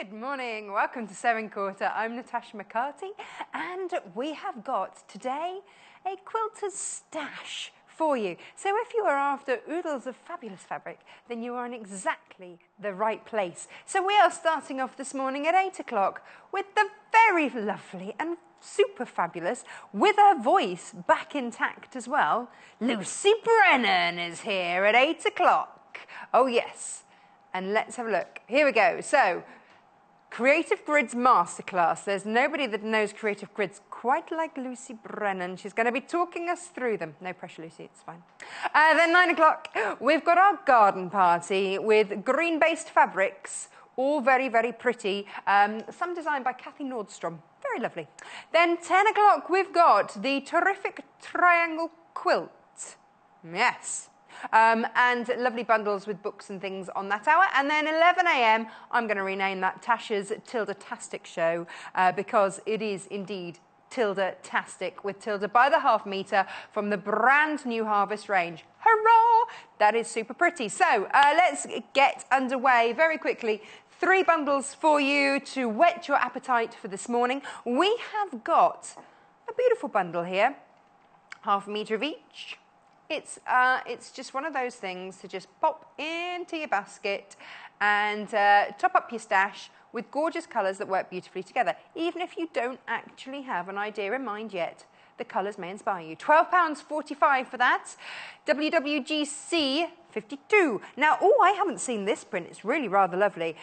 Good morning, welcome to 7/4. I'm Natasha McCarthy and we have got today a quilter's stash for you. So if you are after oodles of fabulous fabric, then you are in exactly the right place. So we are starting off this morning at 8 o'clock with the very lovely and super fabulous, with her voice back intact as well, Lucy Brennan is here at 8 o'clock. Oh yes, and let's have a look. Here we go. So, Creative Grids Masterclass. There's nobody that knows Creative Grids quite like Lucy Brennan. She's going to be talking us through them. No pressure, Lucy, it's fine. Then 9 o'clock, we've got our garden party with green-based fabrics, all very, very pretty. Some designed by Kathy Nordstrom. Very lovely. Then 10 o'clock, we've got the terrific triangle quilt. Yes. And lovely bundles with books and things on that hour. And then 11 a.m, I'm going to rename that Tasha's Tilda Tastic show because it is indeed Tilda Tastic with Tilda by the half metre from the brand new Harvest range. Hurrah! That is super pretty. So let's get underway very quickly. 3 bundles for you to whet your appetite for this morning. We have got a beautiful bundle here, half a metre of each. It's just one of those things to just pop into your basket and top up your stash with gorgeous colours that work beautifully together. Even if you don't actually have an idea in mind yet, the colours may inspire you. £12.45 for that. WWGC 52. Now, oh, I haven't seen this print. It's really rather lovely.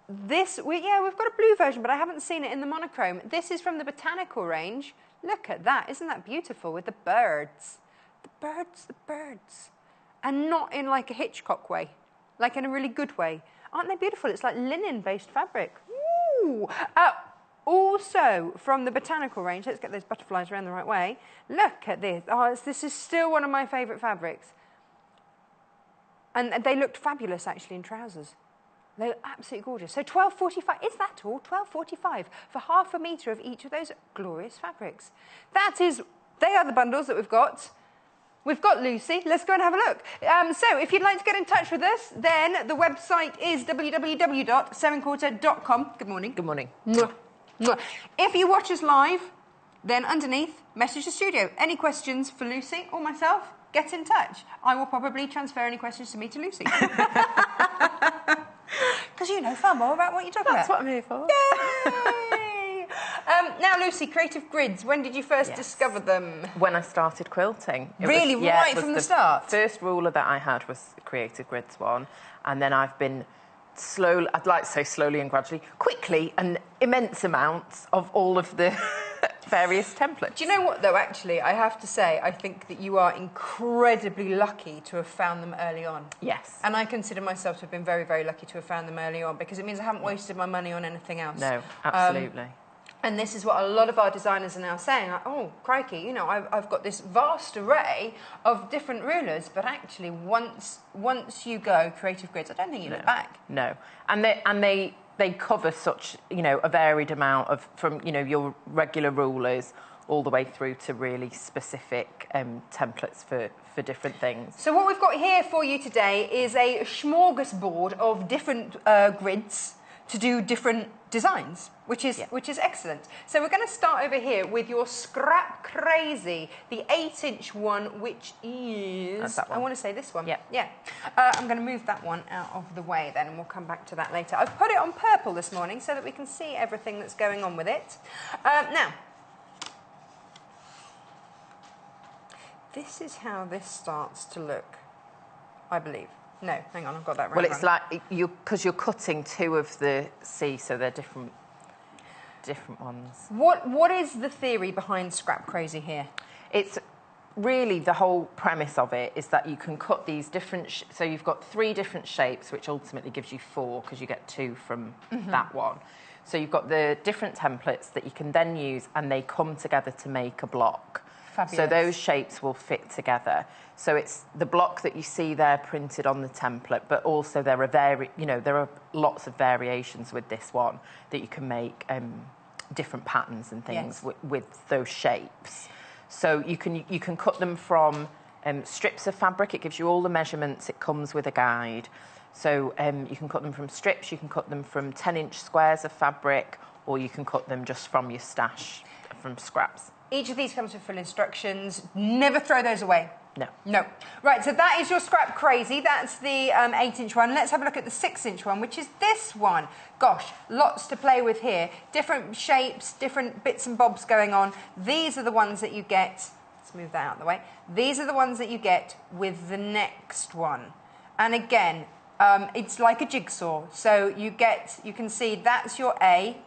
We've got a blue version, but I haven't seen it in the monochrome. This is from the Botanical range. Look at that. Isn't that beautiful with the birds? The birds. And not in like a Hitchcock way, like in a really good way. Aren't they beautiful? It's like linen-based fabric. Ooh. Also from the Botanical range, let's get those butterflies around the right way. Look at this. Oh, this is still one of my favourite fabrics. And they looked fabulous actually in trousers. They look absolutely gorgeous. So £12.45, is that all? £12.45 for half a metre of each of those glorious fabrics. They are the bundles that we've got. We've got Lucy. Let's go and have a look. So if you'd like to get in touch with us, then the website is www.7/4.com. Good morning. Good morning. Mwah. Mwah. If you watch us live, then underneath, message the studio. Any questions for Lucy or myself, get in touch. I will probably transfer any questions to me to Lucy. Because you know far more about what you're talking about. That's what I'm here for. Yay! Now, Lucy, Creative Grids, when did you first discover them? When I started quilting. Right from the start? First ruler that I had was the Creative Grids one, and then I've been slowly, I'd like to say slowly and gradually, quickly, and immense amounts of all of the various templates. Do you know what, though, actually, I have to say, I think that you are incredibly lucky to have found them early on. Yes. And I consider myself to have been very, very lucky to have found them early on, because it means I haven't wasted my money on anything else. No, absolutely. And this is what a lot of our designers are now saying. Like, oh, crikey, you know, I've got this vast array of different rulers, but actually once you go Creative Grids, I don't think you look back. No. And they cover such, you know, a varied amount of, from, you know, your regular rulers all the way through to really specific templates for different things. So what we've got here for you today is a smorgasbord of different grids to do different designs, which is excellent. So we're going to start over here with your Scrap Crazy, the 8-inch one, which is... That's that one. I want to say this one. Yeah. Yeah. I'm going to move that one out of the way then, and we'll come back to that later. I've put it on purple this morning so that we can see everything that's going on with it. Now, this is how this starts to look, I believe. No, hang on, I've got that wrong. Well, it's like because you're cutting 2 of the C, so they're different ones. What is the theory behind Scrap Crazy here? It's really the whole premise of it is that you can cut these different. So you've got 3 different shapes, which ultimately gives you 4 because you get 2 from that one. So you've got the different templates that you can then use, and they come together to make a block. Fabulous. So those shapes will fit together. So it's the block that you see there printed on the template, but also there are lots of variations with this one that you can make different patterns and things with those shapes. So you can cut them from strips of fabric. It gives you all the measurements. It comes with a guide. So you can cut them from strips, you can cut them from 10-inch squares of fabric, or you can cut them just from your stash, from scraps. Each of these comes with full instructions. Never throw those away. No. No. Right, so that is your Scrap Crazy. That's the 8-inch one. Let's have a look at the 6-inch one, which is this one. Gosh, lots to play with here. Different shapes, different bits and bobs going on. These are the ones that you get. Let's move that out of the way. These are the ones that you get with the next one. And again, it's like a jigsaw. So you can see that's your A,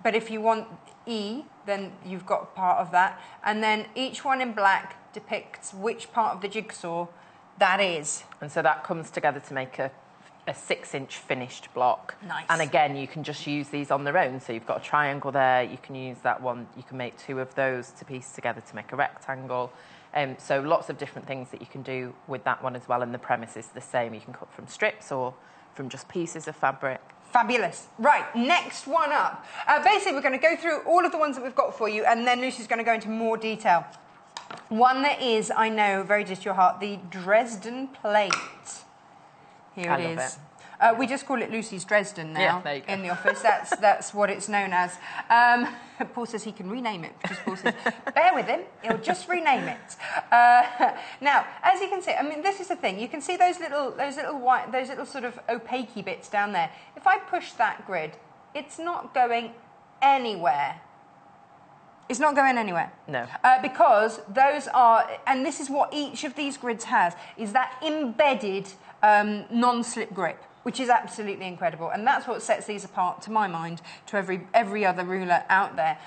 but if you want E, then you've got part of that. And then each one in black depicts which part of the jigsaw that is. And so that comes together to make a 6-inch finished block. Nice. And again, you can just use these on their own. So you've got a triangle there, you can use that one, you can make 2 of those to piece together to make a rectangle. So lots of different things that you can do with that one as well, and the premise is the same. You can cut from strips or from just pieces of fabric. Fabulous. Right, next one up. Basically, we're going to go through all of the ones that we've got for you, and then Lucy's going to go into more detail. One that is, I know, very dear to your heart, the Dresden Plate. Here it is. We just call it Lucy's Dresden now in the office. That's what it's known as. Paul says he can rename it, because Paul says, bear with him, he'll just rename it. Now, as you can see, I mean, this is the thing. You can see those little sort of opaque bits down there. If I push that grid, it's not going anywhere. It's not going anywhere. No. Because those are, and this is what each of these grids has, is that embedded non-slip grip, which is absolutely incredible. And that's what sets these apart, to my mind, to every other ruler out there,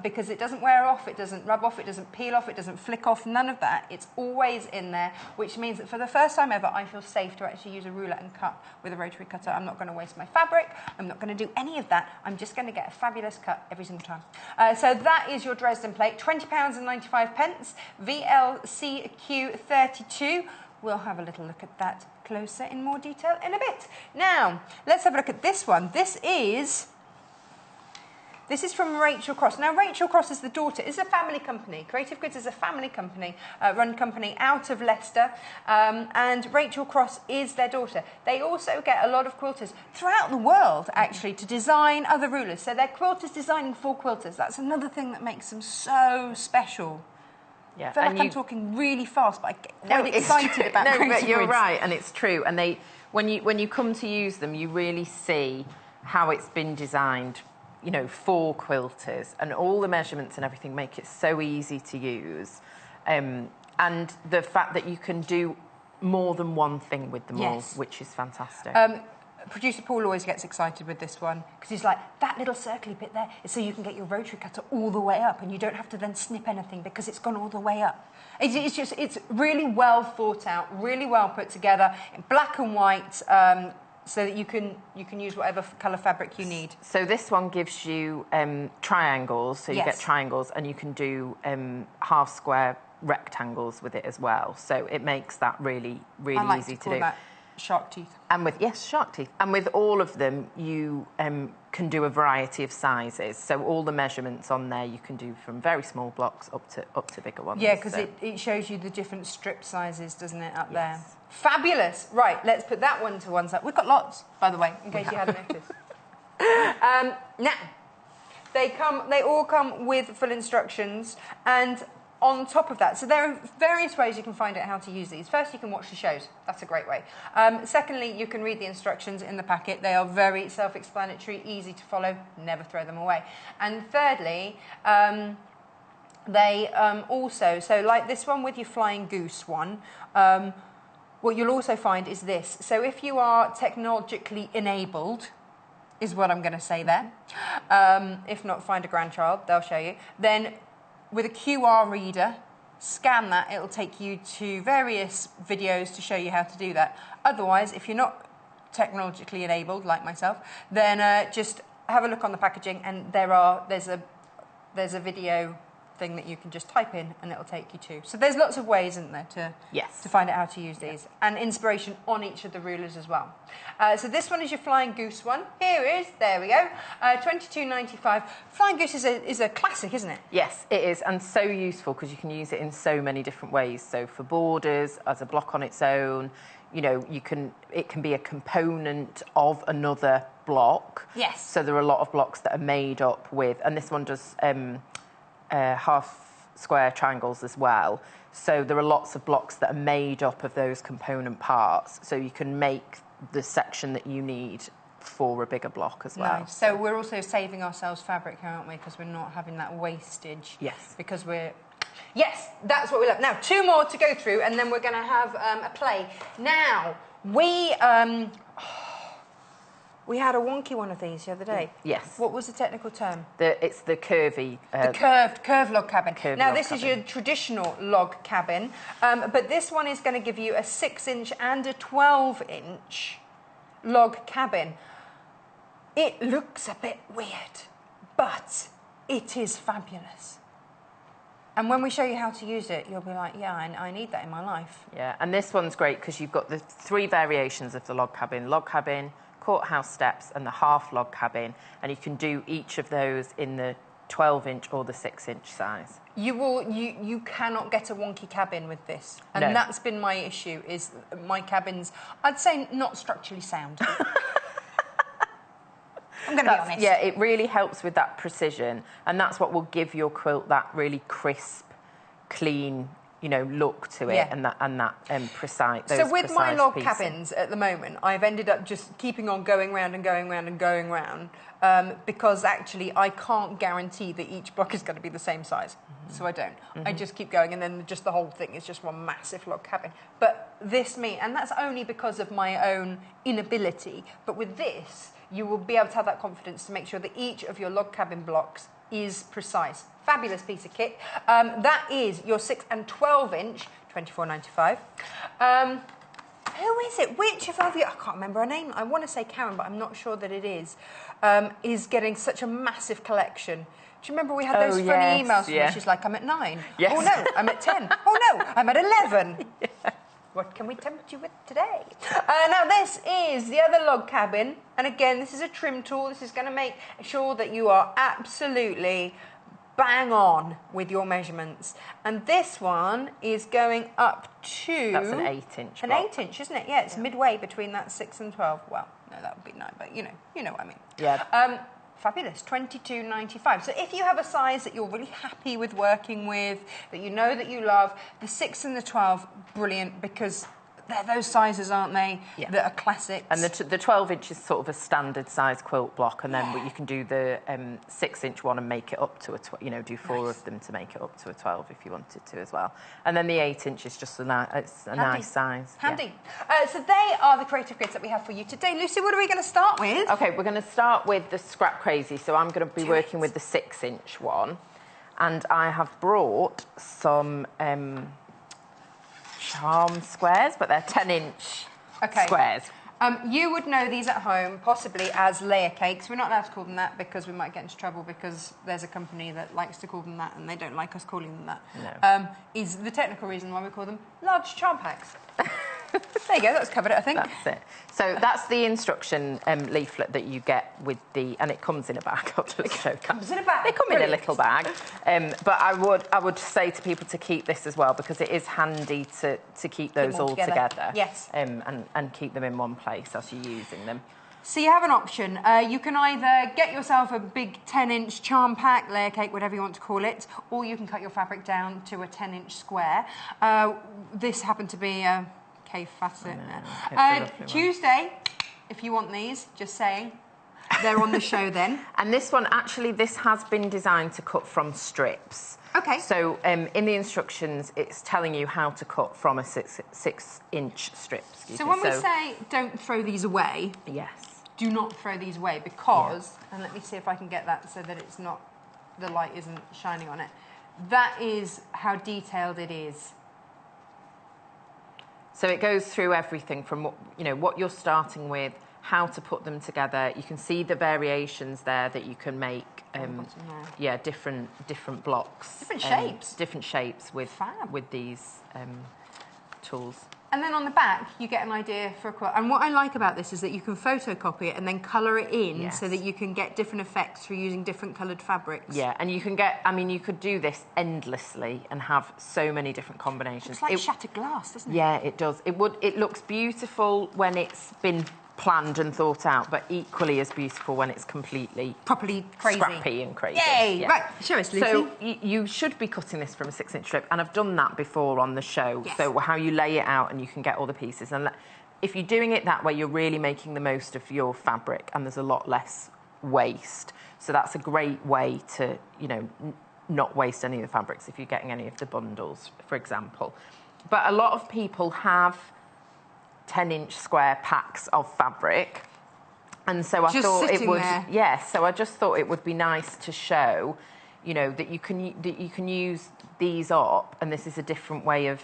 because it doesn't wear off, it doesn't rub off, it doesn't peel off, it doesn't flick off, none of that. It's always in there, which means that for the first time ever, I feel safe to actually use a ruler and cut with a rotary cutter. I'm not going to waste my fabric. I'm not going to do any of that. I'm just going to get a fabulous cut every single time. So that is your Dresden Plate, £20.95, VLCQ32. We'll have a little look at that closer in more detail in a bit. Now, let's have a look at this one. This is from Rachel Cross. Now, Rachel Cross is the daughter. It's a family company. Creative Goods is a family company, run company out of Leicester, and Rachel Cross is their daughter. They also get a lot of quilters throughout the world, actually, to design other rulers. So they're quilters designing for quilters. That's another thing that makes them so special. Yeah. I feel like I'm talking really fast, but I get quite excited about No, Creative but you're Goods. right, and it's true. And when you come to use them, you really see how it's been designed, you know, for quilters, and all the measurements and everything make it so easy to use. And the fact that you can do more than one thing with them all, which is fantastic. Producer Paul always gets excited with this one because he's like, that little circly bit there is so you can get your rotary cutter all the way up and you don't have to then snip anything because it's gone all the way up. It's really well thought out, really well put together in black and white, so that you can use whatever colour fabric you need. So this one gives you triangles, so you get triangles, and you can do half square rectangles with it as well. So it makes that really easy to do. That shark teeth. And with shark teeth. And with all of them, you can do a variety of sizes. So all the measurements on there you can do from very small blocks up to bigger ones. Yeah, because it shows you the different strip sizes, doesn't it, up there? Fabulous. Right, let's put that one to one side. We've got lots, by the way, in case you hadn't noticed. Now, they all come with full instructions, and on top of that, so there are various ways you can find out how to use these. First, you can watch the shows. That's a great way. Secondly, you can read the instructions in the packet. They are very self-explanatory, easy to follow. Never throw them away. And thirdly, they also, so like this one with your Flying Goose one, what you'll also find is this. So if you are technologically enabled, is what I'm going to say there. If not, find a grandchild, they'll show you. Then with a QR reader, scan that, it'll take you to various videos to show you how to do that. Otherwise, if you're not technologically enabled, like myself, then just have a look on the packaging, and there's a video thing that you can just type in and it'll take you to. So there's lots of ways, isn't there, to find out how to use these, and inspiration on each of the rulers as well. So this one is your Flying Goose one. There we go, £22.95. Flying Goose is a classic, isn't it? Yes, it is, and so useful because you can use it in so many different ways. So for borders, as a block on its own, you know, it can be a component of another block. Yes. So there are a lot of blocks that are made up with, and this one does half square triangles as well. So there are lots of blocks that are made up of those component parts. So you can make the section that you need for a bigger block as well. Nice. So we're also saving ourselves fabric, aren't we? Because we're not having that wastage. Yes. Because we're... Yes, that's what we love. Now, 2 more to go through, and then we're going to have a play. Now, we had a wonky one of these the other day. Yes. What was the technical term? It's the curvy... the curved log cabin. Now, this is your traditional log cabin, but this one is going to give you a 6-inch and a 12-inch log cabin. It looks a bit weird, but it is fabulous. And when we show you how to use it, you'll be like, yeah, I need that in my life. Yeah, and this one's great because you've got the 3 variations of the log cabin, courthouse steps, and the half log cabin, and you can do each of those in the 12-inch or the 6-inch size. You cannot get a wonky cabin with this, and No. that's been my issue. Is my cabins, I'd say, not structurally sound. I'm going to be honest. Yeah, it really helps with that precision, and that's what will give your quilt that really crisp, clean, you know, look to it, and that precise. So with my log pieces. cabins at the moment, I've ended up just keeping on going round and going round and going round because actually I can't guarantee that each block is going to be the same size. So I don't. I just keep going, and then just the whole thing is just one massive log cabin. But and that's only because of my own inability. But with this, you will be able to have that confidence to make sure that each of your log cabin blocks is precise. Fabulous piece of kit. That is your 6 and 12-inch, $24.95. Who is it? Which of you? I can't remember her name. I want to say Karen, but I'm not sure that it is getting such a massive collection. Do you remember we had those funny emails from her? She's like, I'm at 9. Yes. Oh, no, I'm at 10. Oh, no, I'm at 11. What can we tempt you with today? Now, this is the other log cabin. And again, this is a trim tool. This is going to make sure that you are absolutely bang on with your measurements. And this one is going up to... That's an 8-inch An block. 8-inch, isn't it? Yeah, it's midway between that 6 and 12. Well, no, that would be 9, but you know what I mean. Yeah. Fabulous, $22.95. So if you have a size that you're really happy with working with, that you know that you love, the 6 and the 12, brilliant, because they're those sizes, aren't they, that are classics. And the 12-inch is sort of a standard size quilt block, and then you can do the 6-inch one and make it up to do 4 of them to make it up to a 12 if you wanted to as well. And then the 8-inch is just a nice size. Handy. Yeah. So they are the creative grids that we have for you today. Lucy, what are we going to start with? Okay, we're going to start with the Scrap Crazy. So I'm going to be working with the 6-inch one, and I have brought some charm squares, but they're 10-inch squares. You would know these at home possibly as layer cakes. We're not allowed to call them that because we might get into trouble because there's a company that likes to call them that and they don't like us calling them that. No. Is the technical reason why we call them large charm packs. There you go, that's covered it, I think. That's it. So that's the instruction leaflet that you get with and it comes in a bag. I'll just show that. Comes in a bag. They come in a little bag. But I would say to people to keep this as well because it is handy to keep those all together. Yes. And keep them in one place as you're using them. So you have an option. You can either get yourself a big 10-inch charm pack, layer cake, whatever you want to call it, or you can cut your fabric down to a 10-inch square. This happened to be a cave facet. Tuesday, if you want these, just saying. They're on the show then. And this one, actually, this has been designed to cut from strips. Okay. So in the instructions, it's telling you how to cut from a 6-inch strip. So when we say don't throw these away, yes, do not throw these away because, and let me see if I can get that so that it's not, the light isn't shining on it. That is how detailed it is. So it goes through everything from what you're starting with, how to put them together. You can see the variations there that you can make. Different blocks. Different shapes. Different shapes with these tools. And then on the back, you get an idea for a quilt. And what I like about this is that you can photocopy it and then colour it in so that you can get different effects through using different coloured fabrics. Yeah, and you can get, I mean, you could do this endlessly and have so many different combinations. It's like shattered glass, doesn't it? Yeah, it does. It looks beautiful when it's been planned and thought out, but equally as beautiful when it's completely properly crazy, scrappy and crazy. Yay! Yeah. Right, show us, Lucy. So you should be cutting this from a 6-inch strip, and I've done that before on the show. Yes. So how you lay it out and you can get all the pieces. And if you're doing it that way, you're really making the most of your fabric, and there's a lot less waste. So that's a great way to, you know, not waste any of the fabrics if you're getting any of the bundles, for example. But a lot of people have 10-inch square packs of fabric, and so I thought it would. Yes, so I just thought it would be nice to show, you know, that you can use these up, and this is a different way of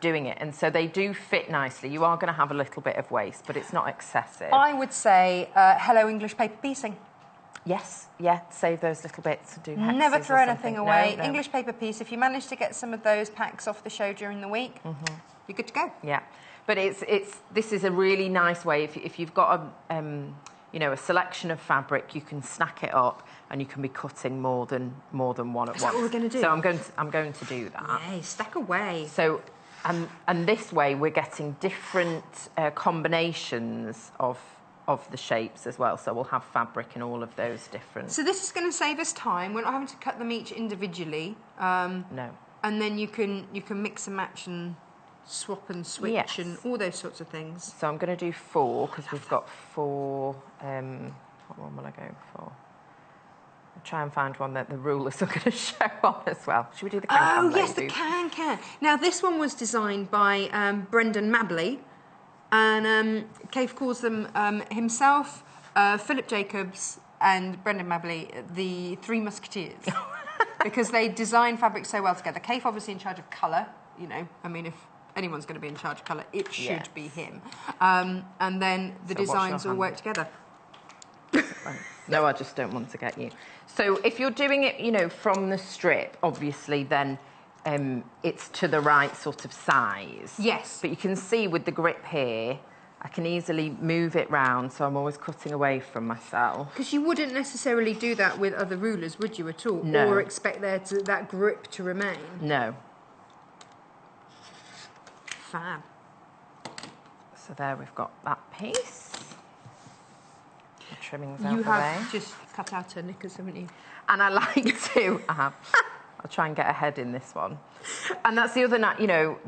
doing it, and so they do fit nicely. You are going to have a little bit of waste, but it's not excessive. I would say hello English paper piecing. Yes, yeah, save those little bits to do hexes. Never throw anything away. No. English paper piece. If you manage to get some of those packs off the show during the week, you're good to go. Yeah. But this is a really nice way. If you've got you know, a selection of fabric, you can snack it up, and you can be cutting more than one at once. Is that what we're going to do? So I'm going to do that. Yay, stack away. So and this way we're getting different combinations of the shapes as well. So we'll have fabric in all of those different. So this is going to save us time. We're not having to cut them each individually. No. And then you can mix and match and swap and switch and all those sorts of things. So I'm going to do 4 because we've got 4. What one will I go for? I'll try and find one that the rulers are going to show on as well. Should we do the can-can? Oh, yes, the can-can. Now, this one was designed by Brendan Mabley, and Cave calls them himself, Philip Jacobs, and Brendan Mabley, the Three Musketeers, because they design fabric so well together. Cave obviously in charge of colour, you know, I mean, if anyone's going to be in charge of colour, it should be him. And then the designs all work together. No, I just don't want to get you. So if you're doing it, you know, from the strip, obviously, then it's to the right sort of size. Yes. But you can see with the grip here, I can easily move it round, so I'm always cutting away from myself. Because you wouldn't necessarily do that with other rulers, would you, at all? No. Or expect that grip to remain? No. Fab. So there we've got that piece. The trimmings out You the way. have just cut out her knickers, haven't you? And I like to, I have. I'll try and get ahead in this one. And that's the other night, you know,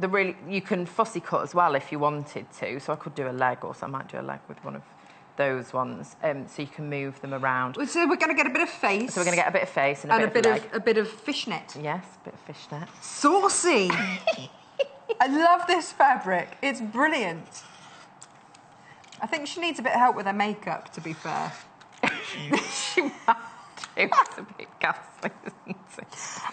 you can fussy cut as well if you wanted to. So I could do a leg, or so I might do a leg with one of those ones. So you can move them around. So we're going to get a bit of face. So we're going to get a bit of face and a bit of leg. A bit of fishnet. Yes, a bit of fishnet. Saucy! I love this fabric. It's brilliant. I think she needs a bit of help with her makeup, to be fair. She might do. It's a bit ghastly, isn't it?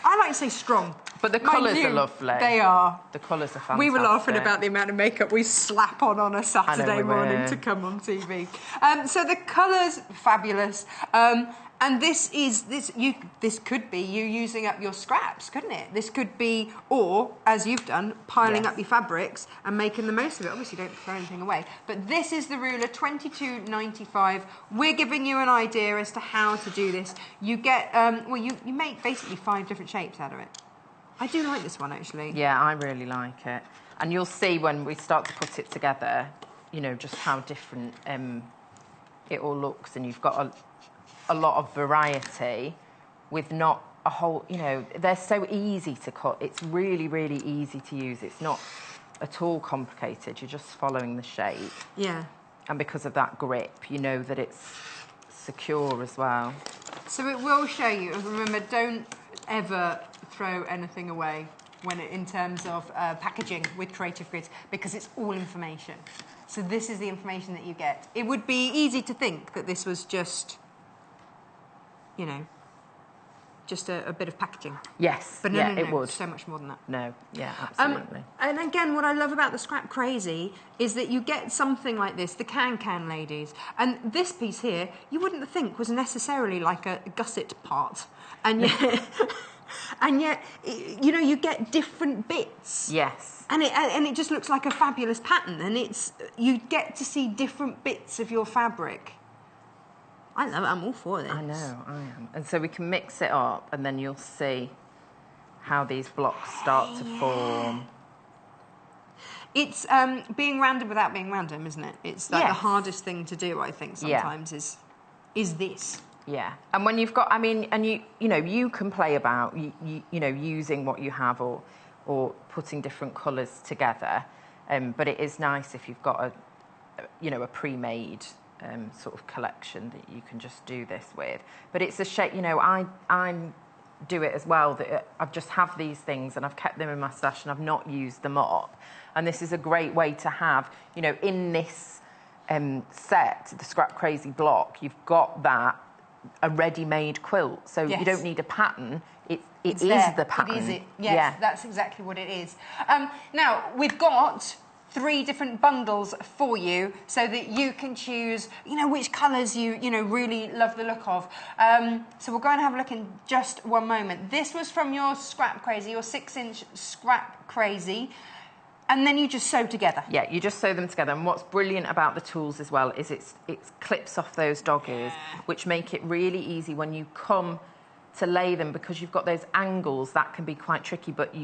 I like to say strong. But the colours are lovely. They are. The colours are fantastic. We were laughing about the amount of makeup we slap on a Saturday morning to come on TV. So the colours, fabulous. And this could be you using up your scraps, couldn't it? This could be, or, as you've done, piling up your fabrics and making the most of it. Obviously, don't throw anything away. But this is the ruler, $22.95. We're giving you an idea as to how to do this. You get, you make basically 5 different shapes out of it. I do like this one, actually. Yeah, I really like it. And you'll see when we start to put it together, you know, just how different it all looks. And you've got a lot of variety with not a whole, you know, they're so easy to cut. It's really, really easy to use. It's not at all complicated. You're just following the shape. Yeah. And because of that grip, you know that it's secure as well. So it will show you. Remember, don't ever throw anything away in terms of packaging with Creative Grids, because it's all information. So this is the information that you get. It would be easy to think that this was just, you know, just a bit of packaging. Yes, but no, it would. So much more than that. No, yeah, absolutely. And again, what I love about the Scrap Crazy is that you get something like this, the can-can ladies. And this piece here, you wouldn't think was necessarily like a gusset part. And yet, And yet, you know, you get different bits. Yes. And it just looks like a fabulous pattern, and you get to see different bits of your fabric. I love it. I'm all for this. I know, I am. And so we can mix it up, and then you'll see how these blocks start to form. It's being random without being random, isn't it? It's like the hardest thing to do, I think, sometimes is this. Yeah, and when you've got, I mean, and you know, you can play about, you know, using what you have or putting different colours together, but it is nice if you've got a pre-made sort of collection that you can just do this with. But it's a shame, you know, I do it as well, that I just have these things and I've kept them in my stash and I've not used them up, and this is a great way to have, you know, in this set, the Scrap Crazy block, you've got that. A ready-made quilt, so you don't need a pattern. It is the pattern. It is it. Yes, that's exactly what it is. Now we've got 3 different bundles for you, so that you can choose, you know, which colours you really love the look of. So we'll go and have a look in just one moment. This was from your Scrap Crazy, your 6-inch Scrap Crazy. And then you just sew together. Yeah, you just sew them together. And what's brilliant about the tools as well is it clips off those dog ears, which make it really easy when you come to lay them, because you've got those angles that can be quite tricky, but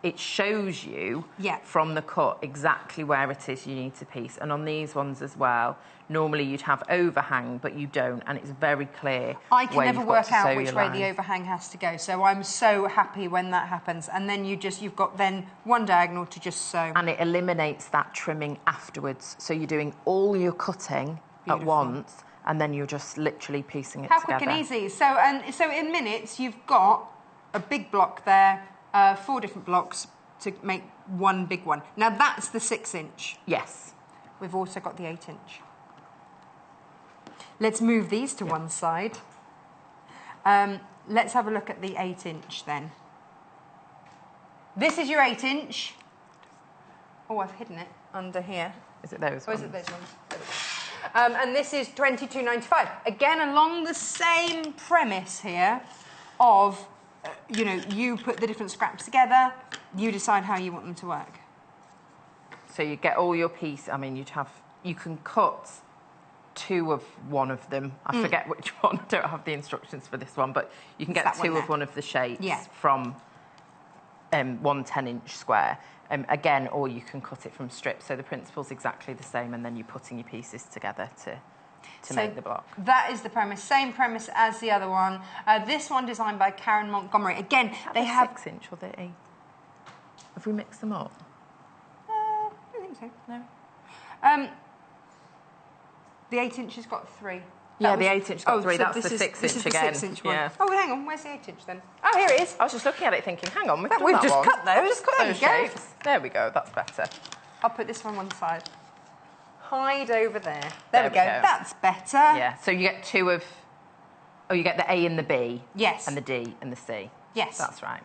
it shows you from the cut exactly where it is you need to piece. And on these ones as well, normally you'd have overhang, but you don't, and it's very clear. I can never work out which way the overhang has to go, so I'm so happy when that happens. And then you've got then one diagonal to just sew. And it eliminates that trimming afterwards, so you're doing all your cutting at once, and then you're just literally piecing it together. How quick and easy. So in minutes, you've got a big block there, 4 different blocks to make one big one. Now that's the 6-inch. Yes. We've also got the 8-inch. Let's move these to one side. Let's have a look at the 8-inch then. This is your 8-inch. Oh, I've hidden it under here. Is it those ones? Or is it those ones? And this is $22.95. Again, along the same premise here of, you know, you put the different scraps together, you decide how you want them to work. So you get all your piece. I mean, you can cut 2 of one of them. I forget which one. I don't have the instructions for this one, but you can get 2 of one of the shapes from one 10-inch square. Again, or you can cut it from strips. So the principle's exactly the same, and then you're putting your pieces together to make the block. That is the premise. Same premise as the other one. This one designed by Karen Montgomery. Again, they have 6-inch or the 8. Have we mixed them up? I don't think so. No. The 8-inch has got 3. Yeah, the 8-inch got 3. So that's the 6-inch again. This is the 6-inch one. Yeah. Oh, hang on. Where's the 8-inch then? Oh, here it is. I was just looking at it thinking, hang on, we've done we've that just one. cut those. We've cut those shapes. There we go. That's better. I'll put this one side. Hide over there. There we go. That's better. Yeah. So you get 2 of... Oh, you get the A and the B. Yes. And the D and the C. Yes. That's right.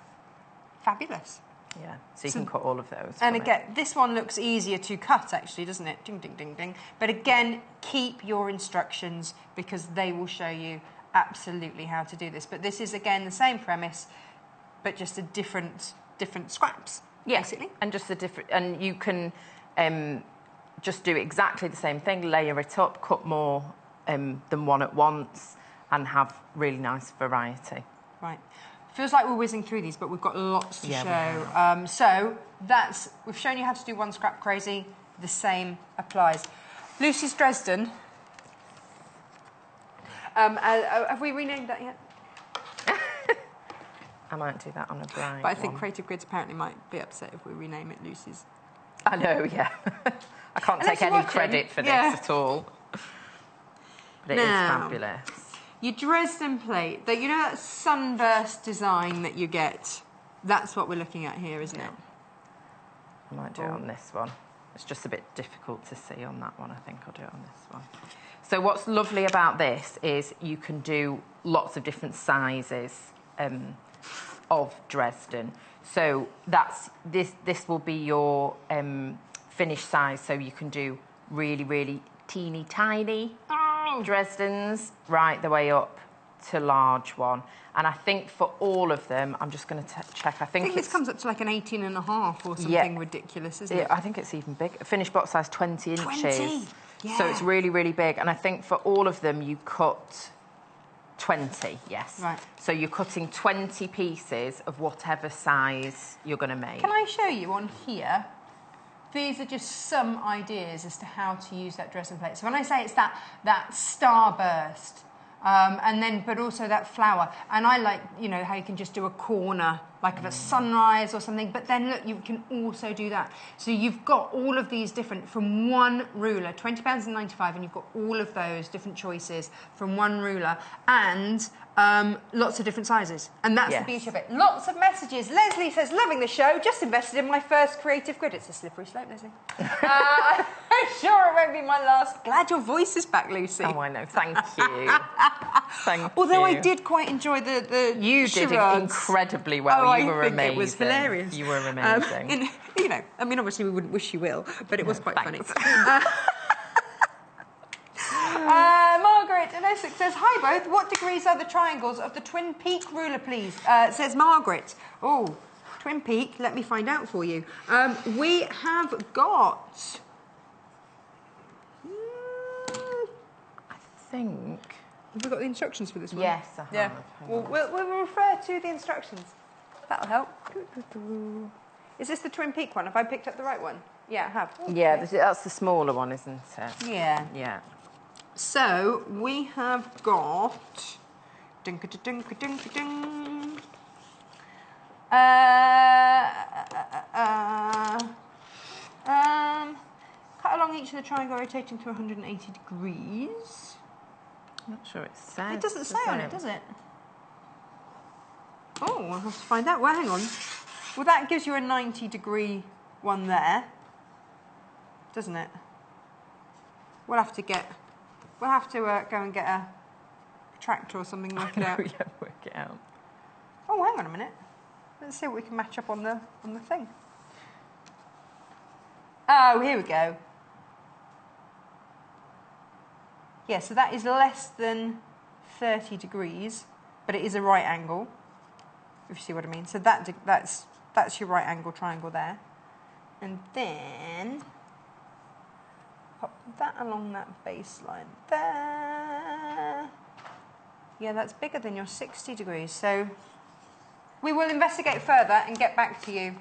Fabulous. Yeah, so you can cut all of those. And again, this one looks easier to cut, actually, doesn't it? Ding, ding, ding, ding. But again, keep your instructions, because they will show you absolutely how to do this. But this is, again, the same premise, but just a different scraps, basically. And just a different... And you can just do exactly the same thing, layer it up, cut more than one at once, and have really nice variety. Right. Feels like we're whizzing through these, but we've got lots to show. So we've shown you how to do one Scrap Crazy. The same applies. Lucy's Dresden. Have we renamed that yet? I might do that on a blind. But I think Creative Grids apparently might be upset if we rename it Lucy's. I know, yeah. I can't take any credit for this at all. But it is fabulous. Your Dresden plate, you know that sunburst design that you get? That's what we're looking at here, isn't it? I might do it on this one. It's just a bit difficult to see on that one. I think I'll do it on this one. So what's lovely about this is you can do lots of different sizes of Dresden. So this will be your finished size, so you can do really, really teeny tiny Dresdens right the way up to large one. And I think for all of them, I'm just going to check. I think this comes up to like an 18.5 or something ridiculous, isn't it? I think it's even big. Finished block size 20 inches. 20? Yeah. So it's really, really big. And I think for all of them, you cut 20, yes. Right. So you're cutting 20 pieces of whatever size you're going to make. Can I show you on here? These are just some ideas as to how to use that Dresden plate. So when I say it's that starburst, and then, but also that flower. And I like, you know, how you can just do a corner, like of a sunrise or something. But then, look, you can also do that. So you've got all of these different, from one ruler, £20.95, and you've got all of those different choices from one ruler. And lots of different sizes. And that's the beauty of it. Lots of messages. Leslie says, loving the show, just invested in my first creative grid. It's a slippery slope, Leslie. I'm sure it won't be my last. Glad your voice is back, Lucy. Oh, I know. Thank you. Thank Although you. I did quite enjoy the You charades. did incredibly well. Oh, You were I think amazing. it was hilarious. You were amazing. You know, I mean, obviously we wouldn't wish you ill, but it was quite thanks. funny. Margaret in Essex says, hi both, what degrees are the triangles of the Twin Peak ruler, please? Says Margaret. Oh, Twin Peak, let me find out for you. We have got... I think... Have we got the instructions for this one? Yes, I have. Yeah. We'll refer to the instructions. That'll help. Is this the Twin Peak one? Have I picked up the right one? Yeah, I have. Oh, yeah, okay. that's the smaller one, isn't it? Yeah. Yeah. So we have got dunk-a-dunk-a-dunk-a-dunk. Cut along each of the triangle, rotating to 180 degrees. I'm not sure it says. It doesn't say on it, does it? Oh, I'll have to find out. Well, hang on. Well, that gives you a 90-degree one there, doesn't it? We'll have to go and get a tractor or something, work it out. Yeah, work it out. Oh, hang on a minute. Let's see what we can match up on the thing. Oh, here we go. Yeah, so that is less than 30 degrees, but it is a right angle, if you see what I mean. So that's your right angle triangle there. And then pop that along that baseline there. Yeah, that's bigger than your 60 degrees. So we will investigate further and get back to you.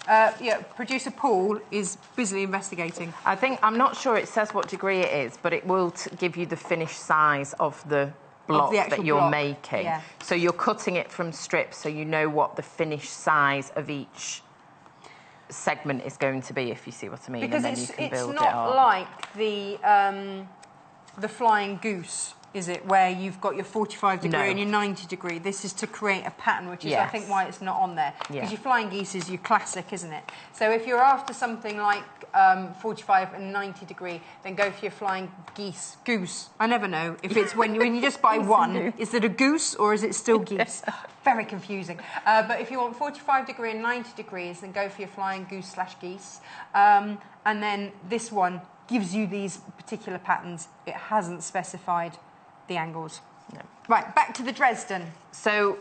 Yeah, producer Paul is busily investigating. I'm not sure it says what degree it is, but it will give you the finished size of the block that you're making. Yeah. So you're cutting it from strips, so you know what the finished size of each segment is going to be, if you see what I mean. Because and then you can build it's not like the flying goose, is it, where you've got your 45 degree and your 90 degree. This is to create a pattern, which is, I think, why it's not on there. Because your flying geese is your classic, isn't it? So if you're after something like 45 and 90 degree, then go for your flying goose. I never know if it's when you just buy one, is it a goose or is it still geese? Very confusing. But if you want 45 degree and 90 degrees, then go for your flying goose / geese. And then this one gives you these particular patterns. It hasn't specified the angles. No. Right, back to the Dresden. So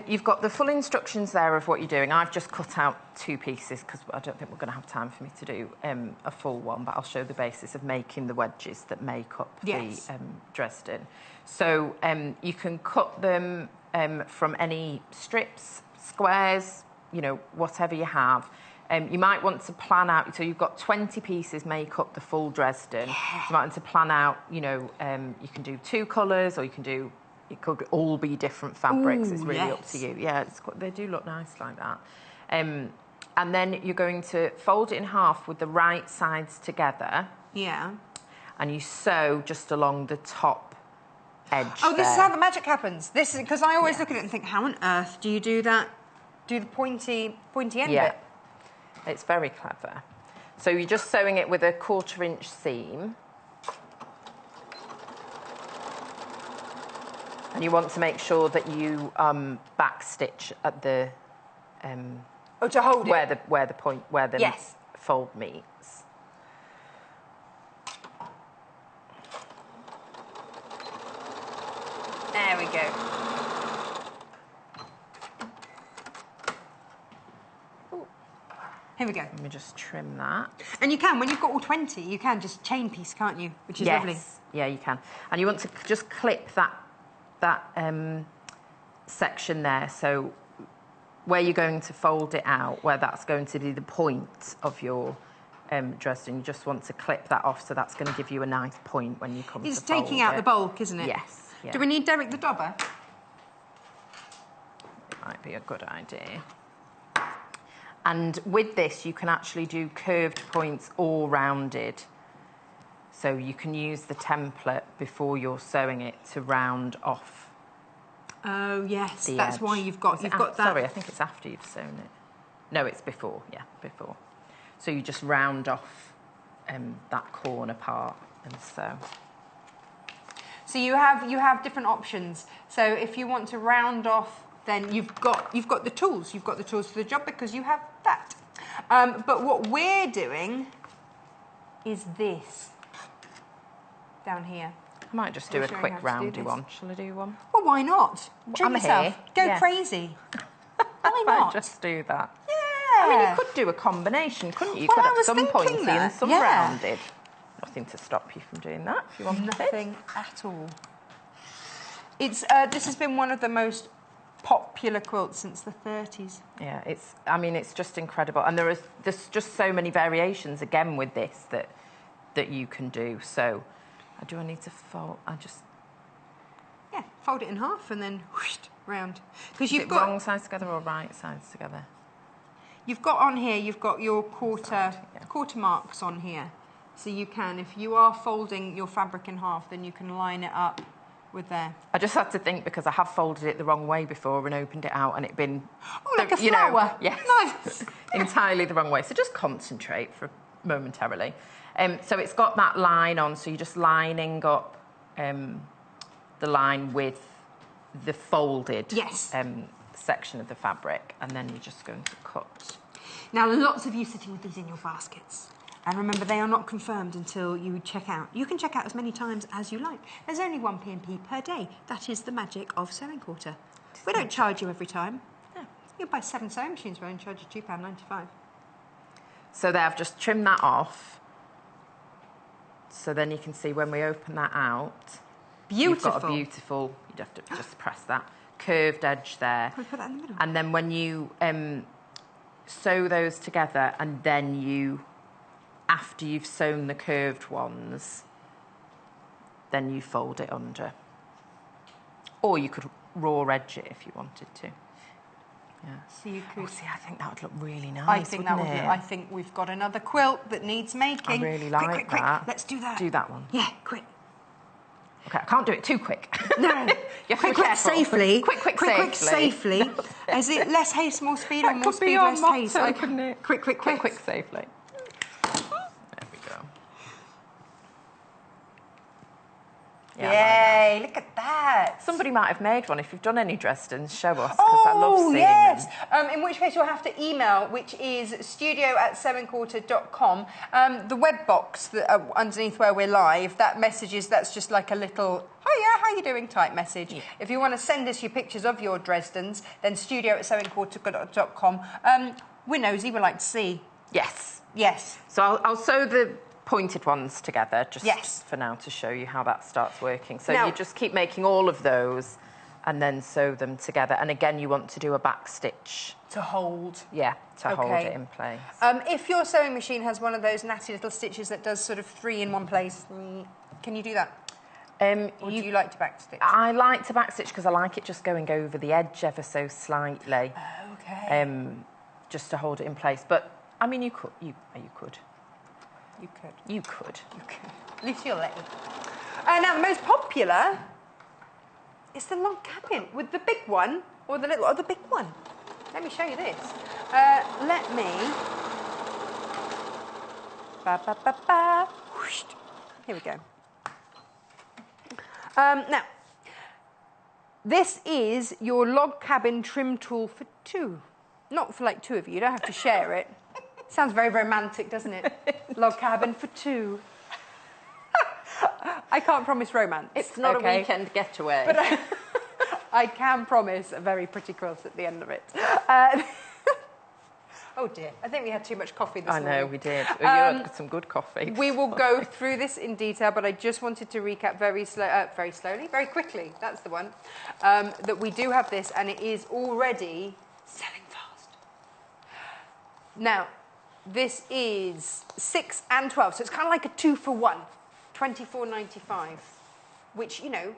you've got the full instructions there of what you're doing. I've just cut out 2 pieces because I don't think we're going to have time for me to do a full one, but I'll show the basis of making the wedges that make up the Dresden. So you can cut them from any strips, squares, you know, whatever you have. You might want to plan out, so you've got 20 pieces make up the full Dresden. You might want to plan out, you know, you can do 2 colours, or it could all be different fabrics. It's really up to you. Yeah, they do look nice like that. And then you're going to fold it in half with the right sides together. Yeah. And you sew just along the top edge. Oh, this is how the magic happens. This is because I always look at it and think, how on earth do you do that? Do the pointy end bit? It's very clever. So you're just sewing it with a 1/4 inch seam. And you want to make sure that you back stitch at the to hold where the fold meets. There There we go. Here we go. Let me just trim that. And you can, when you've got all 20, you can just chain piece, can't you? Which is lovely. Yeah, you can. And you want to just clip that section there. So where you're going to fold it out, where that's going to be the point of your Dresden, you just want to clip that off, so that's going to give you a nice point when you come to fold it. It's taking out the bulk, isn't it? Yes. Yeah. Do we need Derek the Dobber? It might be a good idea. And with this, you can actually do curved points or rounded. So you can use the template before you're sewing it to round off. Oh yes, the that's edge. why you've got that. Sorry, I think it's after you've sewn it. No, it's before. Yeah, before. So you just round off that corner part and sew. So you have different options. So if you want to round off, then you've got the tools. You've got the tools for the job because you have that. But what we're doing is this down here. I might just do a quick roundy one. Shall I do one? Well, why not? Treat yourself. Here. Go Yeah. crazy. Why I not? might just do that. Yeah. I mean, you could do a combination, couldn't you? You Well, could I have was some thinking pointy that. and some Yeah. rounded. Nothing to stop you from doing that if you wanted. Nothing at all. It's this has been one of the most popular quilts since the 30s. Yeah, I mean, it's just incredible. And there's just so many variations, again, with this that you can do. So, do I need to fold? Yeah, fold it in half and then whoosh, round. Because Is it wrong sides together or right sides together? You've got on here, you've got your quarter marks on here. So you can, if you are folding your fabric in half, then you can line it up with there. I just had to think because I have folded it the wrong way before and opened it out and it been... Oh, like a flower. Yes. Nice. Entirely the wrong way. So just concentrate for momentarily. So it's got that line on, so you're just lining up the line with the folded section of the fabric, and then you're just going to cut. Now, lots of you sitting with these in your baskets. And remember, they are not confirmed until you check out. You can check out as many times as you like. There's only one P&P per day. That is the magic of Sewing Quarter. We don't charge you every time. No. You'll buy 7 sewing machines, we'll only charge you £2.95. So there, I've just trimmed that off. So then you can see when we open that out, beautiful. You've got a beautiful, you'd have to just press that, curved edge there. Can we put that in the middle? And then when you sew those together and then you... After you've sewn the curved ones, then you fold it under. Or you could raw edge it if you wanted to. Yeah. So you could. Oh, see, I think that would look really nice. I think that would. it? I think we've got another quilt that needs making. I really like quick. that. Let's do that. Do that one. Yeah, quick. Okay, I can't do it too quick. No. quick, safely. Quick, safely. Is it less haste, more speed, or That more could be speed, our less motto, haste? couldn't it? Quick, safely. There we go. Yeah, yay, look at that. Somebody might have made one. If you've done any Dresdens, show us, because I love seeing them. In which case you'll have to email, which is studio@sewingquarter.com. The web box that, underneath where we're live, that's just like a little, hiya, how you doing type message. Yeah. If you want to send us your pictures of your Dresdens, then studio@sewingquarter.com. We're nosy, we like to see. Yes. Yes. So I'll sew the pointed ones together just for now to show you how that starts working. So now, you just keep making all of those and then sew them together. And again, you want to do a back stitch. To hold. Yeah, to hold it in place. If your sewing machine has one of those natty little stitches that does sort of 3 in one place, can you do that? Or do you like to back stitch? I like to back stitch because I like it just going over the edge ever so slightly. Okay. Just to hold it in place. But, I mean, you could. You could. At least you'll let me. Now, the most popular is the log cabin with the big one or the little, or the big one. Let me show you this. Here we go. Now, this is your log cabin trim tool for 2. Not for like 2 of you. You don't have to share it. Sounds very romantic, doesn't it? Log cabin for 2. I can't promise romance. It's not a weekend getaway. I can promise a very pretty quilt at the end of it. Oh dear, I think we had too much coffee this morning. I know, we did. You had some good coffee. We will go through this in detail, but I just wanted to recap very quickly, that's the one, that we do have this and it is already selling fast. Now, this is 6 and 12, so it's kind of like a 2 for 1, £24.95, which, you know,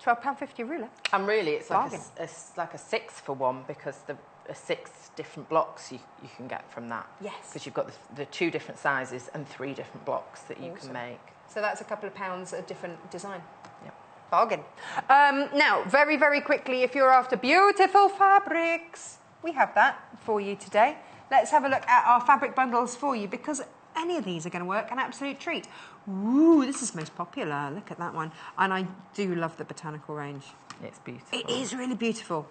£12.50 ruler. And really, it's like a 6 for 1 because the 6 different blocks you can get from that. Yes. Because you've got the 2 different sizes and 3 different blocks that you can make. So that's a couple of pounds a different design. Yeah. Bargain. Now, very, very quickly, if you're after beautiful fabrics, we have that for you today. Let's have a look at our fabric bundles for you because any of these are going to work, an absolute treat. Ooh, this is most popular. Look at that one. And I do love the botanical range. It's beautiful. It is really beautiful.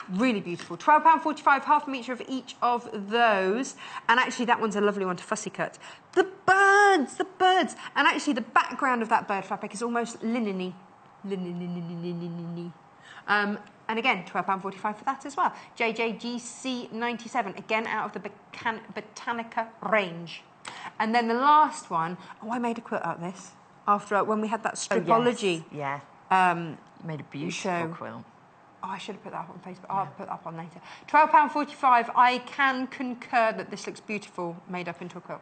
Really beautiful. £12.45, half a metre of each of those. And actually, that one's a lovely one to fussy cut. The birds, the birds. And actually, the background of that bird fabric is almost linen-y. And again, £12.45 for that as well. JJGC97, again out of the Botanica range. And then the last one, I made a quilt out of this after when we had that stripology. Oh, yes. Yeah. You made a beautiful quilt. Oh, I should have put that up on Facebook. I'll put that up on later. £12.45. I can concur that this looks beautiful, made up into a quilt.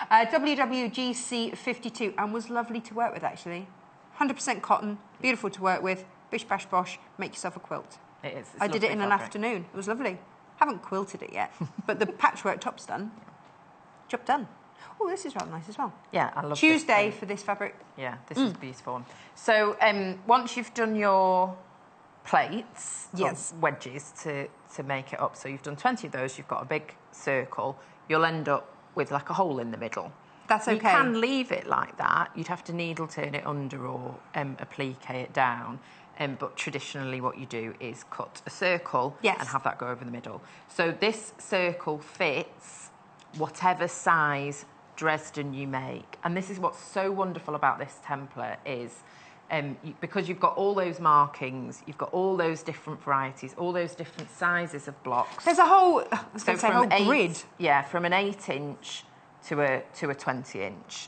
WWGC52, and was lovely to work with, actually. 100% cotton, beautiful to work with. Bish, bash, bosh, make yourself a quilt. It is. I did it in an afternoon. It was lovely. Haven't quilted it yet, but the patchwork top's done. Job done. Oh, this is rather nice as well. Yeah, I love Tuesday for this fabric. Yeah, this is beautiful. So once you've done your plates, yes, wedges to make it up, so you've done 20 of those, you've got a big circle, you'll end up with like a hole in the middle. That's okay. You can leave it like that. You'd have to needle turn it under or applique it down. But traditionally what you do is cut a circle and have that go over the middle. So this circle fits whatever size Dresden you make. And this is what's so wonderful about this template is because you've got all those markings, you've got all those different varieties, all those different sizes of blocks. There's a whole, whole grid. Yeah, from an 8-inch to a 20-inch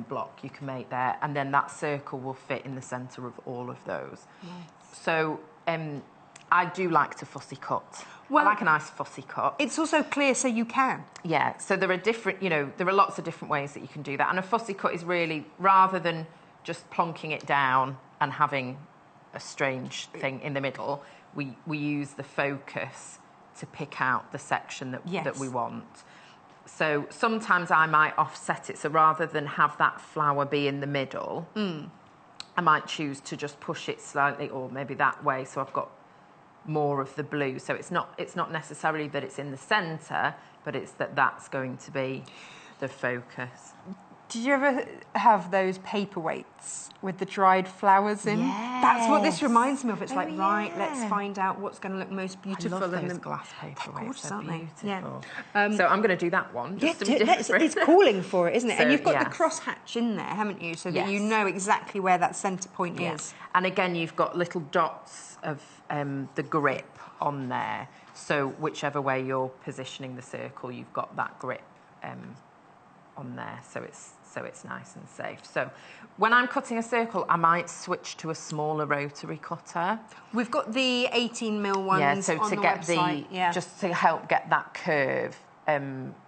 block you can make there, and then that circle will fit in the centre of all of those. Nice. So I do like to fussy cut. Well, I like a nice fussy cut. It's also clear so you can. Yeah, so there are different, there are lots of different ways that you can do that, and a fussy cut is really, rather than just plonking it down and having a strange thing in the middle, we use the focus to pick out the section that we want. So sometimes I might offset it. So rather than have that flower be in the middle, I might choose to just push it slightly, or maybe that way, so I've got more of the blue. So it's not necessarily that it's in the centre, but it's that's going to be the focus. Did you ever have those paperweights with the dried flowers in? Yes. That's what this reminds me of. It's right, let's find out what's going to look most beautiful. I love those glass paperweights. They're beautiful. Yeah. So I'm going to do that one. Just to be different. It's calling for it, isn't it? So, and you've got the crosshatch in there, haven't you? So that you know exactly where that centre point is. And again, you've got little dots of the grip on there. So whichever way you're positioning the circle, you've got that grip on there. So it's nice and safe. So when I'm cutting a circle, I might switch to a smaller rotary cutter. We've got the 18mm ones on the website. Just to help get that curve.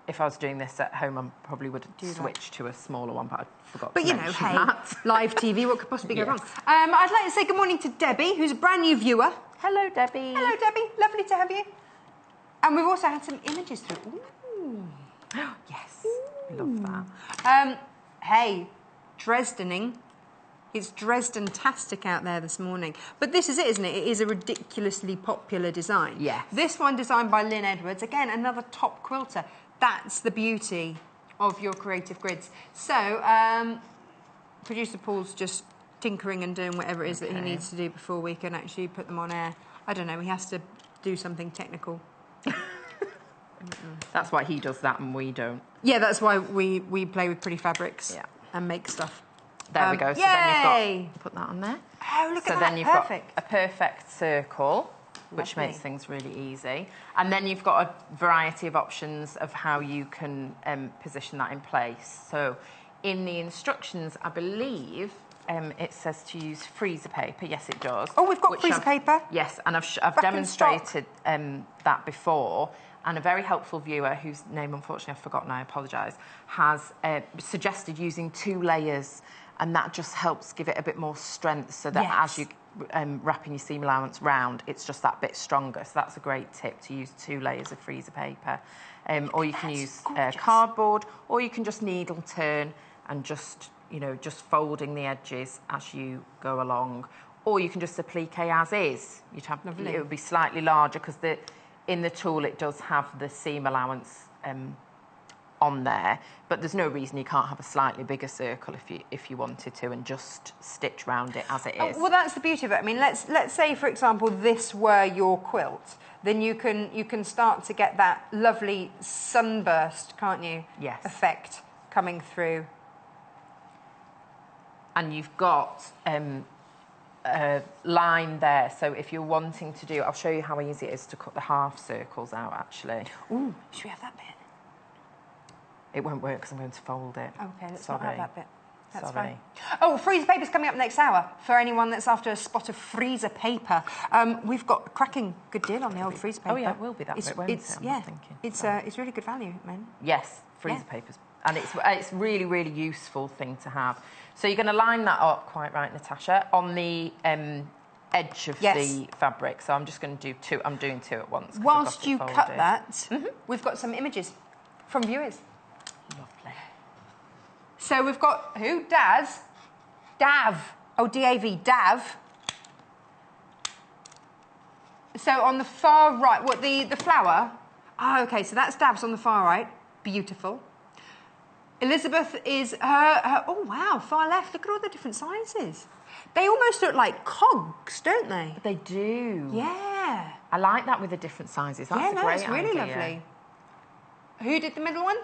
If I was doing this at home, I probably would switch to a smaller one, but I forgot to mention that. Live TV, what could possibly go wrong? I'd like to say good morning to Debbie, who's a brand new viewer. Hello, Debbie. Hello, Debbie. Lovely to have you. And we've also had some images through. Ooh. Yes, love that. Hey, Dresdening. It's Dresden Tastic out there this morning. But this is it, isn't it? It is a ridiculously popular design. Yes. This one designed by Lynn Edwards. Again, another top quilter. That's the beauty of your creative grids. So, producer Paul's just tinkering and doing whatever it is that he needs to do before we can actually put them on air. I don't know, he has to do something technical. That's why he does that and we don't. Yeah, that's why we play with pretty fabrics and make stuff. There we go. So yay! then you've got, put that on there. Oh, look at that, So then you've perfect. got a perfect circle, which Lovely. makes things really easy. And then you've got a variety of options of how you can position that in place. So in the instructions, I believe it says to use freezer paper. Yes, it does. Oh, we've got freezer paper? Yes, and I've demonstrated that before. And a very helpful viewer, whose name unfortunately I've forgotten, I apologise, has suggested using 2 layers, and that just helps give it a bit more strength so that as you wrapping your seam allowance round, it's just that bit stronger. So that's a great tip, to use 2 layers of freezer paper. Or you can use cardboard, or you can just needle turn and just, you know, just folding the edges as you go along. Or you can just applique as is. You'd have, it would be slightly larger because in the tool it does have the seam allowance on there, but there's no reason you can't have a slightly bigger circle if you wanted to, and just stitch round it as it is. Well, that's the beauty of it. I mean, let's say, for example, this were your quilt, then you can start to get that lovely sunburst, can't you? Yes. Effect coming through. And you've got a line there, so if you're wanting to do, I'll show you how easy it is to cut the half circles out, actually. Ooh, should we have that bit? It won't work because I'm going to fold it. Okay, let's not have that bit. That's Sorry. fine. Oh, freezer paper's coming up next hour for anyone that's after a spot of freezer paper. We've got a cracking good deal on the old freezer paper. Oh yeah, it will be that bit, won't it? Yeah, it's really good value, man. Yes, freezer papers. And it's really, really useful thing to have. So you're going to line that up, quite right, Natasha, on the edge of the fabric. So I'm just going to do 2. I'm doing 2 at once. Whilst you cut that, we've got some images from viewers. Lovely. So we've got who? Dav. Oh, D-A-V, Dav. So on the far right, what, the flower? Oh, okay, so that's Dav's on the far right. Beautiful. Elizabeth is her, oh wow, far left. Look at all the different sizes. They almost look like cogs, don't they? They do. Yeah. I like that with the different sizes. That's a great it's really idea. lovely. Who did the middle one?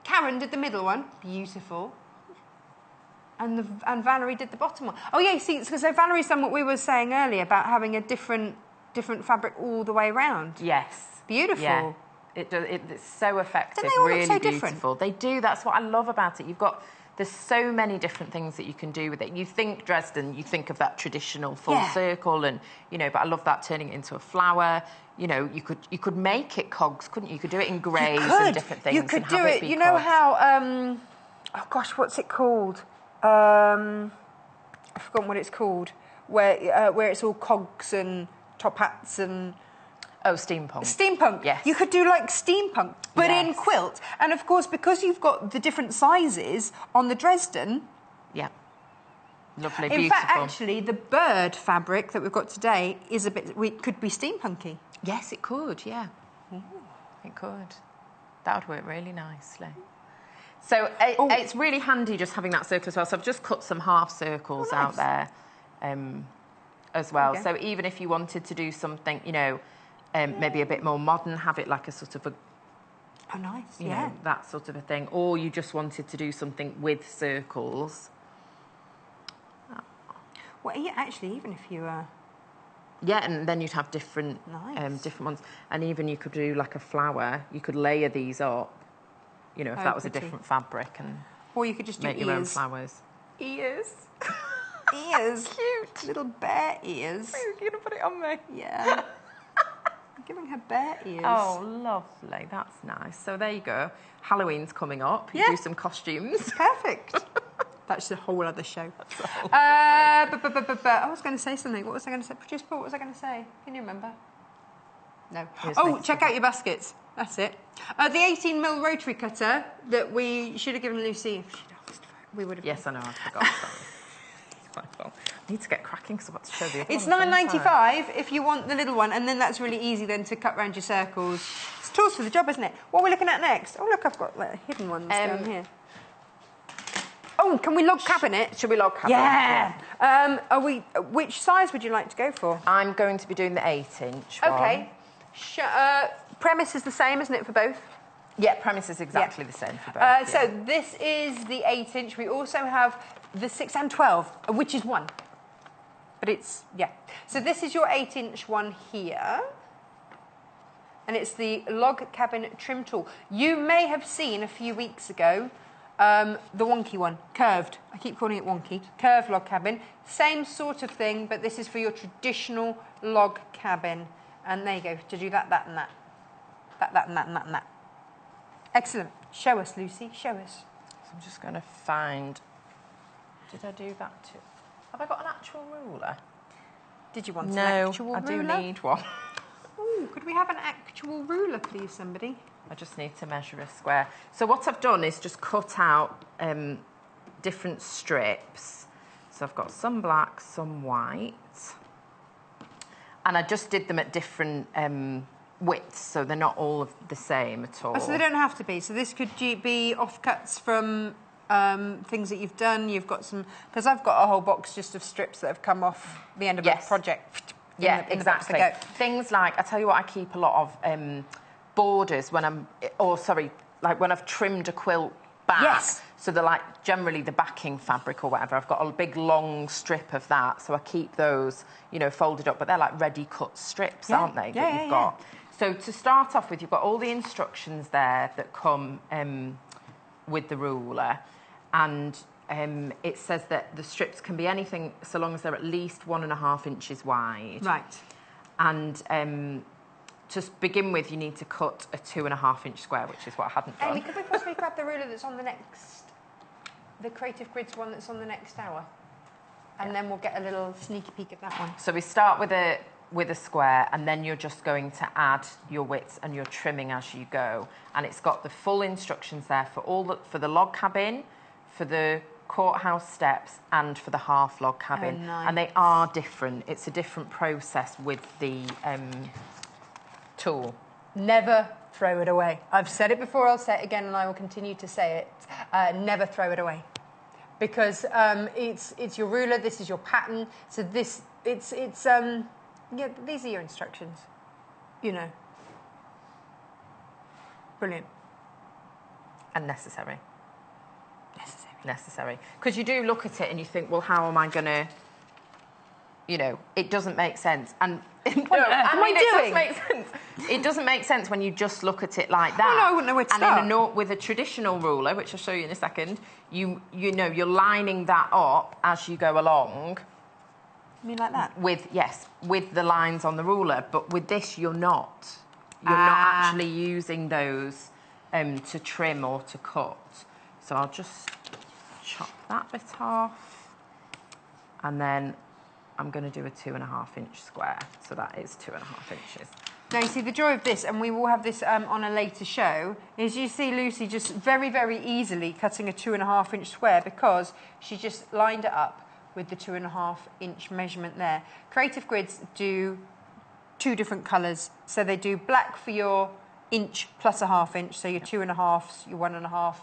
Karen did the middle one. Beautiful. And Valerie did the bottom one. Oh yeah, see, so Valerie's done what we were saying earlier about having a different fabric all the way around. Yes. Beautiful. Yeah. It's so effective. Don't they all really look so beautiful. different? They do. That's what I love about it. There's so many different things that you can do with it. You think Dresden, you think of that traditional full circle, and but I love that, turning it into a flower. You could make it cogs, couldn't you? You could do it in greys and different things. You could and do have it. be You know cogs. how? Oh gosh, what's it called? I've forgotten what it's called. Where it's all cogs and top hats and. Oh, steampunk. Steampunk. Yes. You could do like steampunk, but in quilt. And of course, because you've got the different sizes on the Dresden. Yeah. Lovely, In beautiful. fact, actually, the bird fabric that we've got today is could be steampunky. Yes, it could, yeah. Ooh. It could. That would work really nicely. So it's really handy just having that circle as well. So I've just cut some half circles out there as well. So even if you wanted to do something, maybe a bit more modern, have it like a sort of you know, that sort of a thing. Or you just wanted to do something with circles. Well, yeah, actually, even if you... Yeah, and then you'd have different different ones. And even you could do like a flower. You could layer these up, if that was a different fabric. Or you could just do make your own flowers. Ears. Ears. Cute. Little bear ears. You're going to put it on me? Yeah. I'm giving her bear ears. Oh, lovely. That's nice. So there you go. Halloween's coming up. You do some costumes. Perfect. That's a whole other show. I was going to say something. What was I going to say? Producer Paul, what was I going to say? Can you remember? No. Check out your baskets. That's it. The 18mm rotary cutter that we should have given Lucy. If she'd asked for it, we would have. Yes, I know. I forgot. I need to get cracking because I've got to show the other It's one. $9.95 if you want the little one, and then that's really easy then to cut around your circles. It's tools for the job, isn't it? What are we looking at next? Oh, look, I've got hidden ones down here. Oh, can we log cabinet? Should we log cabinet? Yeah. Which size would you like to go for? I'm going to be doing the 8-inch one. Okay. Premise is the same, isn't it, for both? Yeah, premise is exactly the same for both. So this is the 8-inch. We also have the 6 and 12, which is 1. But it's, yeah. So this is your 8-inch one here. And it's the log cabin trim tool. You may have seen a few weeks ago the wonky one, curved. I keep calling it wonky. Curved log cabin. Same sort of thing, but this is for your traditional log cabin. And there you go, to do that, that and that. That and that and that and that. Excellent. Show us, Lucy, show us. So I'm just going to find... Did I do that too? Have I got an actual ruler? Did you want an actual ruler? No, I do need one. Ooh, could we have an actual ruler, please, somebody? I just need to measure a square. So what I've done is just cut out different strips. So I've got some black, some white. And I just did them at different widths, so they're not all the same at all. Oh, so they don't have to be. So this could be offcuts from things that you've done. You've got some... Because I've got a whole box just of strips that have come off the end of a project. Yeah, exactly. Things like, I tell you what, I keep a lot of borders when I'm... Or, sorry, like when I've trimmed a quilt back. Yes. So they're like generally the backing fabric or whatever. I've got a big long strip of that, so I keep those, you know, folded up. But they're like ready cut strips, aren't they? Yeah, that you've got. So to start off with, you've got all the instructions there that come with the ruler, and it says that the strips can be anything so long as they're at least 1.5 inches wide. Right. And to begin with, you need to cut a 2.5-inch square, which is what I hadn't done. Amy, could we possibly grab the ruler that's on the next, the Creative Grids one that's on the next hour? And then we'll get a little sneaky peek at that one. So we start with a square, and then you're just going to add your widths and your trimming as you go. And it's got the full instructions there for the log cabin, for the courthouse steps, and for the half log cabin. Oh, nice. And they are different. It's a different process with the tool. Never throw it away. I've said it before, I'll say it again, and I will continue to say it. Never throw it away. Because it's your ruler, this is your pattern. So this, yeah, these are your instructions, you know. Brilliant. And necessary. Necessary. Because you do look at it and you think, well, how am I going to, you know, it doesn't make sense. And no, it does make sense. It doesn't make sense when you just look at it like that. Oh, no, I wouldn't know where to start. And with a traditional ruler, which I'll show you in a second, you know, you're lining that up as you go along. You mean like that? With the lines on the ruler. But with this, you're not. You're not actually using those to trim or to cut. So I'll just chop that bit off. And then I'm going to do a 2.5-inch square. So that is 2.5 inches. Now, you see, the joy of this, and we will have this on a later show, is you see Lucy just very, very easily cutting a 2.5-inch square because she just lined it up with the 2.5-inch measurement there. Creative Grids do 2 different colours. So they do black for your inch plus 1/2 inch, so your 2.5s, your 1.5,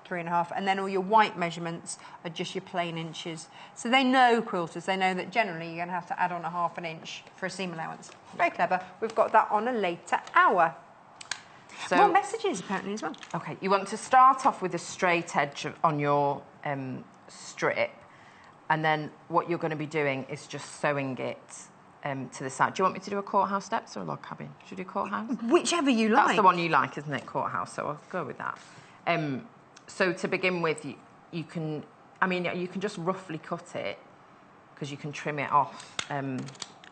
3.5, and then all your white measurements are just your plain inches. So they know, quilters, they know that generally you're going to have to add on 1/2 inch for a seam allowance. Very clever. We've got that on a later hour. So, more messages apparently as well. Okay, you want to start off with a straight edge on your strip, and then what you're going to be doing is just sewing it to the side. Do you want me to do a courthouse steps or a log cabin? Should we do courthouse? Whichever you like. That's the one you like, isn't it? Courthouse, so I'll go with that. So to begin with, you can just roughly cut it because you can trim it off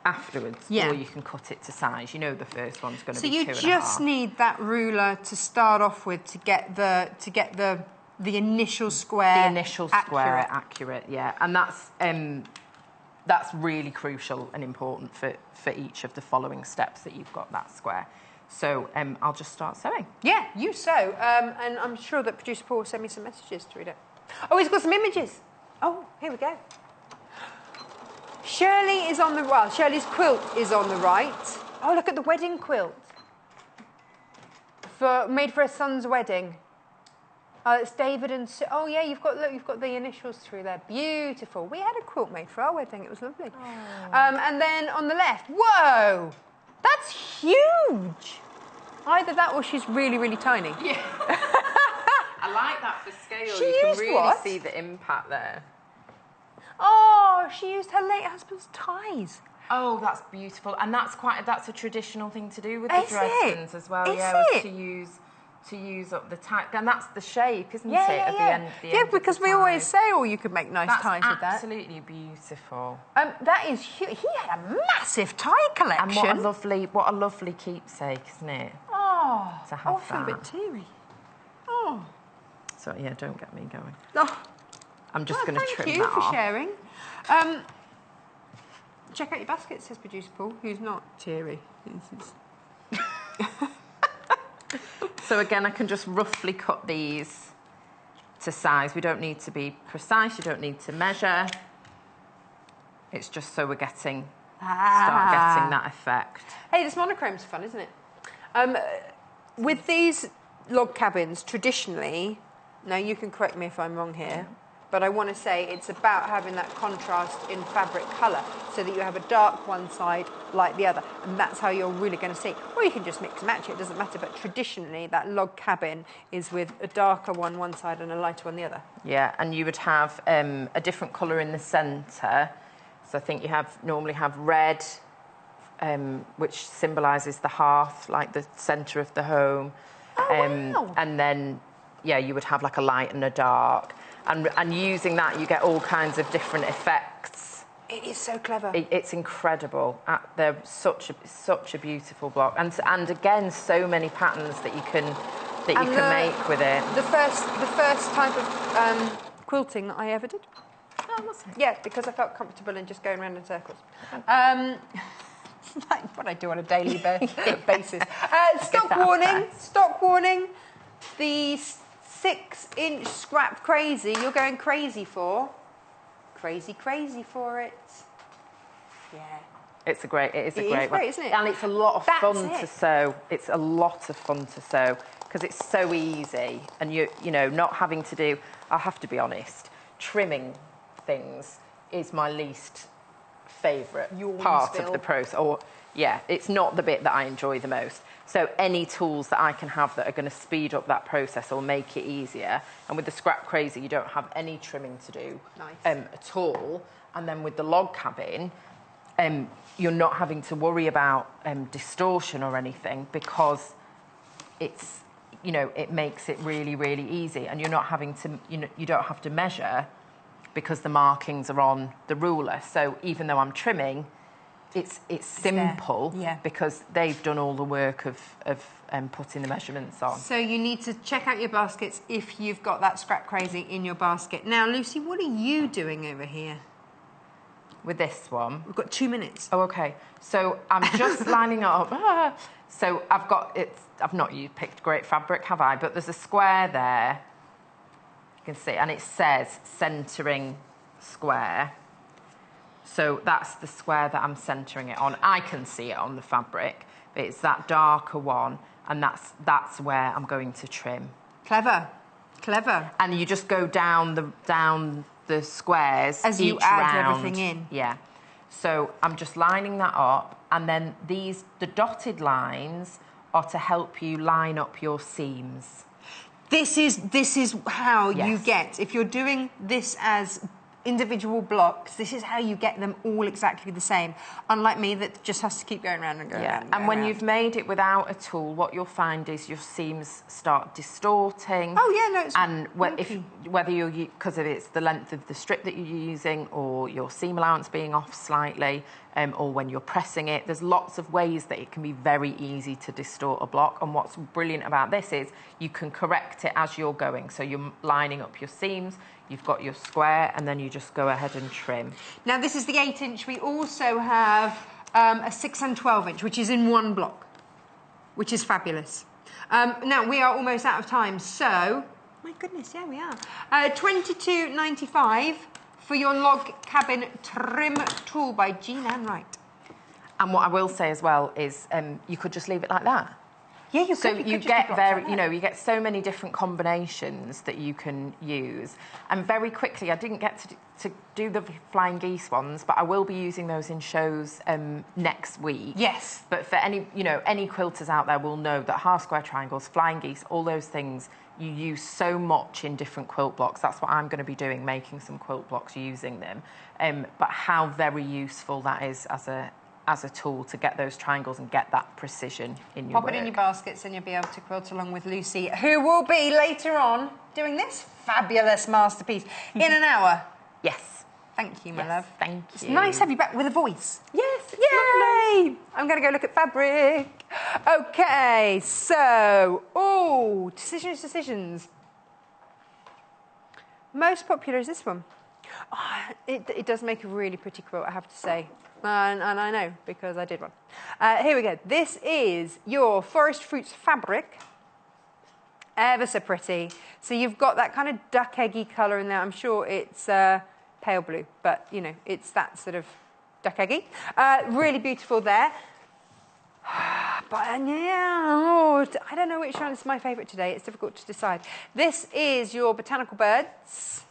afterwards, or you can cut it to size. You know the first one's going to be 2.5. So you just need that ruler to start off with to get the initial square. The initial square accurate, yeah, and that's really crucial and important for each of the following steps that you've got that square. So I'll just start sewing. Yeah, you sew. And I'm sure that producer Paul will send me some messages to read it. Oh, he's got some images. Oh, here we go. Shirley is on the right. Shirley's quilt is on the right. Oh, look at the wedding quilt. Made for her son's wedding. Oh, it's David and Sue. Oh, yeah, you've got the initials through there. Beautiful. We had a quilt made for our wedding. It was lovely. Oh. And then on the left, whoa, that's huge. Either that or she's really, really tiny. Yeah. I like that for scale. You can really see the impact there. Oh, she used her late husband's ties. Oh, that's beautiful, and that's a traditional thing to do with the Dresdens as well. Is yeah, it? To use up the tie, and that's the shape, isn't it? Yeah, At the end. Yeah, because we always say, oh, you could make nice ties with that. Absolutely beautiful. That is huge. He had a massive tie collection. And what a lovely keepsake, isn't it? Oh, to have I feel a bit teary. Oh. So yeah, don't get me going. Oh. I'm just going to trim that off. Thank you for sharing. Check out your basket, says producer Paul, who's not teary. So again, I can just roughly cut these to size. We don't need to be precise. You don't need to measure. It's just so we're start getting that effect. Hey, this monochrome's fun, isn't it? With these log cabins, traditionally, now you can correct me if I'm wrong here, but I want to say it's about having that contrast in fabric colour so that you have a dark one side like the other, and that's how you're really going to see. Or you can just mix and match it, doesn't matter, but traditionally that log cabin is with a darker one side and a lighter one the other. Yeah, and you would have a different colour in the centre. So I think you normally have red, which symbolises the hearth, like the centre of the home. Oh, wow. And then, yeah, you would have like a light and a dark. And using that, you get all kinds of different effects. It is so clever. It's incredible. They're such a beautiful block, and again, so many patterns that you can make with it. The first type of quilting that I ever did. Oh, was it? Yeah, because I felt comfortable in just going around in circles. Like what I do on a daily basis. Stock warning. The 6-inch scrap crazy you're going crazy for. Crazy for it. Yeah. It is a great one. Great, isn't it? And it's a lot of fun to sew. It's a lot of fun to sew because it's so easy, and you know, not having to do, I have to be honest, trimming things is my least favourite part of the process. Or yeah, it's not the bit that I enjoy the most. So any tools that I can have that are going to speed up that process or make it easier. And with the scrap crazy, you don't have any trimming to do at all. And then with the log cabin, you're not having to worry about distortion or anything because it's, you know, it makes it really, really easy. And you're not having to, you don't have to measure because the markings are on the ruler. So even though I'm trimming, it's simple because they've done all the work of putting the measurements on. So you need to check out your baskets if you've got that scrap crazy in your basket. Now, Lucy, what are you doing over here? With this one? We've got 2 minutes. Oh, okay. So I'm just lining it up. So I've not picked great fabric, have I? But there's a square there. You can see, and it says centering square. So that's the square that I'm centering it on. I can see it on the fabric, but it's that darker one, and that's where I'm going to trim. Clever. And you just go down the squares as you add everything in. Yeah. So I'm just lining that up, and then the dotted lines are to help you line up your seams. This is how you get, if you're doing this as individual blocks, this is how you get them all exactly the same. Unlike me, that just has to keep going around and going around. And when you've made it without a tool, what you'll find is your seams start distorting. Oh yeah, no, it's and whether you're because it's the length of the strip that you're using, or your seam allowance being off slightly, or when you're pressing it, there's lots of ways that it can be very easy to distort a block. And what's brilliant about this is you can correct it as you're going. So you're lining up your seams. You've got your square, and then you just go ahead and trim. Now, this is the 8-inch. We also have a 6 and 12-inch, which is in one block, which is fabulous. Now, we are almost out of time, so... My goodness, yeah, we are. $22.95 for your log cabin trim tool by Jean Ann Wright. And what I will say as well is you could just leave it like that. Yeah, you so could. You get so many different combinations that you can use, and very quickly. I didn't get to do the flying geese ones, but I will be using those in shows next week. Yes. But for any quilters out there will know that half square triangles, flying geese, all those things you use so much in different quilt blocks. That's what I'm going to be doing, making some quilt blocks using them. But how very useful that is as a tool to get those triangles and get that precision in your work. Pop it in your baskets and you'll be able to quilt along with Lucy, who will be later on doing this fabulous masterpiece in an hour. Yes. Thank you, my love. Thank you. It's nice to have you back with a voice. Yes. Yay! Lovely. I'm going to go look at fabric. Okay, so, decisions. Most popular is this one. Oh, it does make a really pretty quilt, I have to say. And I know, because I did one. Here we go. This is your Forest Fruits fabric. Ever so pretty. So you've got that kind of duck eggy colour in there. I'm sure it's pale blue, but, you know, it's that sort of duck eggy. Really beautiful there. But yeah, I don't know which one is my favourite today. It's difficult to decide. This is your botanical birds.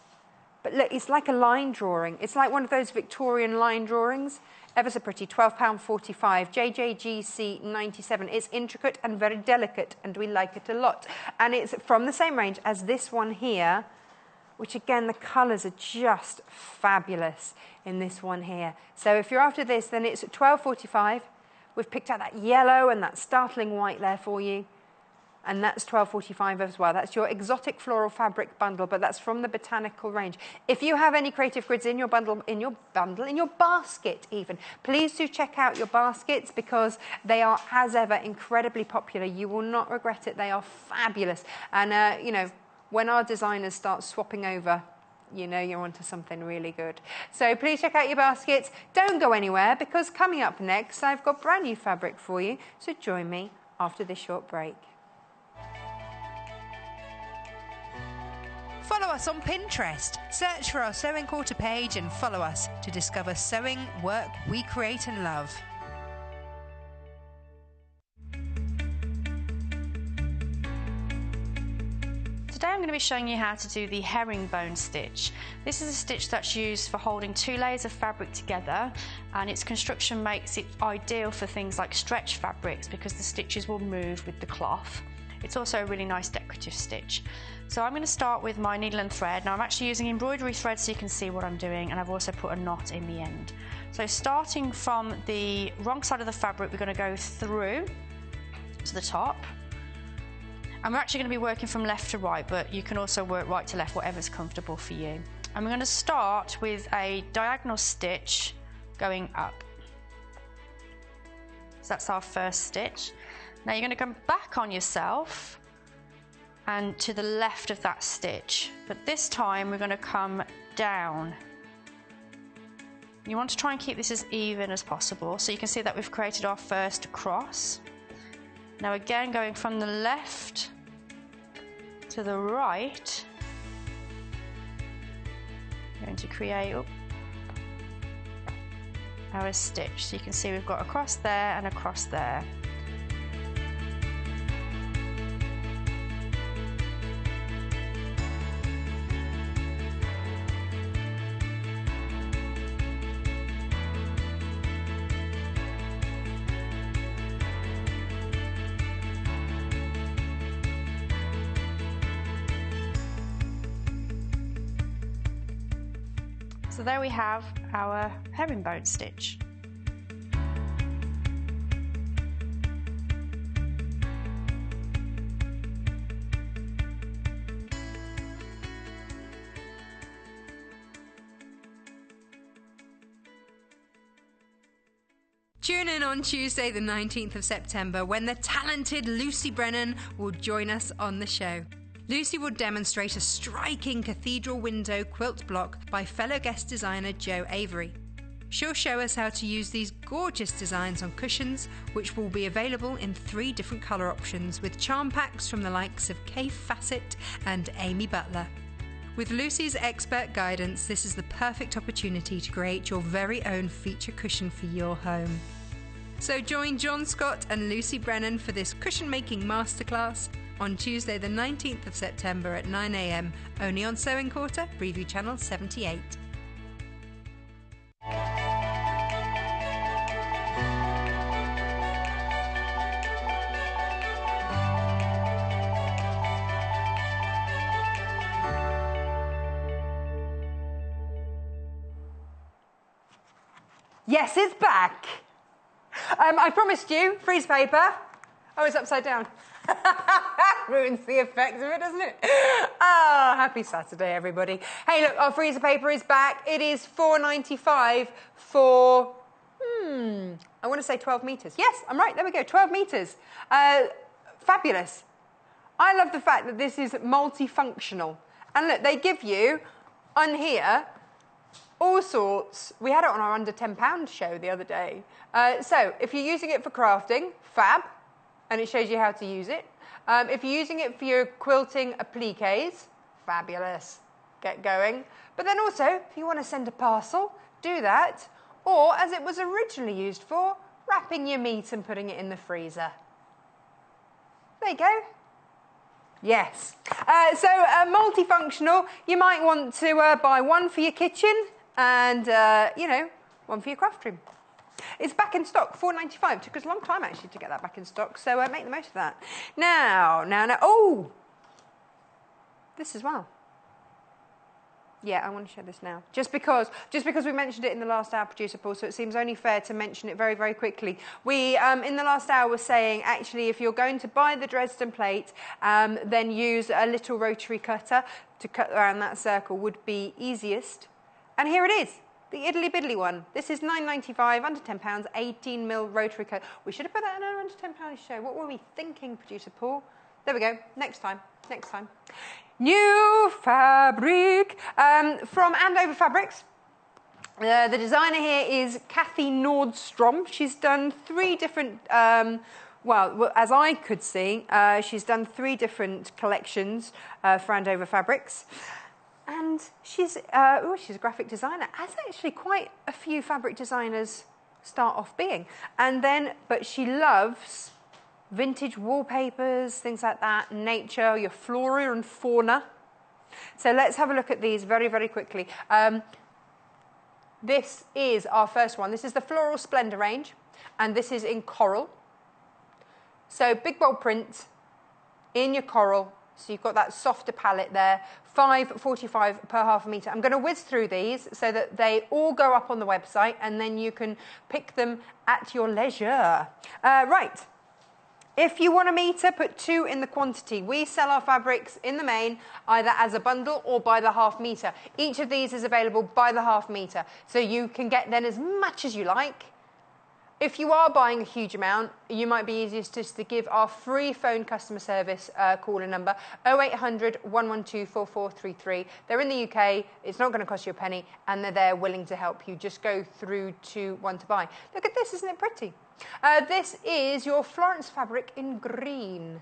But look, it's like a line drawing. It's like one of those Victorian line drawings. Ever so pretty, £12.45, JJGC 97. It's intricate and very delicate, and we like it a lot. And it's from the same range as this one here, which again, the colours are just fabulous in this one here. So if you're after this, then it's £12.45. We've picked out that yellow and that startling white there for you. And that's £12.45 as well. That's your exotic floral fabric bundle, but that's from the botanical range. If you have any creative grids in your basket even, please do check out your baskets because they are, as ever, incredibly popular. You will not regret it. They are fabulous. And, you know, when our designers start swapping over, you know you're onto something really good. So please check out your baskets. Don't go anywhere because coming up next, I've got brand new fabric for you. So join me after this short break. Follow us on Pinterest. Search for our Sewing Quarter page and follow us to discover sewing work we create and love. Today I'm going to be showing you how to do the herringbone stitch. This is a stitch that's used for holding 2 layers of fabric together, and its construction makes it ideal for things like stretch fabrics because the stitches will move with the cloth. It's also a really nice decorative stitch. So I'm going to start with my needle and thread. Now I'm actually using embroidery thread so you can see what I'm doing, and I've also put a knot in the end. So starting from the wrong side of the fabric, we're going to go through to the top. And we're actually going to be working from left to right, but you can also work right to left, whatever's comfortable for you. And we're going to start with a diagonal stitch going up. So that's our first stitch. Now you're going to come back on yourself and to the left of that stitch, but this time we're going to come down. You want to try and keep this as even as possible, so you can see that we've created our first cross. Now again, going from the left to the right, we're going to create our stitch. So you can see we've got a cross there and a cross there. So there we have our herringbone stitch. Tune in on Tuesday the 19th of September when the talented Lucy Brennan will join us on the show. Lucy will demonstrate a striking cathedral window quilt block by fellow guest designer Jo Avery. She'll show us how to use these gorgeous designs on cushions, which will be available in 3 different colour options with charm packs from the likes of Kay Fassett and Amy Butler. With Lucy's expert guidance, this is the perfect opportunity to create your very own feature cushion for your home. So join John Scott and Lucy Brennan for this cushion making masterclass on Tuesday the 19th of September at 9 AM, only on Sewing Quarter, Preview Channel 78. Yes, it's back. I promised you freeze paper. Oh, it's upside down. Ruins the effect of it, doesn't it? Oh, happy Saturday, everybody. Hey, look, our freezer paper is back. It is $4.95 for, I want to say 12 metres. Yes, I'm right. There we go, 12 metres. Fabulous. I love the fact that this is multifunctional. And look, they give you, on here, all sorts. We had it on our under £10 show the other day. So if you're using it for crafting, fab, and it shows you how to use it. If you're using it for your quilting appliques, fabulous, get going. But then also, if you want to send a parcel, do that. Or, as it was originally used for, wrapping your meat and putting it in the freezer. There you go. Yes. So multifunctional, you might want to buy one for your kitchen and, one for your craft room. It's back in stock, $4.95. Took us a long time, actually, to get that back in stock, so make the most of that. Now, oh! This as well. Yeah, I want to show this now. Just because we mentioned it in the last hour, Producer Paul, so it seems only fair to mention it very, very quickly. We, in the last hour, were saying, actually, if you're going to buy the Dresden plate, then use a little rotary cutter to cut around that circle would be easiest. And here it is. The Iddly Biddly one. This is $9.95, under £10, 18mm rotary cutter. We should have put that in our under £10 show. What were we thinking, Producer Paul? There we go. Next time. New fabric from Andover Fabrics. The designer here is Kathy Nordstrom. She's done 3 different, well, as I could see, she's done 3 different collections for Andover Fabrics. And she's a graphic designer, as actually quite a few fabric designers start off being. But she loves vintage wallpapers, things like that, nature, your flora and fauna. So let's have a look at these very, very quickly. This is our first one. This is the Floral Splendor range, and this is in coral. So big bold print in your coral. So you've got that softer palette there, $5.45 per half a metre. I'm going to whiz through these so that they all go up on the website, and then you can pick them at your leisure. Right. If you want a metre, put 2 in the quantity. We sell our fabrics in the main either as a bundle or by the half metre. Each of these is available by the half metre, so you can get then as much as you like. If you are buying a huge amount, you might be easiest just to give our free phone customer service caller number, 0800 112 4433. They're in the UK, it's not going to cost you a penny, and they're there willing to help you. Just go through to one to buy. Look at this, isn't it pretty? This is your Florence fabric in green.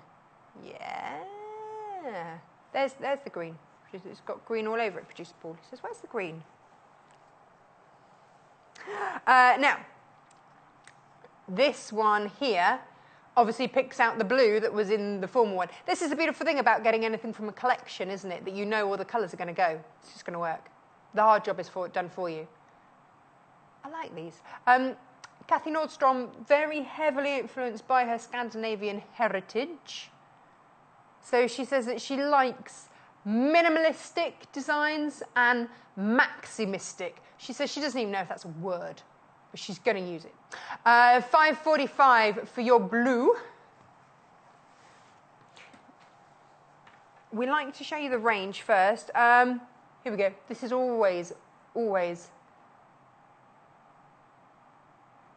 Yeah. There's the green. It's got green all over it, Producer Paul. He says, where's the green? Now, this one here obviously picks out the blue that was in the former one. This is the beautiful thing about getting anything from a collection, isn't it? That you know all the colours are going to go. It's just going to work. The hard job is done for you. I like these. Kathy Nordstrom, very heavily influenced by her Scandinavian heritage. So she says that she likes minimalistic designs and maximistic. She says she doesn't even know if that's a word, but she's going to use it. $5.45 for your blue. We like to show you the range first. Here we go. This is always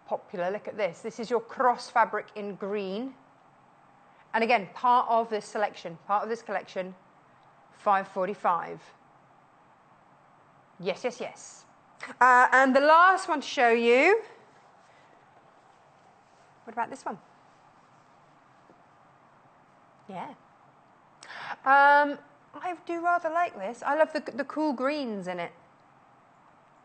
popular. Look at this. This is your cross fabric in green. And again, part of this collection, $5.45. Yes. And the last one to show you. What about this one? Yeah. I do rather like this. I love the cool greens in it.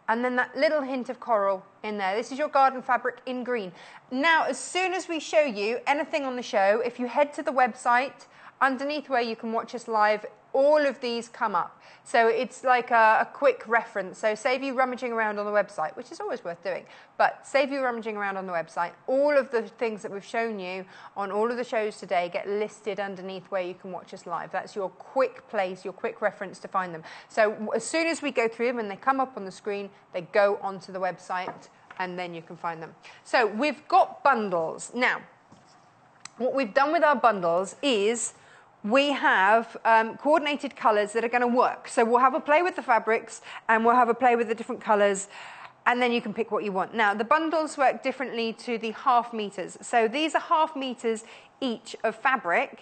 And then that little hint of coral in there. This is your garden fabric in green. Now, as soon as we show you anything on the show, if you head to the website, underneath where you can watch us live, all of these come up. So it's like a quick reference. So save you rummaging around on the website, which is always worth doing, but save you rummaging around on the website. All of the things that we've shown you on all of the shows today get listed underneath where you can watch us live. That's your quick place, your quick reference to find them. So as soon as we go through them and they come up on the screen, they go onto the website and then you can find them. So we've got bundles. Now, what we've done with our bundles is we have coordinated colours that are going to work. So we'll have a play with the fabrics, and we'll have a play with the different colours, and then you can pick what you want. Now, the bundles work differently to the half meters. So these are half meters each of fabric,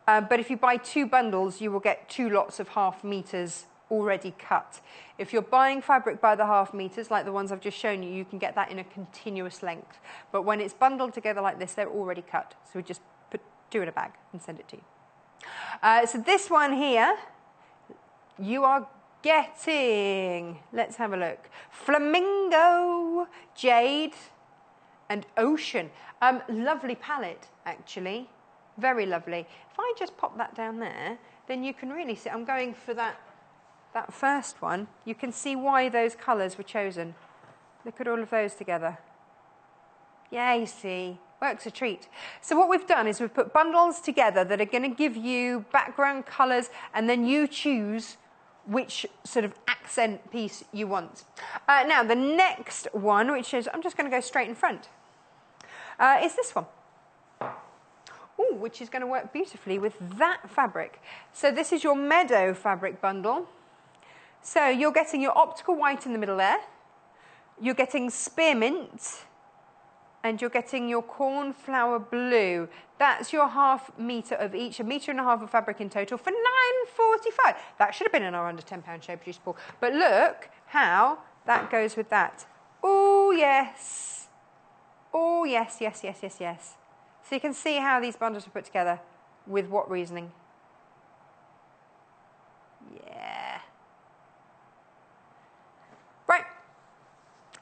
but if you buy 2 bundles, you will get 2 lots of half meters already cut. If you're buying fabric by the half meters, like the ones I've just shown you, you can get that in a continuous length. But when it's bundled together like this, they're already cut. So we just put 2 in a bag and send it to you. So this one here, you are getting, let's have a look, Flamingo, Jade, and Ocean. Lovely palette, actually. Very lovely. If I just pop that down there, then you can really see, I'm going for that first one. You can see why those colours were chosen. Look at all of those together. Yeah, you see. Works a treat. So what we've done is we've put bundles together that are going to give you background colours, and then you choose which sort of accent piece you want. Now, the next one, which is, I'm just going to go straight in front, is this one. Ooh, which is going to work beautifully with that fabric. So this is your Meadow fabric bundle. So you're getting your optical white in the middle there. You're getting spearmint. And you're getting your cornflower blue. That's your half metre of each, 1.5 metres of fabric in total for £9.45. That should have been in our under £10 show produce pool. But look how that goes with that. Oh, yes. Oh, yes, yes, yes, yes, yes. So you can see how these bundles are put together with what reasoning. Yeah. Right.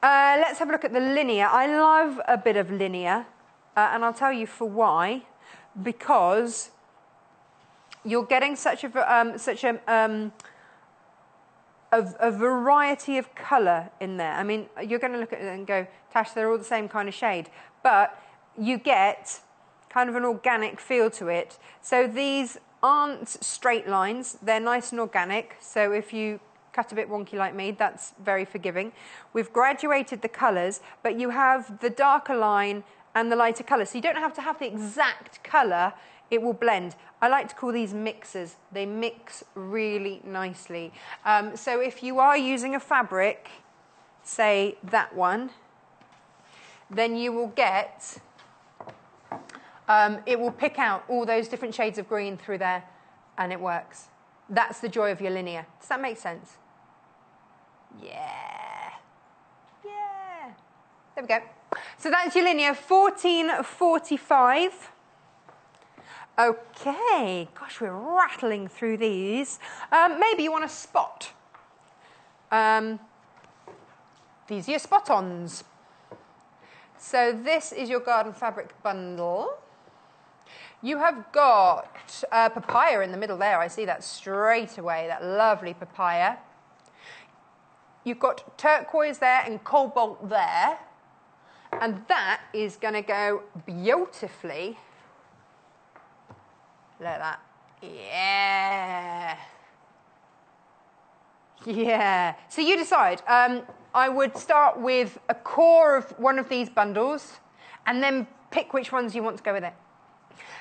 Let's have a look at the linear. I love a bit of linear, and I'll tell you for why. Because you're getting such a variety of colour in there. I mean, you're going to look at it and go, Tash, they're all the same kind of shade. But you get kind of an organic feel to it. So these aren't straight lines. They're nice and organic. So if you cut a bit wonky like me, that's very forgiving. We've graduated the colours, but you have the darker line and the lighter colour. So you don't have to have the exact colour, it will blend. I like to call these mixers. They mix really nicely. So if you are using a fabric, say that one, then you will get, it will pick out all those different shades of green through there, and it works. That's the joy of your linear. Does that make sense? Yeah. Yeah. There we go. So that's your linear, $14.45. Okay. Gosh, we're rattling through these. Maybe you want a spot. These are your spot-ons. So this is your garden fabric bundle. You have got papaya in the middle there. I see that straight away, that lovely papaya. You've got turquoise there and cobalt there. And that is going to go beautifully. Look at that. Yeah. Yeah. So you decide. I would start with a core of one of these bundles and then pick which ones you want to go with it.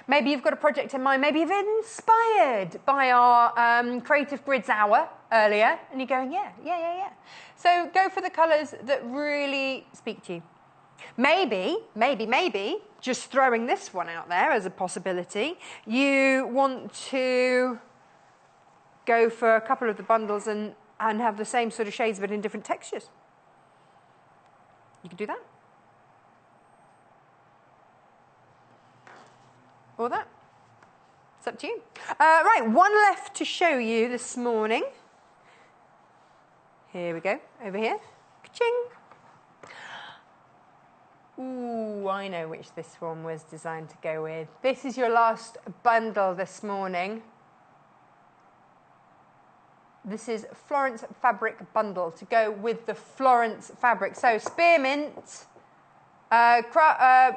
Maybe you've got a project in mind. Maybe you've been inspired by our Creative Grids hour earlier, and you're going, yeah. So go for the colours that really speak to you. Maybe, just throwing this one out there as a possibility, you want to go for a couple of the bundles and have the same sort of shades but in different textures. You can do that. Or that. It's up to you. Right, one left to show you this morning. Here we go, over here. Ka-ching. Ooh, I know which this one was designed to go with. This is your last bundle this morning. This is Florence Fabric Bundle to go with the Florence Fabric. So spearmint,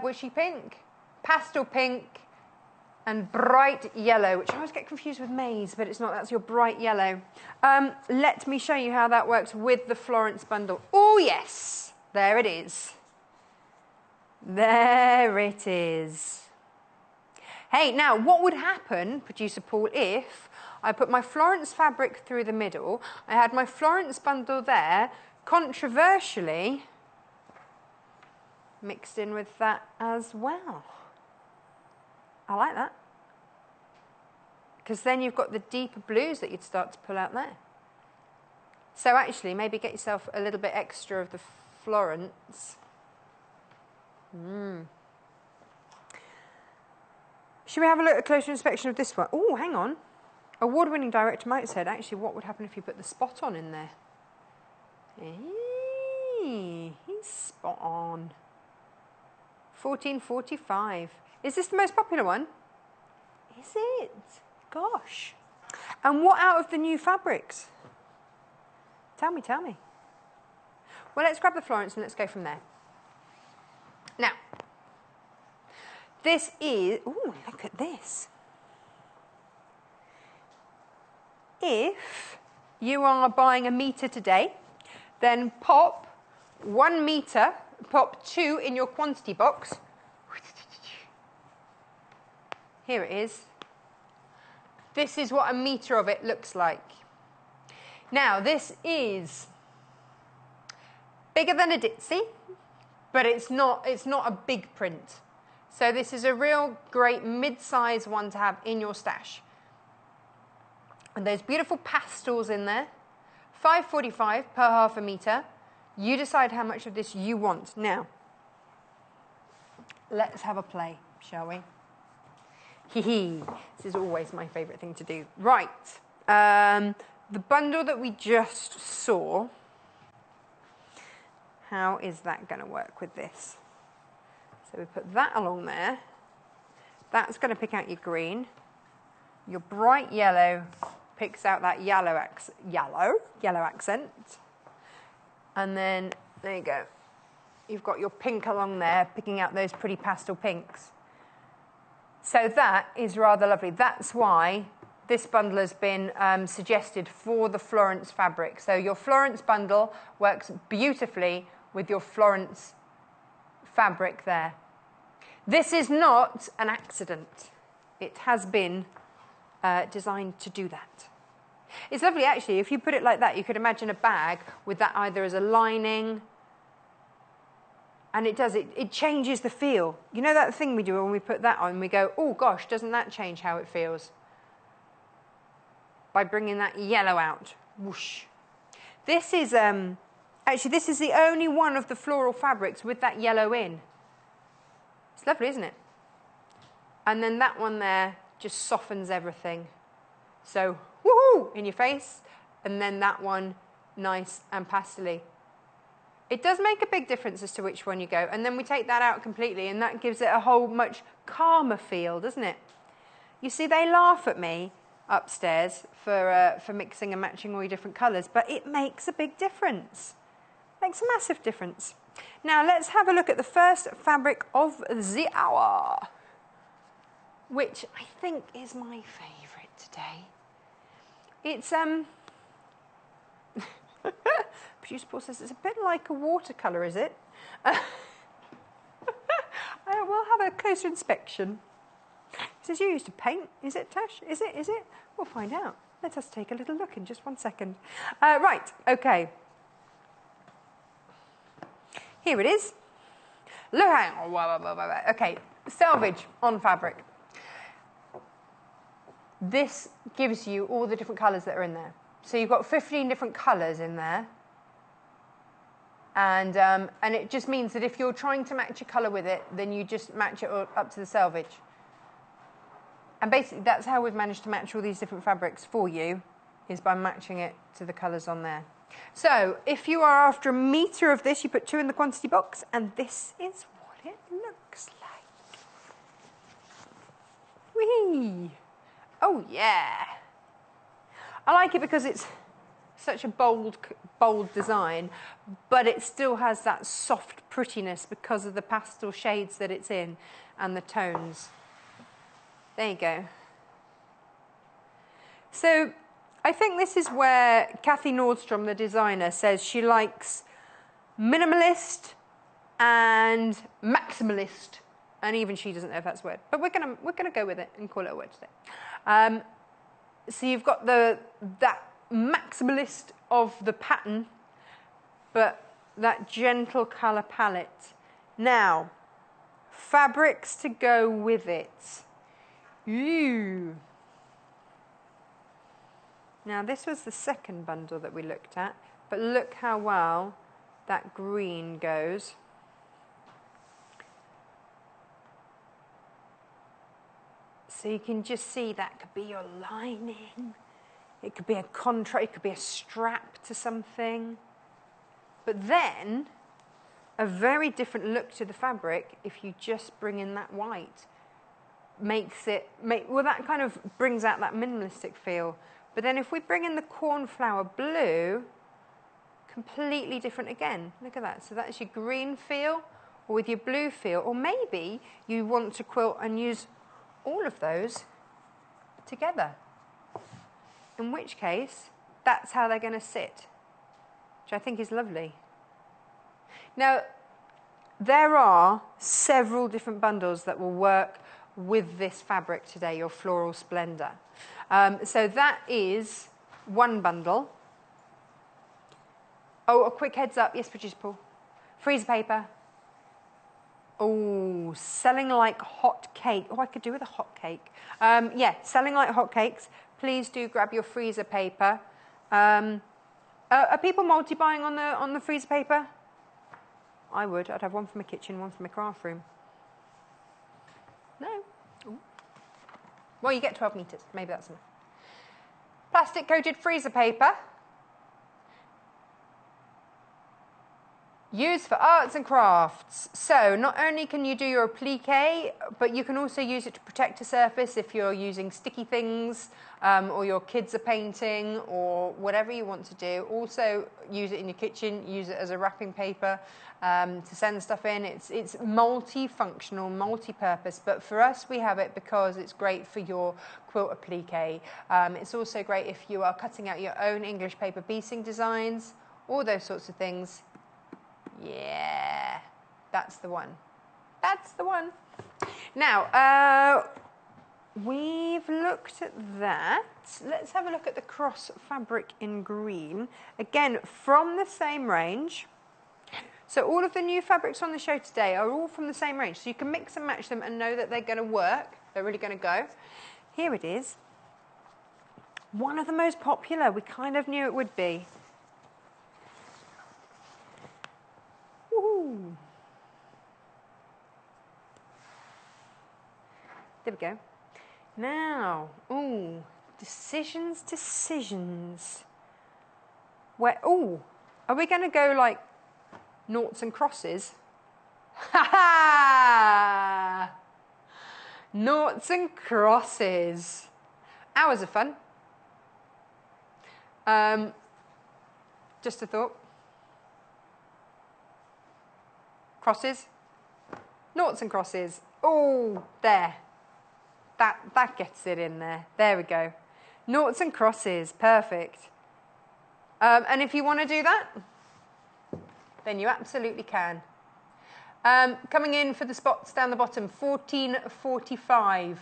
wishy pink, pastel pink, and bright yellow, which I always get confused with maize, but it's not. That's your bright yellow. Let me show you how that works with the Florence Bundle. Oh, yes. There it is. There it is. Hey, now what would happen, Producer Paul, if I put my Florence fabric through the middle, I had my Florence bundle there, controversially mixed in with that as well. I like that. Because then you've got the deeper blues that you'd start to pull out there. So actually, maybe get yourself a little bit extra of the Florence. Should we have a look at a closer inspection of this one? Oh, hang on. Award-winning director Mike said, actually, what would happen if you put the spot on in there? Hey, he's spot on. 1445. Is this the most popular one? Is it? Gosh. And what out of the new fabrics? Tell me, tell me. Well, let's grab the Florence and let's go from there. Now, this is, oh, look at this. If you are buying a metre today, then pop 1 metre, pop 2 in your quantity box. Here it is. This is what a metre of it looks like. Now, this is bigger than a ditzy, but it's not a big print. So this is a real great mid-size one to have in your stash. And there's beautiful pastels in there. $5.45 per half a metre. You decide how much of this you want. Now, let's have a play, shall we? Hee. This is always my favourite thing to do. Right. The bundle that we just saw, how is that going to work with this? So we put that along there. That's going to pick out your green. Your bright yellow picks out that yellow accent. And then, there you go. You've got your pink along there, picking out those pretty pastel pinks. So that is rather lovely. That's why this bundle has been suggested for the Florence fabric. So your Florence bundle works beautifully with your Florence fabric there. This is not an accident. It has been designed to do that. It's lovely, actually. If you put it like that, you could imagine a bag with that either as a lining, and it changes the feel. You know that thing we do when we put that on, we go, oh gosh, doesn't that change how it feels? By bringing that yellow out. Whoosh. This is, actually, this is the only one of the floral fabrics with that yellow in. It's lovely, isn't it? And then that one there just softens everything. So, woohoo, in your face. And then that one, nice and pastel-y. It does make a big difference as to which one you go. And then we take that out completely, and that gives it a whole much calmer feel, doesn't it? You see, they laugh at me upstairs for mixing and matching all your different colours, but it makes a big difference. Makes a massive difference. Now, let's have a look at the first fabric of the hour, which I think is my favourite today. It's, Producer Paul says it's a bit like a watercolour, is it? We'll have a closer inspection. He says you used to paint. Is it, Tash? Is it? Is it? We'll find out. Let us take a little look in just 1 second. Right, okay. Here it is. Look, hang on. Okay, selvage on fabric. This gives you all the different colours that are in there. So you've got 15 different colours in there. And it just means that if you're trying to match a colour with it, then you just match it up to the selvage. And basically, that's how we've managed to match all these different fabrics for you, is by matching it to the colours on there. So, if you are after a metre of this, you put 2 in the quantity box, and this is what it looks like. Whee! Oh, yeah. I like it because it's such a bold design, but it still has that soft prettiness because of the pastel shades that it's in and the tones. There you go. So I think this is where Kathy Nordstrom, the designer, says she likes minimalist and maximalist. And even she doesn't know if that's a word, but we're gonna go with it and call it a word today. So you've got that maximalist of the pattern, but that gentle colour palette. Now, fabrics to go with it. Ooh. Now this was the second bundle that we looked at, but look how well that green goes. So you can just see that could be your lining. It could be a contrast, it could be a strap to something. But then, a very different look to the fabric if you just bring in that white. Well, that kind of brings out that minimalistic feel. But then if we bring in the cornflower blue, completely different again. Look at that. So that's your green feel, or with your blue feel. Or maybe you want to quilt and use all of those together. In which case, that's how they're going to sit, which I think is lovely. Now, there are several different bundles that will work with this fabric today, your Floral Splendor. So that is one bundle. Oh, a quick heads up. Yes, producer Paul. Freezer paper. Oh, selling like hot cake. Oh, I could do with a hot cake. Yeah, selling like hot cakes. Please do grab your freezer paper. Are people multi-buying on the freezer paper? I would. I'd have one for my kitchen, one for my craft room. No? Ooh. Well, you get 12 metres. Maybe that's enough. Plastic coated freezer paper. Used for arts and crafts. So not only can you do your applique, but you can also use it to protect a surface if you're using sticky things, or your kids are painting, or whatever you want to do. Also use it in your kitchen, use it as a wrapping paper to send stuff in. It's multifunctional, multi-purpose, but for us we have it because it's great for your quilt applique. It's also great if you are cutting out your own English paper piecing designs, all those sorts of things. Yeah, that's the one. That's the one. Now, we've looked at that. Let's have a look at the cross fabric in green. Again, from the same range. So all of the new fabrics on the show today are all from the same range. So you can mix and match them and know that they're going to work. They're really going to go. Here it is. One of the most popular. We kind of knew it would be. Woohoo. There we go. Now, ooh, decisions. Where, ooh, are we going to go like noughts and crosses? Ha ha! Noughts and crosses. Hours of fun. Just a thought. Crosses. Noughts and crosses. Oh, there. That gets it in there. There we go. Noughts and crosses. Perfect. And if you want to do that, then you absolutely can. Coming in for the spots down the bottom, 14.45.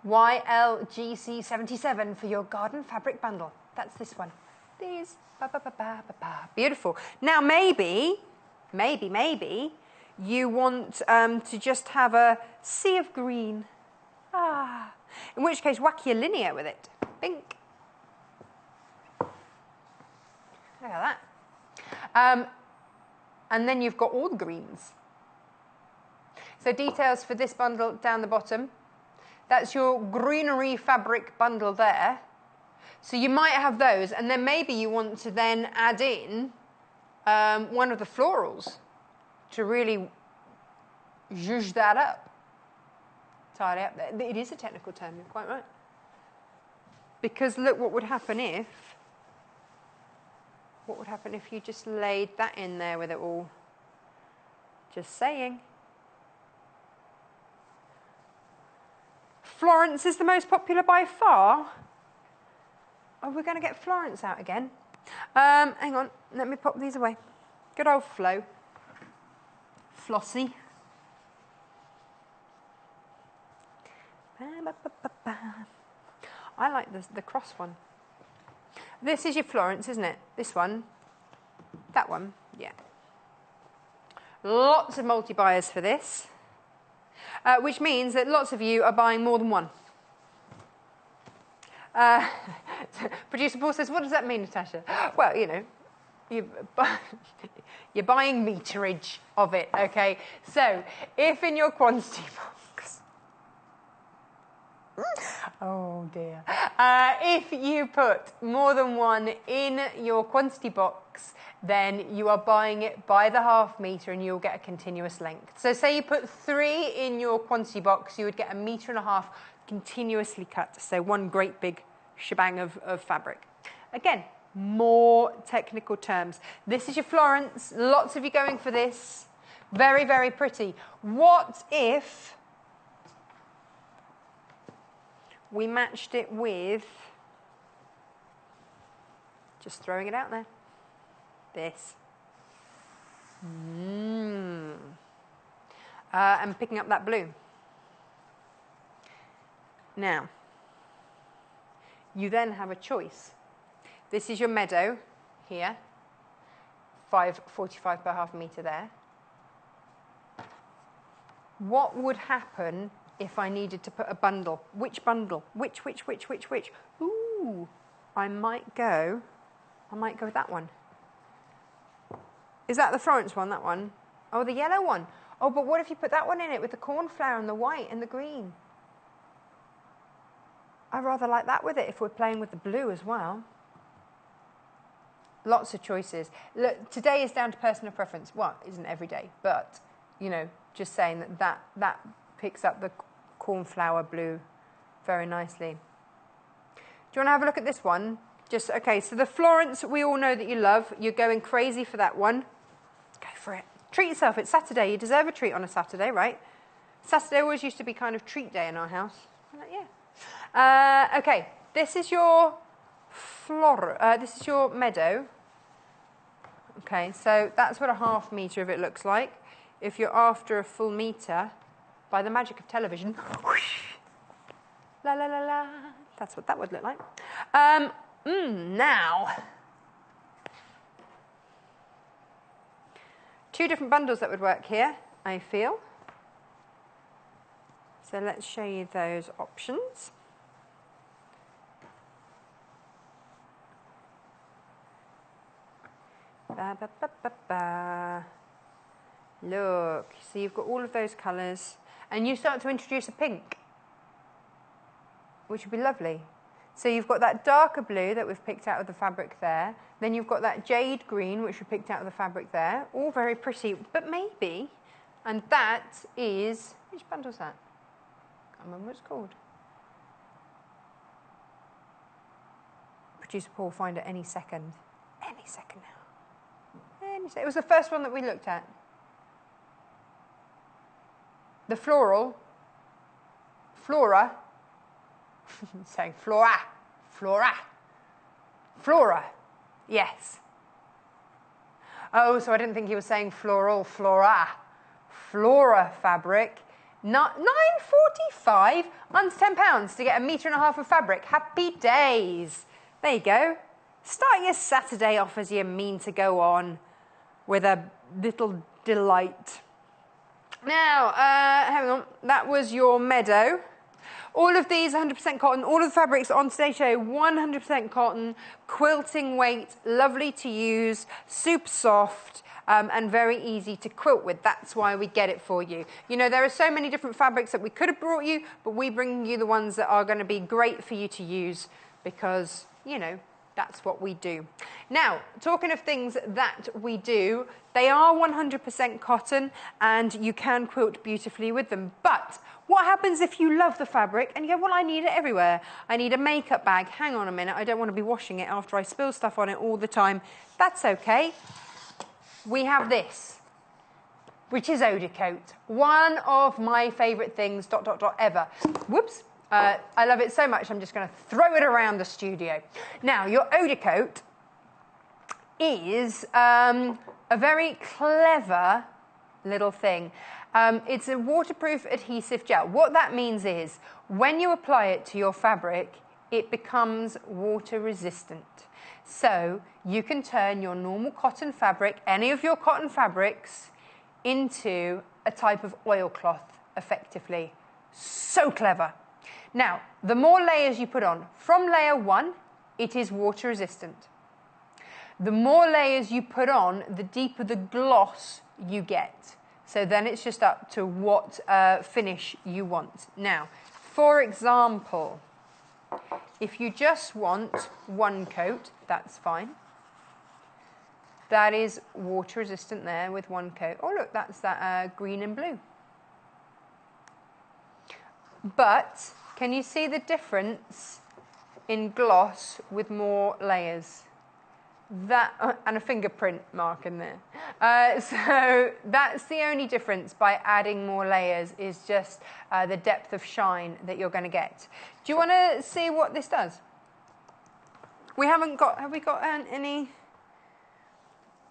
YLGC77 for your garden fabric bundle. That's this one. These. Ba, ba, ba, ba, ba, ba. Beautiful. Now maybe you want to just have a sea of green. Ah. In which case, whack your linear with it. Bink. Look at that. And then you've got all the greens. So details for this bundle down the bottom. That's your greenery fabric bundle there. So you might have those, and then maybe you want to then add in one of the florals to really zhuzh that up. Tidy up. It is a technical term, you're quite right. Because look what would happen if you just laid that in there with it all. Just saying. Florence is the most popular by far. Oh, we're going to get Florence out again. Hang on, let me pop these away. Good old Flo. Flossie. I like the cross one. This is your Florence, isn't it? This one. That one, yeah. Lots of multi-buyers for this, which means that lots of you are buying more than one. Producer Paul says, what does that mean, Natasha? Well, you know, you're buying meterage of it, okay? So, if in your quantity box, oh dear, if you put more than one in your quantity box, then you are buying it by the half metre and you'll get a continuous length. So say you put 3 in your quantity box, you would get 1.5 metres continuously cut. So one great big shebang of fabric. Again, more technical terms. This is your Florence. Lots of you going for this. Very, very pretty. What if we matched it with, just throwing it out there, this. And picking up that blue. Now, you then have a choice. This is your Meadow here, 5.45 per half metre there. What would happen if I needed to put a bundle? Which bundle? Which? Ooh, I might go with that one. Is that the Florence one, that one? Oh, the yellow one. Oh, but what if you put that one in it with the cornflower and the white and the green? I rather like that with it if we're playing with the blue as well. Lots of choices. Look, today is down to personal preference. Well, it isn't every day, but, you know, just saying that picks up the cornflower blue very nicely. Do you want to have a look at this one? Just, okay, so the Florence, we all know that you love. You're going crazy for that one. Go for it. Treat yourself. It's Saturday. You deserve a treat on a Saturday, right? Saturday always used to be kind of treat day in our house. Yeah. Okay, this is your this is your Meadow. Okay, so that's what a half metre of it looks like. If you're after a full metre, by the magic of television, whoosh, la la la la, that's what that would look like. Now, 2 different bundles that would work here, I feel. So let's show you those options. Ba, ba, ba, ba, ba. Look, so you've got all of those colours, and you start to introduce a pink, which would be lovely. So you've got that darker blue that we've picked out of the fabric there. Then you've got that jade green, which we picked out of the fabric there. All very pretty, but maybe, and that is, which bundle's that? I can't remember what it's called. Producer Paul will find it any second. Any second now. It was the first one that we looked at. The Flora, saying Flora, yes. Oh, so I didn't think he was saying floral, Flora fabric. $9.45, under £10 to get 1.5 metres of fabric. Happy days. There you go. Start your Saturday off as you mean to go on with a little delight. Now, hang on, that was your Meadow. All of these 100% cotton, all of the fabrics on today's show, 100% cotton, quilting weight, lovely to use, super soft, and very easy to quilt with. That's why we get it for you. You know, there are so many different fabrics that we could have brought you, but we bring you the ones that are going to be great for you to use because, you know, that's what we do. Now, talking of things that we do, they are 100% cotton and you can quilt beautifully with them. But what happens if you love the fabric and you go, well, I need it everywhere. I need a makeup bag. Hang on a minute. I don't want to be washing it after I spill stuff on it all the time. That's okay. We have this, which is Odor Coat. One of my favourite things, ever. Whoops. I love it so much, I'm just going to throw it around the studio. Now, your Odor Coat is a very clever little thing. It's a waterproof adhesive gel. What that means is when you apply it to your fabric, it becomes water resistant. So you can turn your normal cotton fabric, any of your cotton fabrics, into a type of oilcloth effectively. So clever. Now, the more layers you put on, from layer 1, it is water resistant. The more layers you put on, the deeper the gloss you get. So then it's just up to what finish you want. Now, for example, if you just want one coat, that's fine. That is water resistant there with one coat. Oh, look, that's that green and blue. But can you see the difference in gloss with more layers? That and a fingerprint mark in there. So that's the only difference by adding more layers, is just the depth of shine that you're going to get. Do you want to see what this does? We haven't got, have we got any?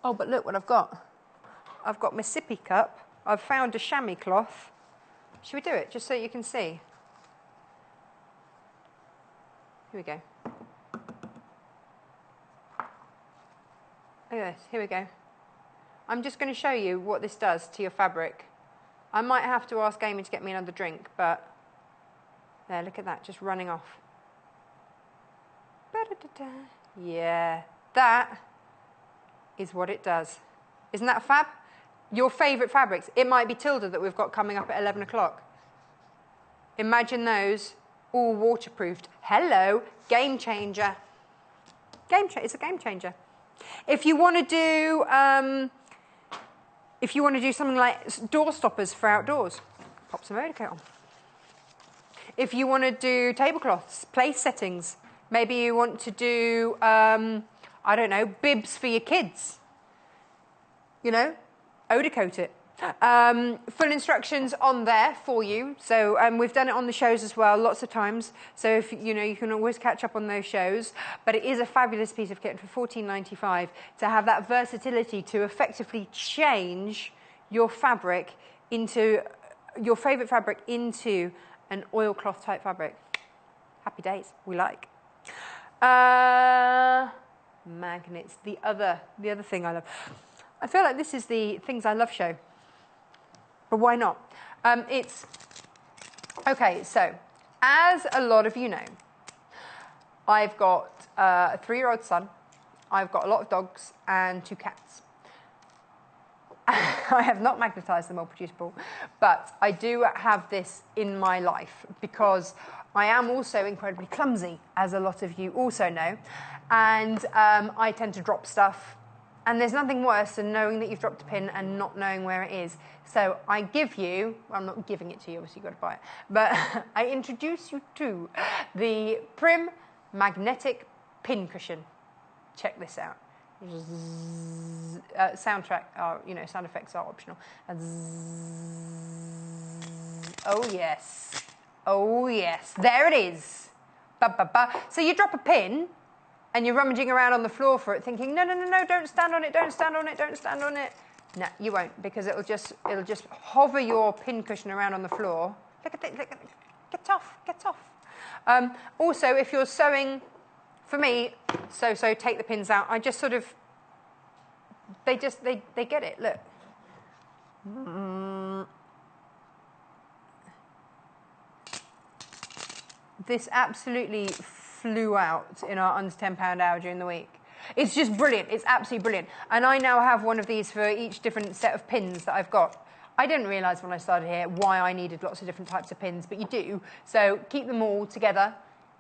Oh, but look what I've got. I've got my sippy cup. I've found a chamois cloth. Should we do it just so you can see? Here we go. Look at this, here we go. I'm just going to show you what this does to your fabric. I might have to ask Amy to get me another drink, but there, look at that, just running off. Ba-da-da-da. Yeah, that is what it does. Isn't that fab? Your favourite fabrics. It might be Tilda that we've got coming up at 11 o'clock. Imagine those all waterproofed. Hello, game changer. It's a game changer. If you want to do, something like door stoppers for outdoors, pop some Odor Coat on. If you want to do tablecloths, place settings, maybe you want to do, I don't know, bibs for your kids. You know, Odor Coat it. Full instructions on there for you. So we've done it on the shows as well, lots of times. So if you know, you can always catch up on those shows. But it is a fabulous piece of kit for $14.95 to have that versatility to effectively change your fabric into your favourite fabric into an oilcloth type fabric. Happy days. We like. Magnets. The other thing I love. I feel like this is the things I love show. But why not? Okay, so as a lot of you know, I've got a 3-year-old son, I've got a lot of dogs and 2 cats. I have not magnetised them or produced ball, but I do have this in my life because I am also incredibly clumsy, as a lot of you also know, and I tend to drop stuff. And there's nothing worse than knowing that you've dropped a pin and not knowing where it is. So I give you, well, I'm not giving it to you, obviously you've got to buy it, but I introduce you to the Prim Magnetic Pincushion. Check this out. Soundtrack, sound effects are optional. Oh yes, oh yes, there it is. Ba-ba-ba. So you drop a pin, and you're rummaging around on the floor for it, thinking, no, don't stand on it, don't stand on it, don't stand on it. No, you won't, because it'll just hover your pin cushion around on the floor. Look at it, get off. Also, if you're sewing, for me, so take the pins out. I just sort of, they get it. Look. This absolutely flew out in our under £10 hour during the week. It's just brilliant. It's absolutely brilliant. And I now have one of these for each different set of pins that I've got. I didn't realise when I started here why I needed lots of different types of pins, but you do. So keep them all together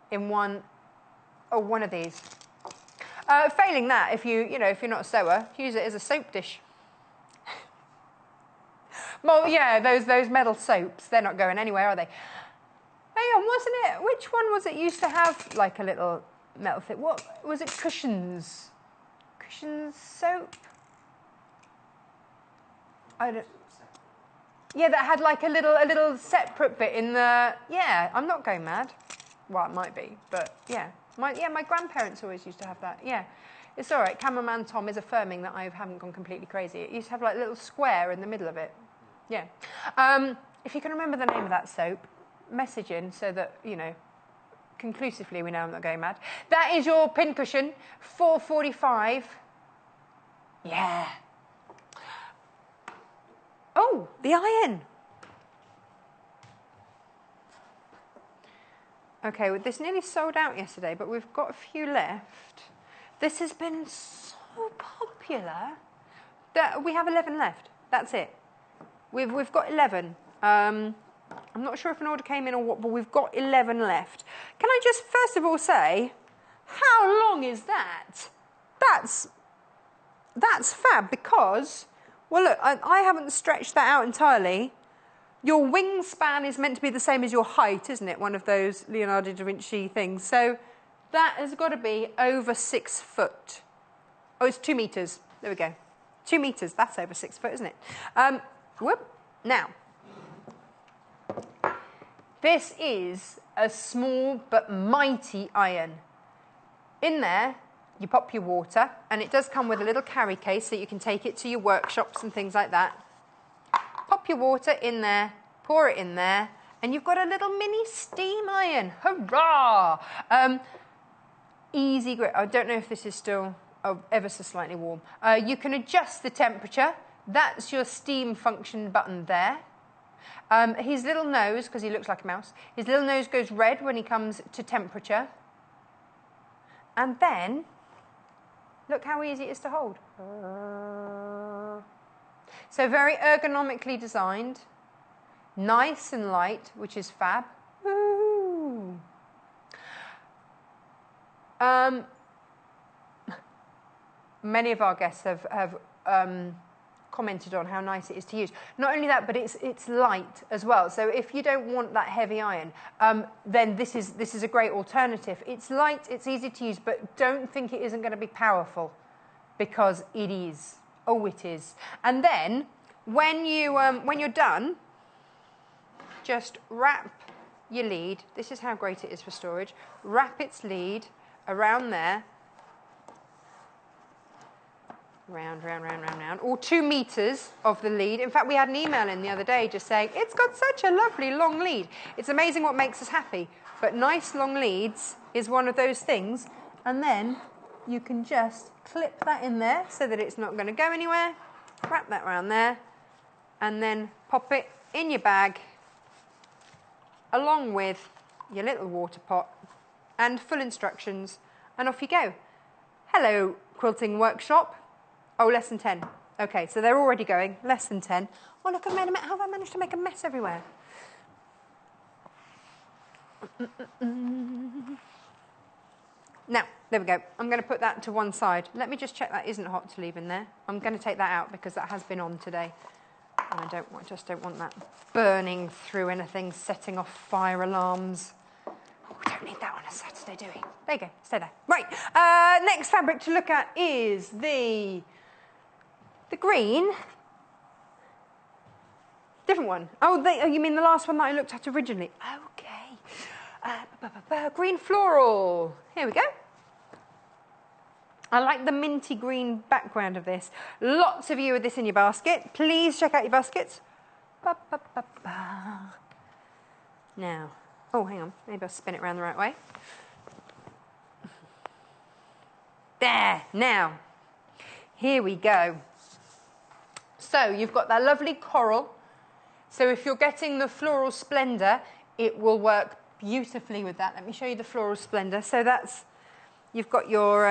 in one of these. Failing that, if you're not a sewer, use it as a soap dish. Well, yeah, those metal soaps, they're not going anywhere, are they? Hang on, wasn't it? Which one was it used to have like a little metal thing? What was it? Cushions soap? I don't. Yeah, that had like a little separate bit in the. Yeah, I'm not going mad. Well, it might be, but yeah. My grandparents always used to have that. Yeah, it's all right. Cameraman Tom is affirming that I haven't gone completely crazy. It used to have like a little square in the middle of it. Yeah. If you can remember the name of that soap, message in so that, you know, conclusively we know I'm not going mad. That is your pincushion, $4.45. Yeah. Oh, the iron. Okay, well, this nearly sold out yesterday, but we've got a few left. This has been so popular that we have 11 left. That's it. We've got 11. I'm not sure if an order came in or what, but we've got 11 left. Can I just first of all say, how long is that? That's fab because, well, look, I haven't stretched that out entirely. Your wingspan is meant to be the same as your height, isn't it? One of those Leonardo da Vinci things. So that has got to be over 6 foot. Oh, it's 2 meters. There we go. 2 meters. That's over 6 foot, isn't it? Whoop. Now, this is a small but mighty iron. In there, you pop your water, and it does come with a little carry case so you can take it to your workshops and things like that. Pop your water in there, pour it in there, and you've got a little mini steam iron. Hurrah! Easy grip. I don't know if this is still ever so slightly warm. You can adjust the temperature. That's your steam function button there. His little nose, because he looks like a mouse, his little nose goes red when he comes to temperature. And then, look how easy it is to hold. So very ergonomically designed, nice and light, which is fab. Ooh. Many of our guests have commented on how nice it is to use. Not only that, but it's light as well. So if you don't want that heavy iron, then this is a great alternative. It's light, it's easy to use, but don't think it isn't going to be powerful, because it is. Oh, it is. And then when you're done, just wrap your lead. This is how great it is for storage. Wrap its lead around there. Round, all 2 meters of the lead. In fact, we had an email in the other day just saying, it's got such a lovely long lead. It's amazing what makes us happy. But nice long leads is one of those things. And then you can just clip that in there so that it's not going to go anywhere. Wrap that around there. And then pop it in your bag along with your little water pot and full instructions. And off you go. Hello, quilting workshop. Oh, less than 10. Okay, so they're already going. Less than 10. Oh, look, how have I managed to make a mess everywhere? Now, there we go. I'm going to put that to one side. Let me just check that isn't hot to leave in there. I'm going to take that out because that has been on today. And I just don't want that burning through anything, setting off fire alarms. We don't need that on a Saturday, do we? There you go. Stay there. Right. Next fabric to look at is the green. Different one. Oh, you mean the last one that I looked at originally? Okay. Green floral. Here we go. I like the minty green background of this. Lots of you with this in your basket. Please check out your baskets. Now. Oh, hang on. Maybe I'll spin it around the right way. There. Now, here we go. So you've got that lovely coral. So if you're getting the Floral Splendor, it will work beautifully with that. Let me show you the Floral Splendor. So you've got your,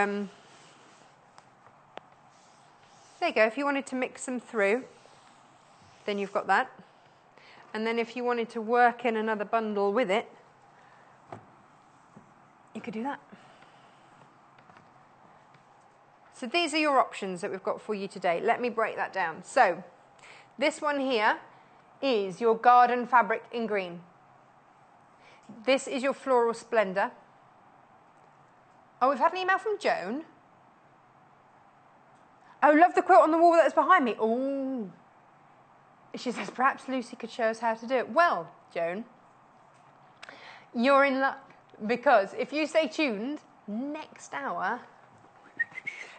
there you go. If you wanted to mix them through, then you've got that. And then if you wanted to work in another bundle with it, you could do that. So these are your options that we've got for you today. Let me break that down. So this one here is your garden fabric in green. This is your Floral Splendor. Oh, we've had an email from Joan. Oh, love the quilt on the wall that's behind me. Oh. She says, perhaps Lucy could show us how to do it. Well, Joan, you're in luck because if you stay tuned, next hour,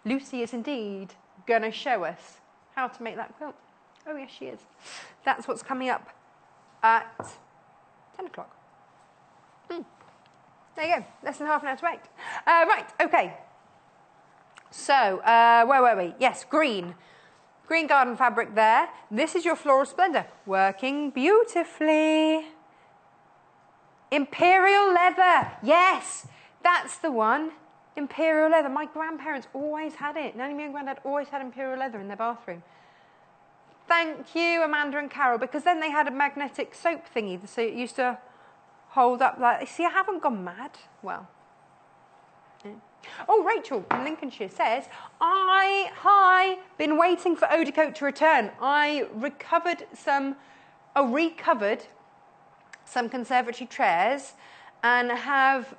Lucy is indeed going to show us how to make that quilt. Oh, yes, she is. That's what's coming up at 10 o'clock. There you go. Less than half an hour to wait. Right, okay. So, where were we? Yes, green. Green garden fabric there. This is your Floral Splendor. Working beautifully. Imperial leather. Yes, that's the one. Imperial leather. My grandparents always had it. Nanny and Granddad always had imperial leather in their bathroom. Thank you, Amanda and Carol, because then they had a magnetic soap thingy, so it used to hold up like... See, I haven't gone mad. Well... Yeah. Oh, Rachel in Lincolnshire says, been waiting for Odor Coat to return. I recovered some conservatory chairs and have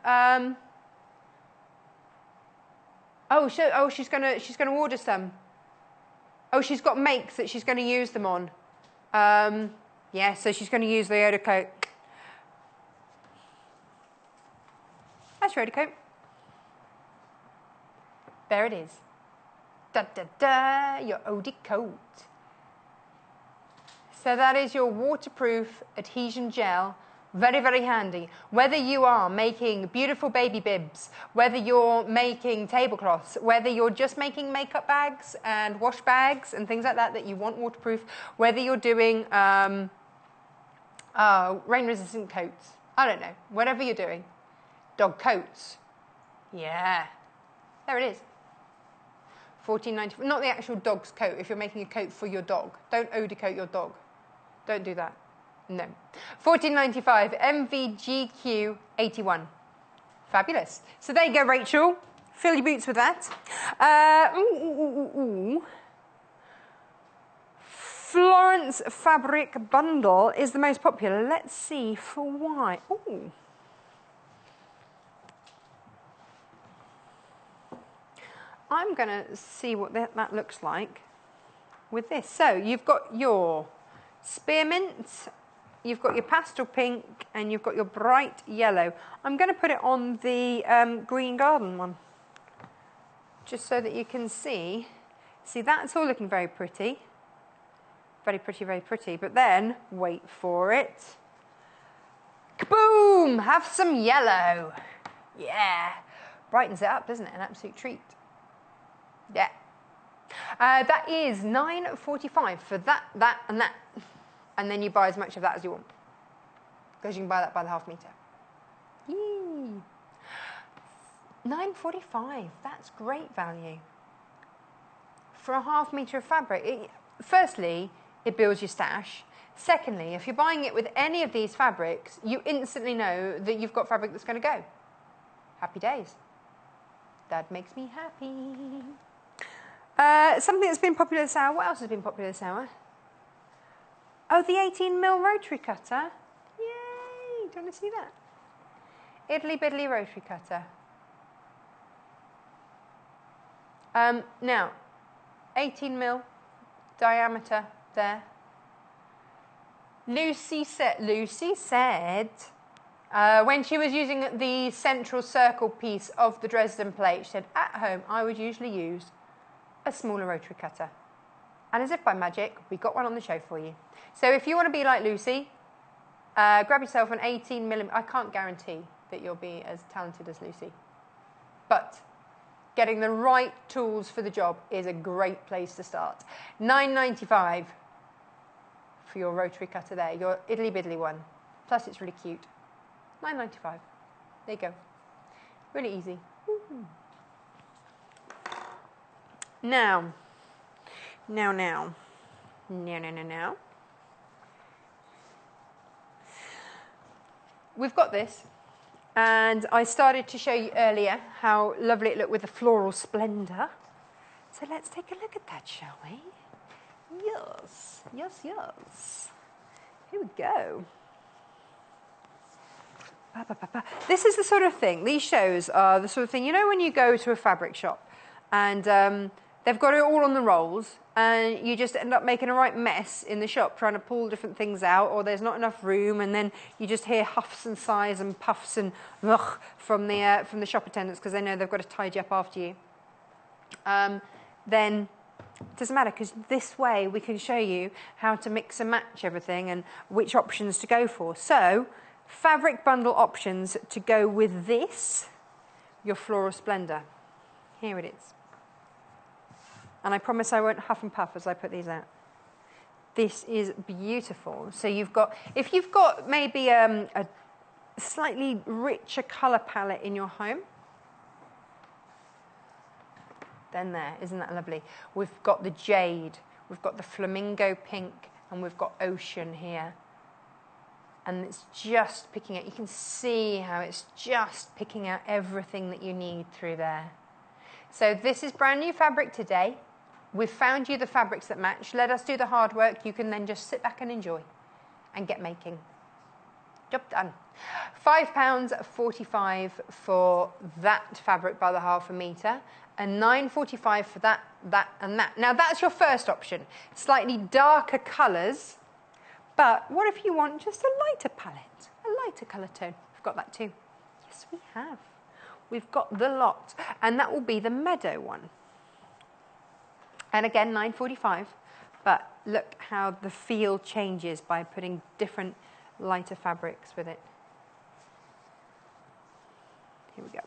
she's gonna order some. Oh, she's got makes that she's going to use them on. Yeah, so she's going to use the Odor Coat. That's your Odor Coat. There it is. Da da da, your Odor Coat. So that is your waterproof adhesion gel. Very, very handy. Whether you are making beautiful baby bibs, whether you're making tablecloths, whether you're just making makeup bags and wash bags and things like that you want waterproof, whether you're doing rain-resistant coats, I don't know, whatever you're doing. Dog coats. Yeah. There it is. $14.95. Not the actual dog's coat. If you're making a coat for your dog, don't odor coat your dog. Don't do that. No. $14.95. MVGQ 81. Fabulous. So there you go, Rachel. Fill your boots with that. Florence Fabric Bundle is the most popular. Let's see for why. Ooh. I'm going to see what that looks like with this. So you've got your spearmint, you've got your pastel pink, and you've got your bright yellow. I'm going to put it on the green garden one, just so that you can see. See, that's all looking very pretty. Very pretty, very pretty. But then, wait for it. Kaboom! Have some yellow. Yeah. Brightens it up, doesn't it? An absolute treat. Yeah. That is $9.45 for that, and that. And then you buy as much of that as you want, because you can buy that by the half metre. Yee. $9.45. That's great value. For a half metre of fabric, firstly, it builds your stash. Secondly, if you're buying it with any of these fabrics, you instantly know that you've got fabric that's going to go. Happy days. That makes me happy. Something that's been popular this hour. What else has been popular this hour? Oh, the 18mm Rotary Cutter. Yay! Do you want to see that? Idly Biddly Rotary Cutter. Now, 18mm diameter there. Lucy said when she was using the central circle piece of the Dresden plate, she said, at home, I would usually use a smaller rotary cutter. And as if by magic, we got one on the show for you. So if you want to be like Lucy, grab yourself an 18mm. I can't guarantee that you'll be as talented as Lucy. But getting the right tools for the job is a great place to start. $9.95 for your rotary cutter there, your Idly Biddly one. Plus it's really cute. $9.95. There you go. Really easy. Woo-hoo. Now. We've got this, and I started to show you earlier how lovely it looked with the Floral Splendor. So let's take a look at that, shall we? Yes. Here we go. This is the sort of thing, these shows are the sort of thing, you know when you go to a fabric shop and they've got it all on the rolls and you just end up making a right mess in the shop trying to pull different things out, or there's not enough room, and then you just hear huffs and sighs and puffs and ugh from the shop attendants because they know they've got to tidy up after you. Then it doesn't matter, because this way we can show you how to mix and match everything and which options to go for. So, fabric bundle options to go with this, your Floral Splendor. Here it is. And I promise I won't huff and puff as I put these out. This is beautiful. So you've got, if you've got maybe a slightly richer colour palette in your home, then there, isn't that lovely? We've got the jade, we've got the flamingo pink, and we've got ocean here. And it's just picking out, you can see how it's just picking out everything that you need through there. So this is brand new fabric today. We've found you the fabrics that match. Let us do the hard work. You can then just sit back and enjoy and get making. Job done. £5.45 for that fabric by the half a metre, and £9.45 for that, and that. Now that's your first option. Slightly darker colours, but what if you want just a lighter palette, a lighter colour tone? We've got that too. Yes, we have. We've got the lot, and that will be the Meadow one. And again, £9.45, but look how the feel changes by putting different lighter fabrics with it. Here we go.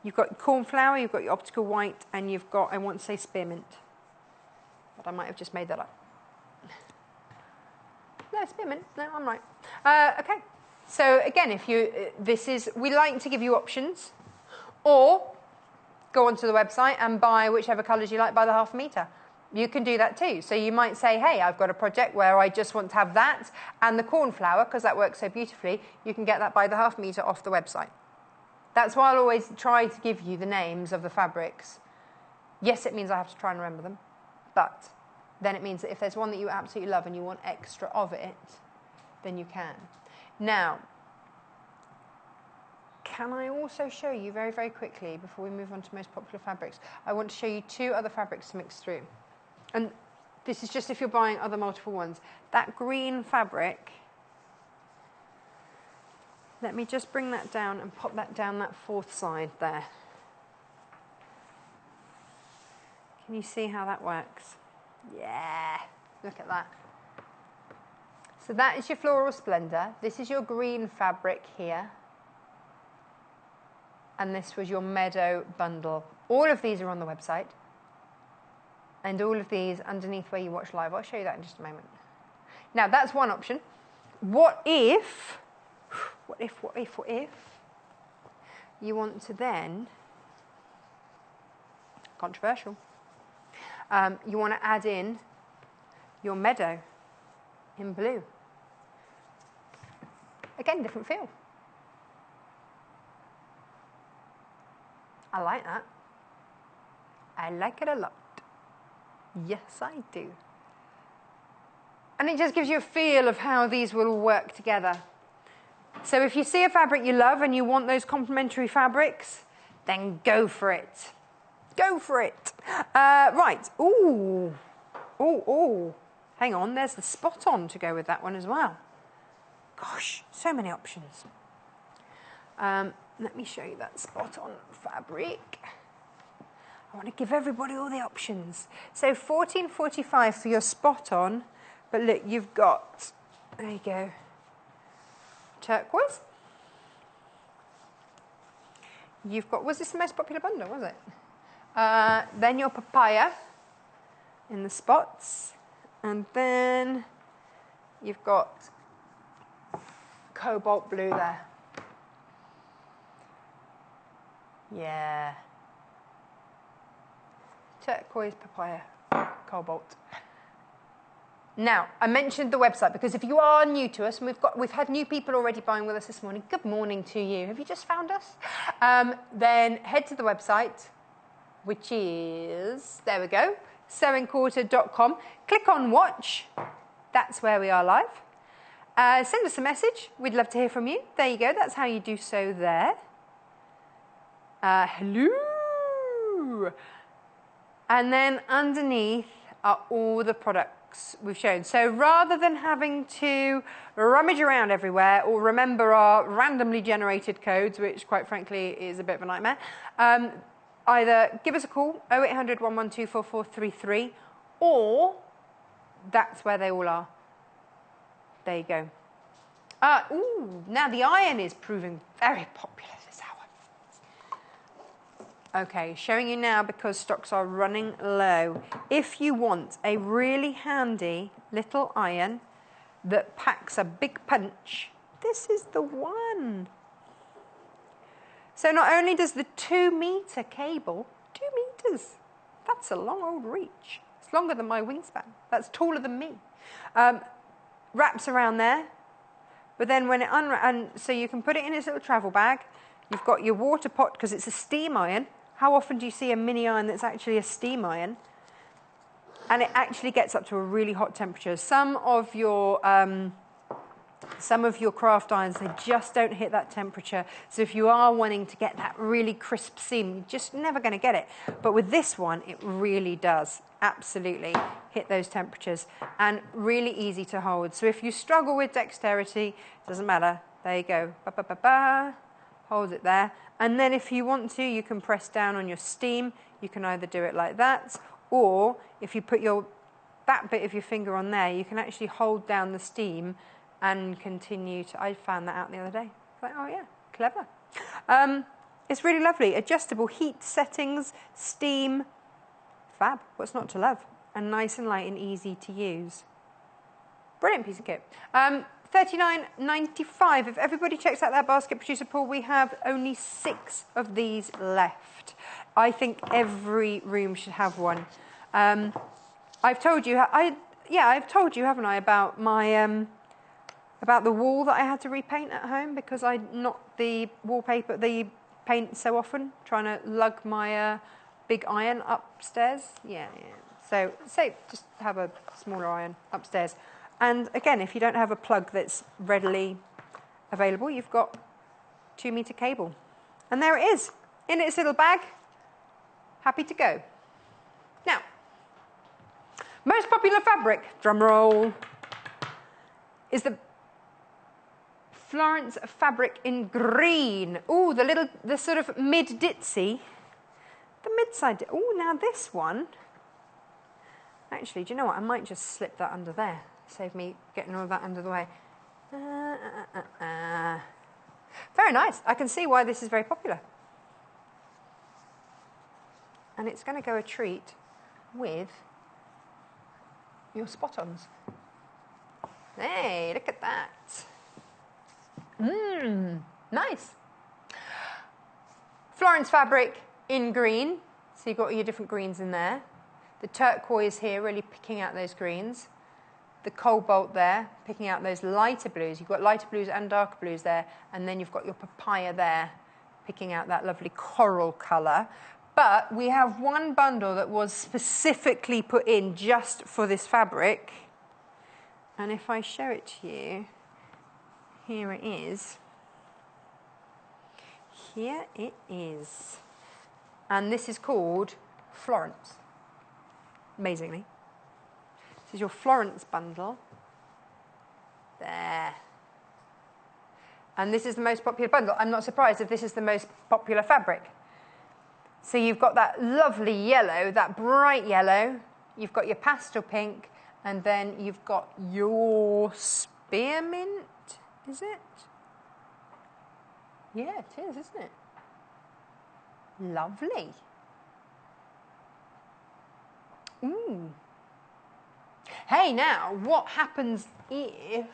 You've got cornflower, you've got your optical white, and you've got, I want to say spearmint, but I might have just made that up. No, spearmint, no, I'm right. Okay, so again, if you, we like to give you options, or go onto the website and buy whichever colours you like by the half a metre. You can do that too. So you might say, hey, I've got a project where I just want to have that and the cornflower, because that works so beautifully. You can get that by the half metre off the website. That's why I'll always try to give you the names of the fabrics. Yes, it means I have to try and remember them, but then it means that if there's one that you absolutely love and you want extra of it, then you can. Now, can I also show you very, very quickly, before we move on to most popular fabrics, I want to show you two other fabrics to mix through. And this is just if you're buying other multiple ones. That green fabric, let me just bring that down and pop that down that fourth side there. Can you see how that works? Yeah, look at that. So that is your Floral Splendor. This is your green fabric here. And this was your Meadow bundle. All of these are on the website. And all of these underneath where you watch live. I'll show you that in just a moment. Now, that's one option. What if you want to then, controversial, you want to add in your Meadow in blue. Again, different feel. I like that. I like it a lot. Yes, I do. And it just gives you a feel of how these will all work together. So if you see a fabric you love and you want those complementary fabrics, then go for it. Go for it. Right. Ooh. Ooh, ooh. Hang on, there's the spot on to go with that one as well. Gosh, so many options. Let me show you that spot on fabric. I want to give everybody all the options. So $14.45 for your spot on, but look, you've got, there you go, turquoise. You've got, was this the most popular bundle, was it? Then your papaya in the spots, and then you've got cobalt blue there. Yeah. Turquoise, papaya, cobalt. Now, I mentioned the website because if you are new to us, and we've had new people already buying with us this morning. Good morning to you. Have you just found us? Then head to the website, which is, there we go, sewingquarter.com. Click on watch. That's where we are live. Send us a message. We'd love to hear from you. There you go. That's how you do so there. Hello. And then underneath are all the products we've shown. So rather than having to rummage around everywhere or remember our randomly generated codes, which quite frankly is a bit of a nightmare, either give us a call, 0800 112 4433, or that's where they all are. There you go. Ooh, now the iron is proving very popular this hour. Okay, showing you now because stocks are running low. If you want a really handy little iron that packs a big punch, this is the one. So not only does the 2-meter cable, 2 meters, that's a long old reach. It's longer than my wingspan. That's taller than me. Wraps around there, but then when it so you can put it in its little travel bag. You've got your water pot because it's a steam iron. How often do you see a mini iron that's actually a steam iron? And it actually gets up to a really hot temperature. Some of your craft irons, they just don't hit that temperature. So if you are wanting to get that really crisp seam, you're just never going to get it. But with this one, it really does absolutely hit those temperatures and really easy to hold. So if you struggle with dexterity, doesn't matter. There you go. Ba, ba, ba, ba. Hold it there. And then if you want to, you can press down on your steam. You can either do it like that, or if you put that bit of your finger on there, you can actually hold down the steam and continue to... I found that out the other day. Like, oh yeah, clever. It's really lovely. Adjustable heat settings, steam, fab. What's not to love? And nice and light and easy to use. Brilliant piece of kit. $39.95. If everybody checks out that basket producer pool, we have only 6 of these left. I think every room should have one. I've told you, I've told you, haven't I, about my about the wall that I had to repaint at home because I knocked the wallpaper, the paint so often, trying to lug my big iron upstairs. Yeah. So say just have a smaller iron upstairs. And again, if you don't have a plug that's readily available, you've got 2-meter cable. And there it is, in its little bag, happy to go. Now, most popular fabric, drum roll, is the Florence Fabric in green. Ooh, the sort of mid-ditzy, the mid-side. Ooh, now this one, actually, do you know what? I might just slip that under there. Save me getting all of that under the way. Very nice. I can see why this is very popular. And it's going to go a treat with your spot-ons. Hey, look at that. Nice. Florence Fabric in green. So you've got all your different greens in there. The turquoise here, really picking out those greens. The cobalt there, picking out those lighter blues. You've got lighter blues and darker blues there. And then you've got your papaya there, picking out that lovely coral colour. But we have one bundle that was specifically put in just for this fabric. And if I show it to you, here it is. Here it is. And this is called Florence, amazingly. This is your Florence bundle. There. And this is the most popular bundle. I'm not surprised if this is the most popular fabric. So you've got that lovely yellow, that bright yellow. You've got your pastel pink. And then you've got your spearmint. Is it? Yeah, it is, isn't it? Lovely. Ooh. Hey, now, what happens if...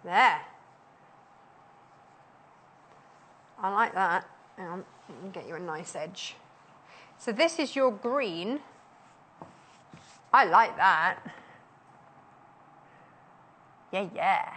There. I like that. Let me get you a nice edge. So this is your green. I like that. Yeah.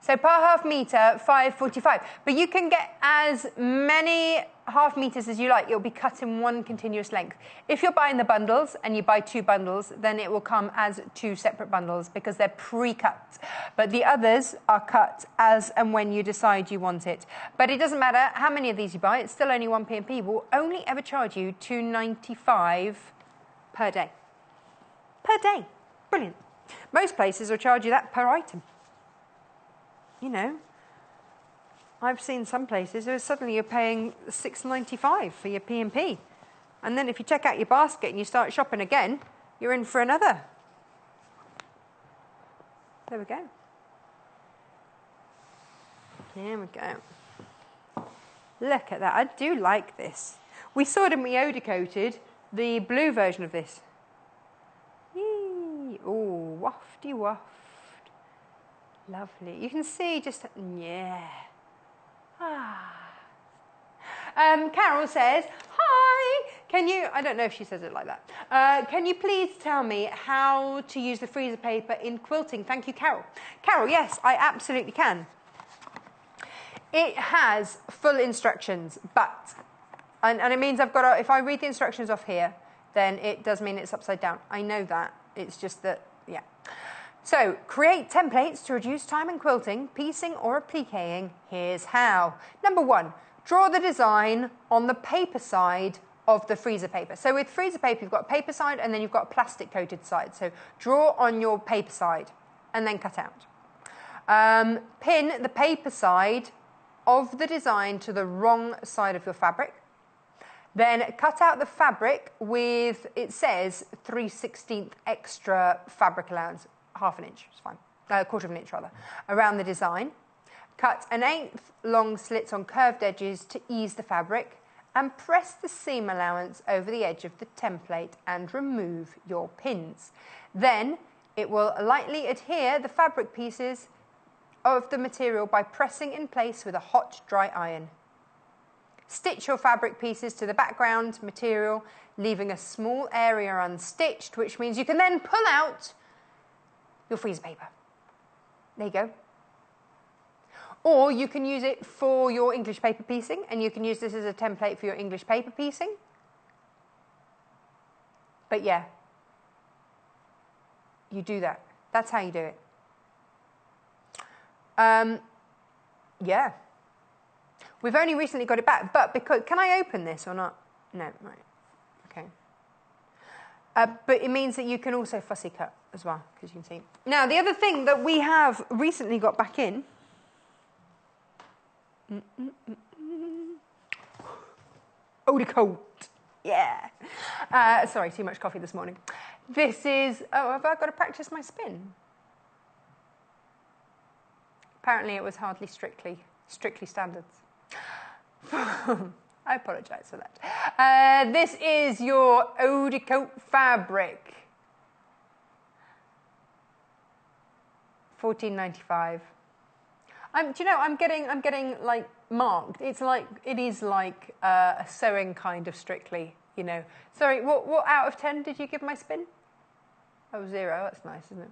So per half metre, $5.45. But you can get as many half meters as you like, it'll be cut in one continuous length. If you're buying the bundles and you buy 2 bundles, then it will come as 2 separate bundles because they're pre-cut. But the others are cut as and when you decide you want it. But it doesn't matter how many of these you buy, it's still only 1 P&P. We'll only ever charge you $2.95 per day. Per day. Brilliant. Most places will charge you that per item. You know. I've seen some places where suddenly you're paying $6.95 for your P&P. And then if you check out your basket and you start shopping again, you're in for another. There we go. There we go. Look at that. I do like this. We saw it and we Odor Coated the blue version of this. Yee. Oh, wafty waft. Lovely. You can see just, yeah. Carol says, hi, can you, I don't know if she says it like that, can you please tell me how to use the freezer paper in quilting? Thank you, Carol. Carol, yes, I absolutely can. It has full instructions, but, and it means I've got to, if I read the instructions off here, then it does mean it's upside down. I know that, it's just that, yeah. So, create templates to reduce time in quilting, piecing or appliquing. Here's how. Number 1, draw the design on the paper side of the freezer paper. So with freezer paper, you've got a paper side and then you've got a plastic coated side. So draw on your paper side and then cut out. Pin the paper side of the design to the wrong side of your fabric. Then cut out the fabric with, it says, 3/16 extra fabric allowance. Half an inch, it's fine, a quarter of an inch rather, around the design. Cut 1/8 long slits on curved edges to ease the fabric and press the seam allowance over the edge of the template and remove your pins. Then it will lightly adhere the fabric pieces of the material by pressing in place with a hot, dry iron. Stitch your fabric pieces to the background material, leaving a small area unstitched, which means you can then pull out your freezer paper. There you go. Or you can use it for your English paper piecing, and you can use this as a template for your English paper piecing. But yeah, you do that. That's how you do it. Yeah. We've only recently got it back, but because, can I open this or not? No, right. Okay. But it means that you can also fussy cut as well, because you can see. Now, the other thing that we have recently got back in. Odor Coat. Yeah. Sorry, too much coffee this morning. This is, oh, have I got to practice my spin? Apparently it was hardly strictly standards. I apologise for that. This is your Odor Coat fabric. $14.95. Do you know, I'm getting like marked. It is like a sewing kind of strictly, you know. Sorry, what out of 10 did you give my spin? Oh, 0. That's nice, isn't it?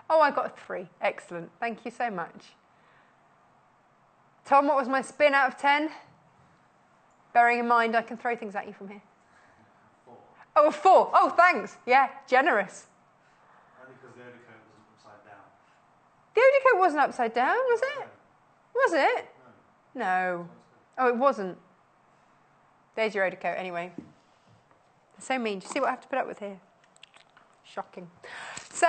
Oh, I got a 3. Excellent. Thank you so much. Tom, what was my spin out of 10? Bearing in mind I can throw things at you from here. 4. Oh, a 4. Oh, thanks. Yeah, generous. Only because the Odor Coat wasn't upside down. The Odor Coat wasn't upside down, was it? No. Was it? No. No. Oh, it wasn't. There's your Odor Coat anyway. So mean. Do you see what I have to put up with here? Shocking. So,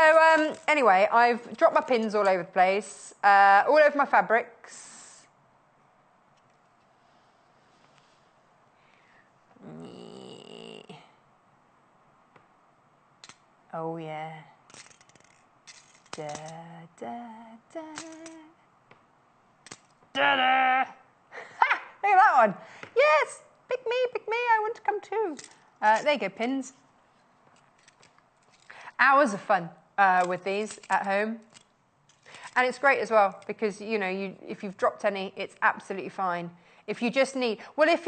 anyway, I've dropped my pins all over the place, all over my fabrics. Oh, yeah. Da, da, da. Da, da. Ha! Look at that one. Yes! Pick me, I want to come too. There you go, pins. Hours of fun with these at home. And it's great as well because, you know, if you've dropped any, it's absolutely fine. If you just need, well, if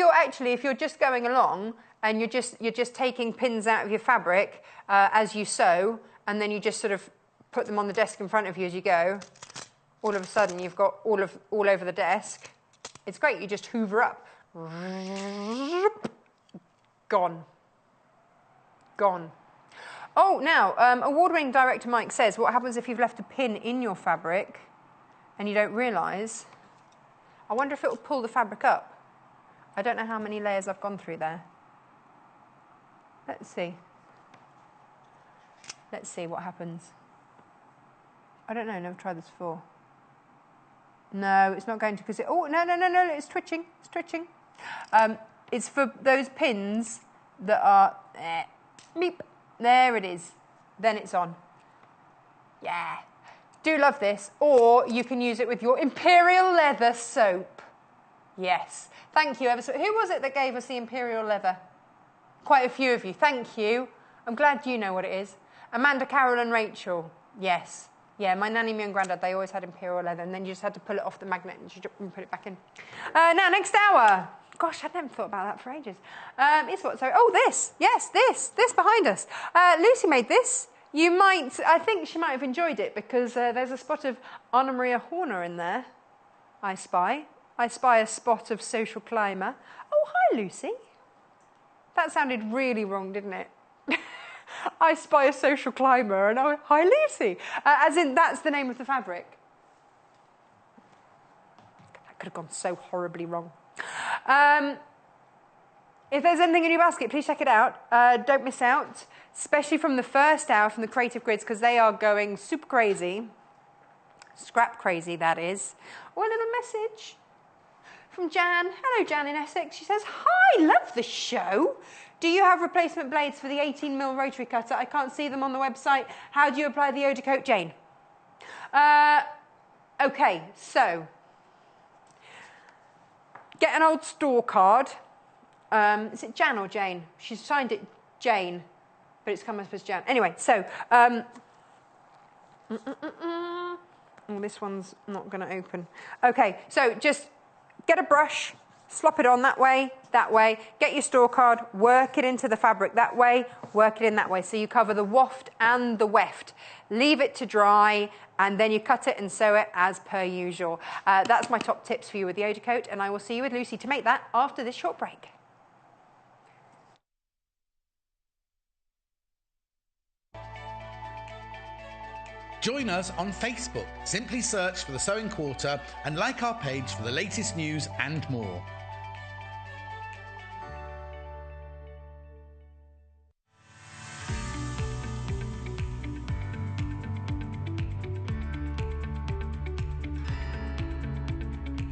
you're just going along and you're just taking pins out of your fabric as you sew, and then you just sort of put them on the desk in front of you as you go, all of a sudden you've got all over the desk. It's great. You just hoover up Gone. Gone. Oh, now, award-winning director Mike says, what happens if you've left a pin in your fabric and you don't realise? I wonder if it will pull the fabric up. I don't know how many layers I've gone through there. Let's see. Let's see what happens. I don't know, never tried this before. No, it's not going to, because it, oh, no, it's twitching, it's twitching. It's for those pins that are, beep, there it is. Then it's on. Yeah. Do love this. Or you can use it with your Imperial Leather soap. Yes. Thank you ever so. Who was it that gave us the Imperial Leather? Quite a few of you. Thank you. I'm glad you know what it is. Amanda, Carol and Rachel. Yes. Yeah, my nanny, me and granddad, they always had Imperial Leather, and then you just had to pull it off the magnet and put it back in. Now, next hour. Gosh, I'd never thought about that for ages. It's what? Sorry. Oh, this. Yes, this behind us. Lucy made this. You might, I think she might have enjoyed it because there's a spot of Anna Maria Horner in there. I spy a spot of Social Climber. Oh, hi, Lucy. That sounded really wrong, didn't it? I spy a social climber, and oh, hi, Lucy. As in, that's the name of the fabric. That could have gone so horribly wrong. If there's anything in your basket, please check it out. Don't miss out, especially from the first hour from the Creative Grids, because they are going super crazy. Scrap crazy, that is. Oh, a little message from Jan. Hello, Jan in Essex. She says, hi, love the show. Do you have replacement blades for the 18mm rotary cutter? I can't see them on the website. How do you apply the Odor Coat, Jane? Okay, so get an old store card. Is it Jan or Jane? She's signed it Jane, but it's come up as Jan. Anyway, so this one's not going to open. Okay, so just get a brush, slop it on that way, get your store card, work it into the fabric that way, work it in that way. So you cover the waft and the weft. Leave it to dry, and then you cut it and sew it as per usual. That's my top tips for you with the Odor Coat, and I will see you with Lucy to make that after this short break. Join us on Facebook. Simply search for The Sewing Quarter and like our page for the latest news and more.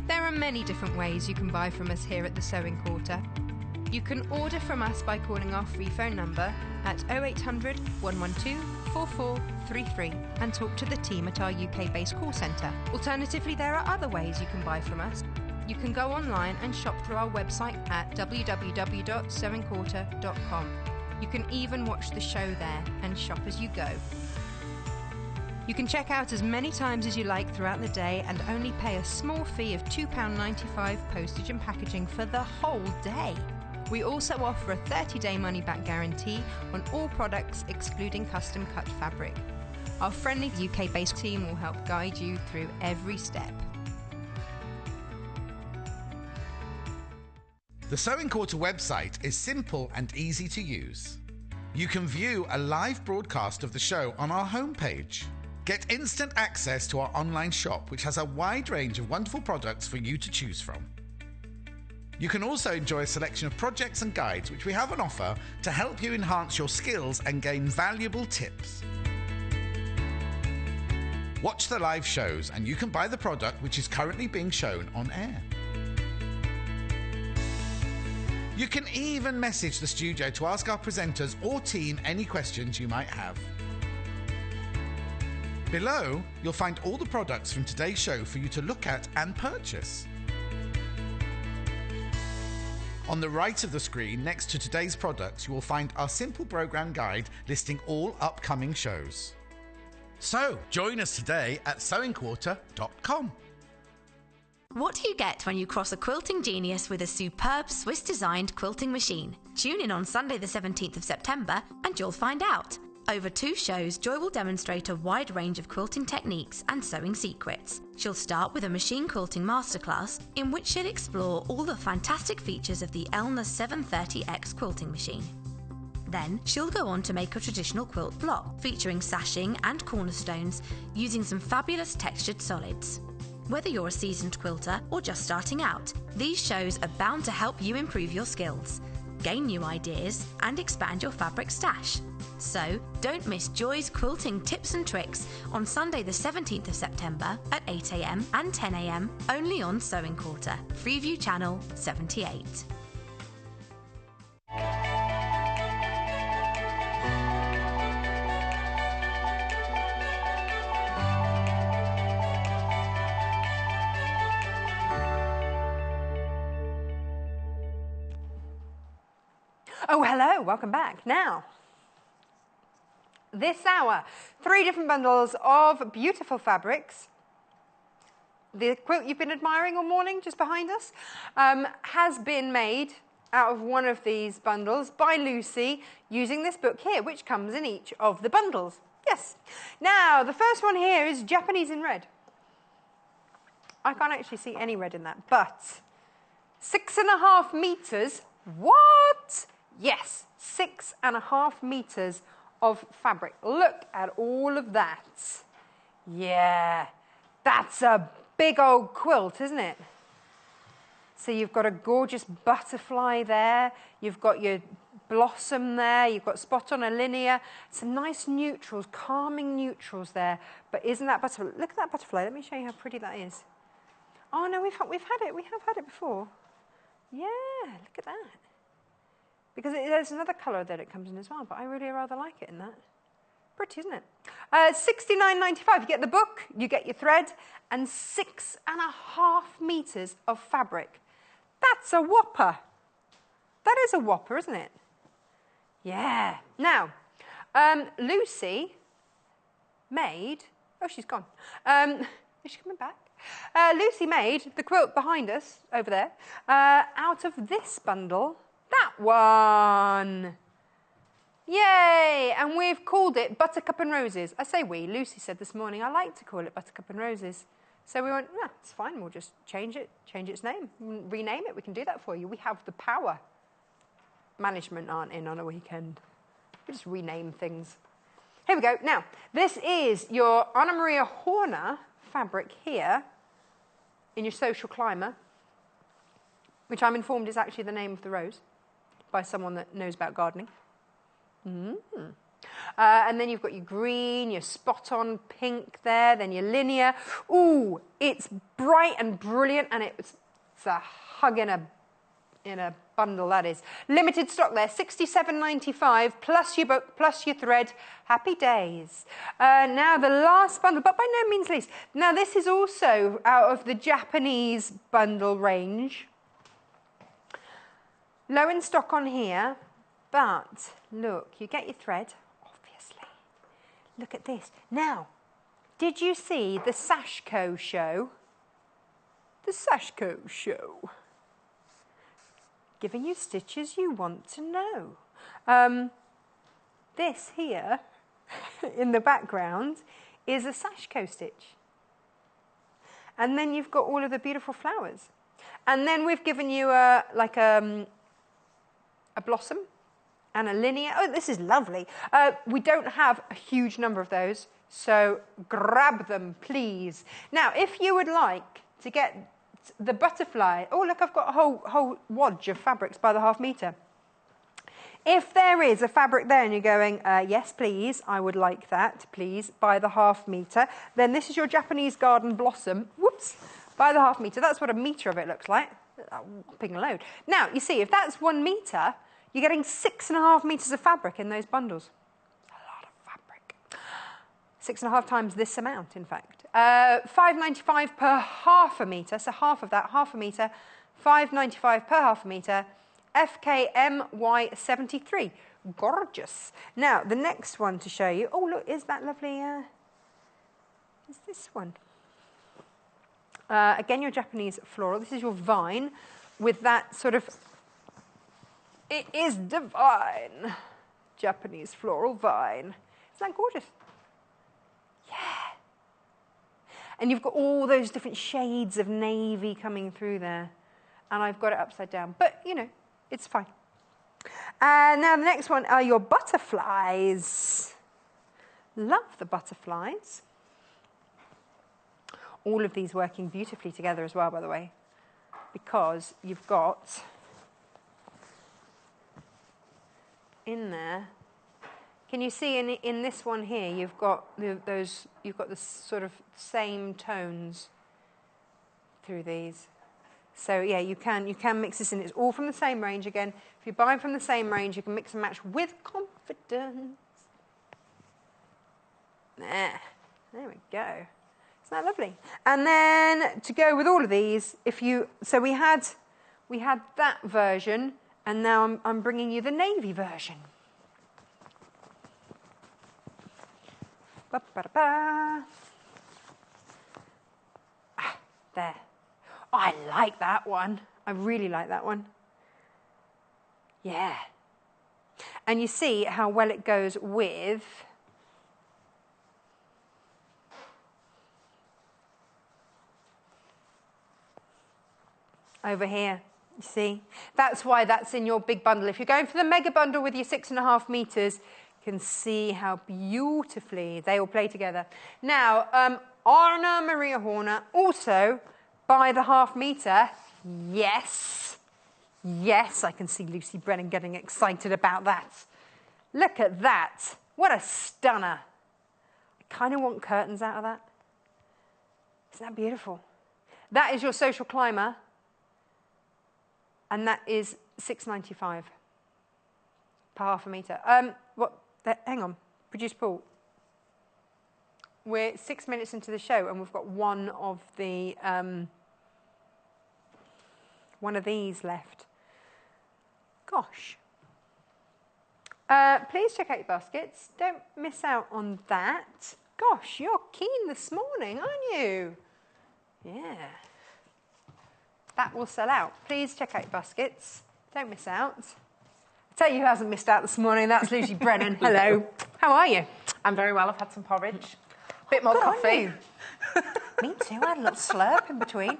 There are many different ways you can buy from us here at The Sewing Quarter. You can order from us by calling our free phone number at 0800 112 4433 and talk to the team at our UK-based call centre. Alternatively, there are other ways you can buy from us. You can go online and shop through our website at www.sewingquarter.com. You can even watch the show there and shop as you go. You can check out as many times as you like throughout the day and only pay a small fee of £2.95 postage and packaging for the whole day. We also offer a 30-day money-back guarantee on all products excluding custom-cut fabric. Our friendly UK-based team will help guide you through every step. The Sewing Quarter website is simple and easy to use. You can view a live broadcast of the show on our homepage. Get instant access to our online shop, which has a wide range of wonderful products for you to choose from. You can also enjoy a selection of projects and guides which we have on offer to help you enhance your skills and gain valuable tips. Watch the live shows and you can buy the product which is currently being shown on air. You can even message the studio to ask our presenters or team any questions you might have. Below, you'll find all the products from today's show for you to look at and purchase. On the right of the screen, next to today's products, you will find our simple program guide listing all upcoming shows. So, join us today at sewingquarter.com. What do you get when you cross a quilting genius with a superb Swiss-designed quilting machine? Tune in on Sunday the 17th of September and you'll find out. Over 2 shows, Joy will demonstrate a wide range of quilting techniques and sewing secrets. She'll start with a machine quilting masterclass in which she'll explore all the fantastic features of the Elna 730X quilting machine. Then she'll go on to make a traditional quilt block featuring sashing and cornerstones using some fabulous textured solids. Whether you're a seasoned quilter or just starting out, these shows are bound to help you improve your skills, gain new ideas and expand your fabric stash. So don't miss Joy's quilting tips and tricks on Sunday the 17th of September at 8 AM and 10 AM only on Sewing Quarter, Freeview Channel 78. Oh, hello, welcome back. Now, this hour, 3 different bundles of beautiful fabrics. The quilt you've been admiring all morning, just behind us, has been made out of one of these bundles by Lucy using this book here, which comes in each of the bundles. Yes. Now, the first one here is Japanese in red. I can't actually see any red in that, but 6.5 meters. What? Yes, 6.5 meters of fabric. Look at all of that. Yeah, that's a big old quilt, isn't it? So you've got a gorgeous butterfly there. You've got your blossom there. You've got spot on a linear. Some nice neutrals, calming neutrals there. But isn't that butterfly? Look at that butterfly. Let me show you how pretty that is. Oh no, we've had it. We have had it before. Yeah, look at that. Because there's another colour that it comes in as well, but I really rather like it in that. Pretty, isn't it? $69.95. You get the book, you get your thread, and 6.5 meters of fabric. That's a whopper. That is a whopper, isn't it? Yeah. Now, Lucy made... Oh, she's gone. Is she coming back? Lucy made the quilt behind us, over there, out of this bundle. That one. Yay! And we've called it Buttercup and Roses. I say we. Lucy said this morning, I like to call it Buttercup and Roses. So we went, yeah, it's fine. We'll just change its name, rename it. We can do that for you. We have the power. Management aren't in on a weekend. We just rename things. Here we go. Now, this is your Anna Maria Horner fabric here in your Social Climber, which I'm informed is actually the name of the rose by someone that knows about gardening. And then you've got your green, your spot-on pink there, then your linear. Ooh, it's bright and brilliant, and it's a hug in a bundle, that is. Limited stock there, $67.95, plus your book, plus your thread. Happy days. Now the last bundle, but by no means least. Now this is also out of the Japanese bundle range. Low in stock on here, but look, you get your thread, obviously. Look at this. Now, did you see the Sashko show? The Sashko show. Giving you stitches you want to know. This here, in the background, is a Sashko stitch. And then you've got all of the beautiful flowers. And then we've given you a blossom and a linear. Oh, this is lovely. We don't have a huge number of those, so grab them, please. Now, if you would like to get the butterfly, oh, look, I've got a whole wodge of fabrics by the half meter. If there is a fabric there and you're going, yes, please, I would like that, please, by the half meter, then this is your Japanese garden blossom, whoops, by the half meter. That's what a meter of it looks like. A whopping load. Now, you see, if that's 1 meter, you're getting 6.5 meters of fabric in those bundles. A lot of fabric. 6.5 times this amount, in fact. $5.95 per half a meter, so half of that, half a meter. $5.95 per half a meter. FKMY73. Gorgeous. Now, the next one to show you. Oh, look, is that lovely? Is this one? Again, your Japanese floral. This is your vine with that sort of... It is divine. Japanese floral vine. Isn't that gorgeous? Yeah. And you've got all those different shades of navy coming through there. And I've got it upside down. But, you know, it's fine. And now the next one are your butterflies. Love the butterflies. All of these working beautifully together as well, by the way, because you've got in there. Can you see in this one here? You've got you've got the sort of same tones through these. So yeah, you can mix this in. It's all from the same range again. If you buy from the same range, you can mix and match with confidence. There we go. Isn't that lovely? And then to go with all of these, so we had that version, and now I'm bringing you the navy version. Ba-ba-da-ba. There. Oh, I like that one. I really like that one. Yeah. And you see how well it goes with over here. You see? That's why that's in your big bundle. If you're going for the mega bundle with your 6.5 meters, you can see how beautifully they all play together. Now, Anna Maria Horner, also by the ½ meter. Yes. Yes, I can see Lucy Brennan getting excited about that. Look at that. What a stunner. I kind of want curtains out of that. Isn't that beautiful? That is your social climber. And that is £6.95 per ½ meter. Hang on, producer Paul. We're 6 minutes into the show, and we've got one of these left. Gosh. Please check out your baskets. Don't miss out on that. Gosh, you're keen this morning, aren't you? Yeah. That will sell out. Please check out your baskets. Don't miss out. I'll tell you who hasn't missed out this morning. That's Lucy Brennan. Hello. How are you? I'm very well. I've had some porridge. Bit more coffee. Me too. I had a little slurp in between.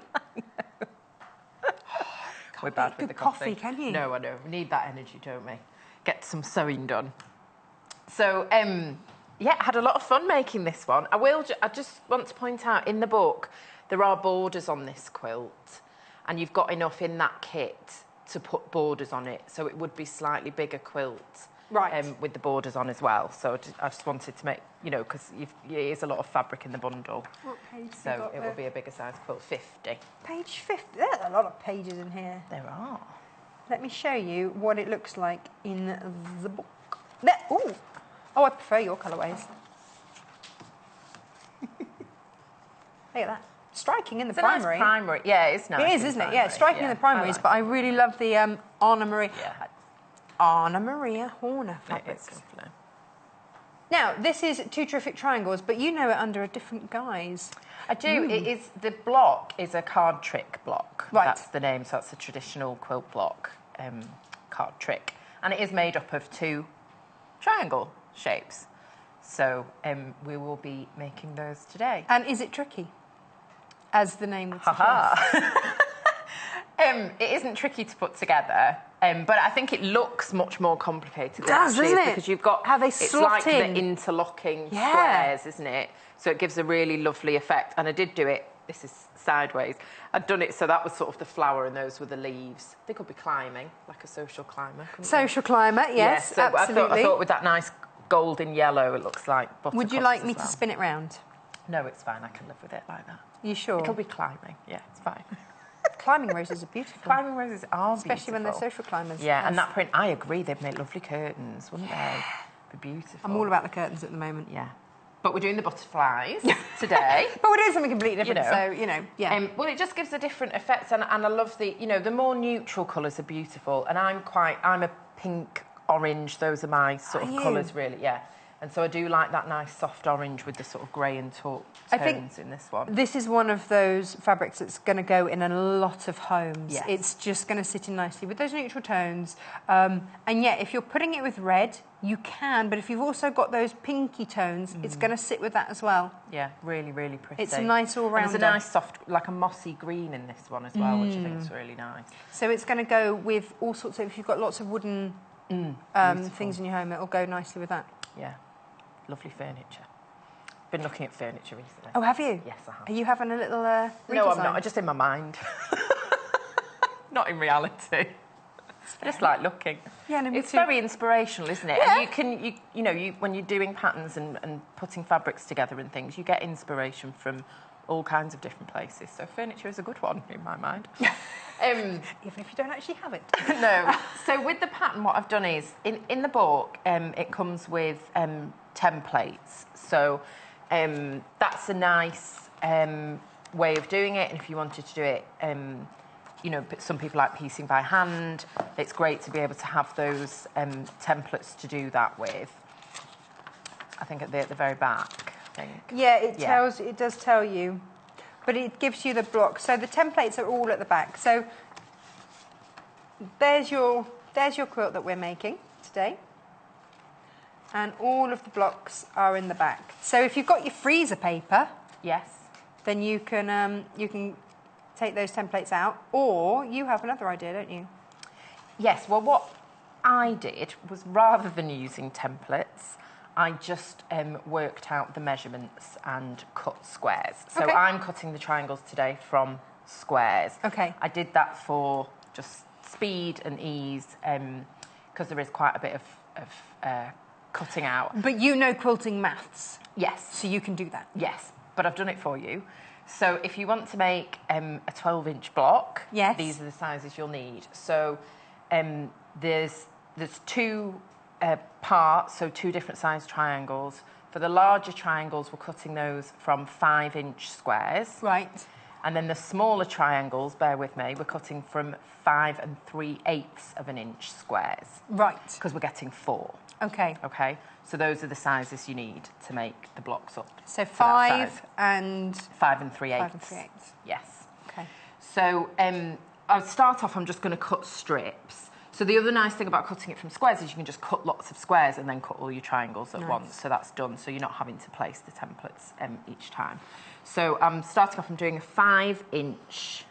We're bad with the coffee. Can you? No, I know. We need that energy, don't we? Get some sewing done. So, yeah, I had a lot of fun making this one. I just want to point out, in the book, there are borders on this quilt. And you've got enough in that kit to put borders on it. So it would be slightly bigger quilt. Right. With the borders on as well. So I just wanted to make, you know, because there is a lot of fabric in the bundle. What page so it will be a bigger size quilt, 50. Page 50. There's a lot of pages in here. There are. Let me show you what it looks like in the book. There. Ooh. Oh, I prefer your colourways. Look at that. Striking in the primary. Nice primary. Yeah, it's nice. It is, isn't it? Yeah, striking in the primaries, but I really love the Anna Maria. Yeah. Anna Maria Horner fabrics. Now, this is two terrific triangles, but you know it under a different guise. I do. It is, the block is a card trick block. Right. That's the name, so that's a traditional quilt block card trick. And it is made up of two triangle shapes. So we will be making those today. And is it tricky? As the name would suggest. It isn't tricky to put together, but I think it looks much more complicated. It does, doesn't it? Because you've got how they it's slot like in. the interlocking squares, isn't it? So it gives a really lovely effect. And I did do it. This is sideways. I'd done it so that was sort of the flower, and those were the leaves. They could be climbing, like a social climber. Social climber, yes, so absolutely. I thought with that nice golden yellow, it looks like buttercups. Would you like me to spin it round? No, it's fine. I can live with it like that. You sure? It'll be climbing. Yeah, it's fine. Climbing roses are beautiful. Climbing roses are especially when they're social climbers. Yeah, and that print, I agree, they'd make lovely curtains, wouldn't they? Be beautiful. I'm all about the curtains at the moment. Yeah. But we're doing the butterflies today. But we're doing something completely different, so, yeah. Well, it just gives a different effect, and I love the more neutral colours are beautiful, and I'm a pink, orange, those are my sort of colours, really, yeah. And so I do like that nice soft orange with the sort of grey and taupe tones in this one. This is one of those fabrics that's going to go in a lot of homes. Yes. It's just going to sit in nicely with those neutral tones. And yet, if you're putting it with red, you can, but if you've also got those pinky tones, it's going to sit with that as well. Yeah, really, really pretty. It's a nice all-rounder. There's a nice soft, like a mossy green in this one as well, which I think is really nice. So it's going to go with all sorts of, if you've got lots of wooden things in your home, it'll go nicely with that. Yeah. Lovely furniture. Been looking at furniture recently. Oh, have you? Yes, I have. Are you having a little redesign? No, I'm not. I'm just in my mind. Not in reality. I just like looking. Yeah, no, me it's too. very inspirational, isn't it? Yeah. And you know, when you're doing patterns and putting fabrics together and things, you get inspiration from all kinds of different places. So furniture is a good one in my mind. Even if you don't actually have it. No. So with the pattern, what I've done is, in the book, it comes with templates. So that's a nice way of doing it. And if you wanted to do it, you know, some people like piecing by hand. It's great to be able to have those templates to do that with. I think at the very back. I think. Yeah, it does tell you, but it gives you the block. So the templates are all at the back. So there's your quilt that we're making today, and all of the blocks are in the back. So if you've got your freezer paper, Yes. then you can take those templates out, or you have another idea, don't you? Yes. Well, what I did was, rather than using templates, I just worked out the measurements and cut squares. So Okay. I'm cutting the triangles today from squares. Okay. I did that for just speed and ease, because there is quite a bit of cutting out. But you know quilting maths, Yes. so you can do that. Yes, but I've done it for you. So if you want to make a 12-inch block, Yes. these are the sizes you'll need. So there's two parts, so two different size triangles. For the larger triangles, we're cutting those from 5-inch squares. Right. And then the smaller triangles, bear with me, we're cutting from 5 3/8 of an inch squares, Right. because we're getting 4. Okay. Okay, so those are the sizes you need to make the blocks up. So for that 5 size. and 5 3/8. 5 and 3/8. Yes. Okay. So I'll start off, I'm just going to cut strips. So the other nice thing about cutting it from squares is you can just cut lots of squares and then cut all your triangles at once. So that's done, so you're not having to place the templates each time. So I'm starting off, I'm doing a 5-inch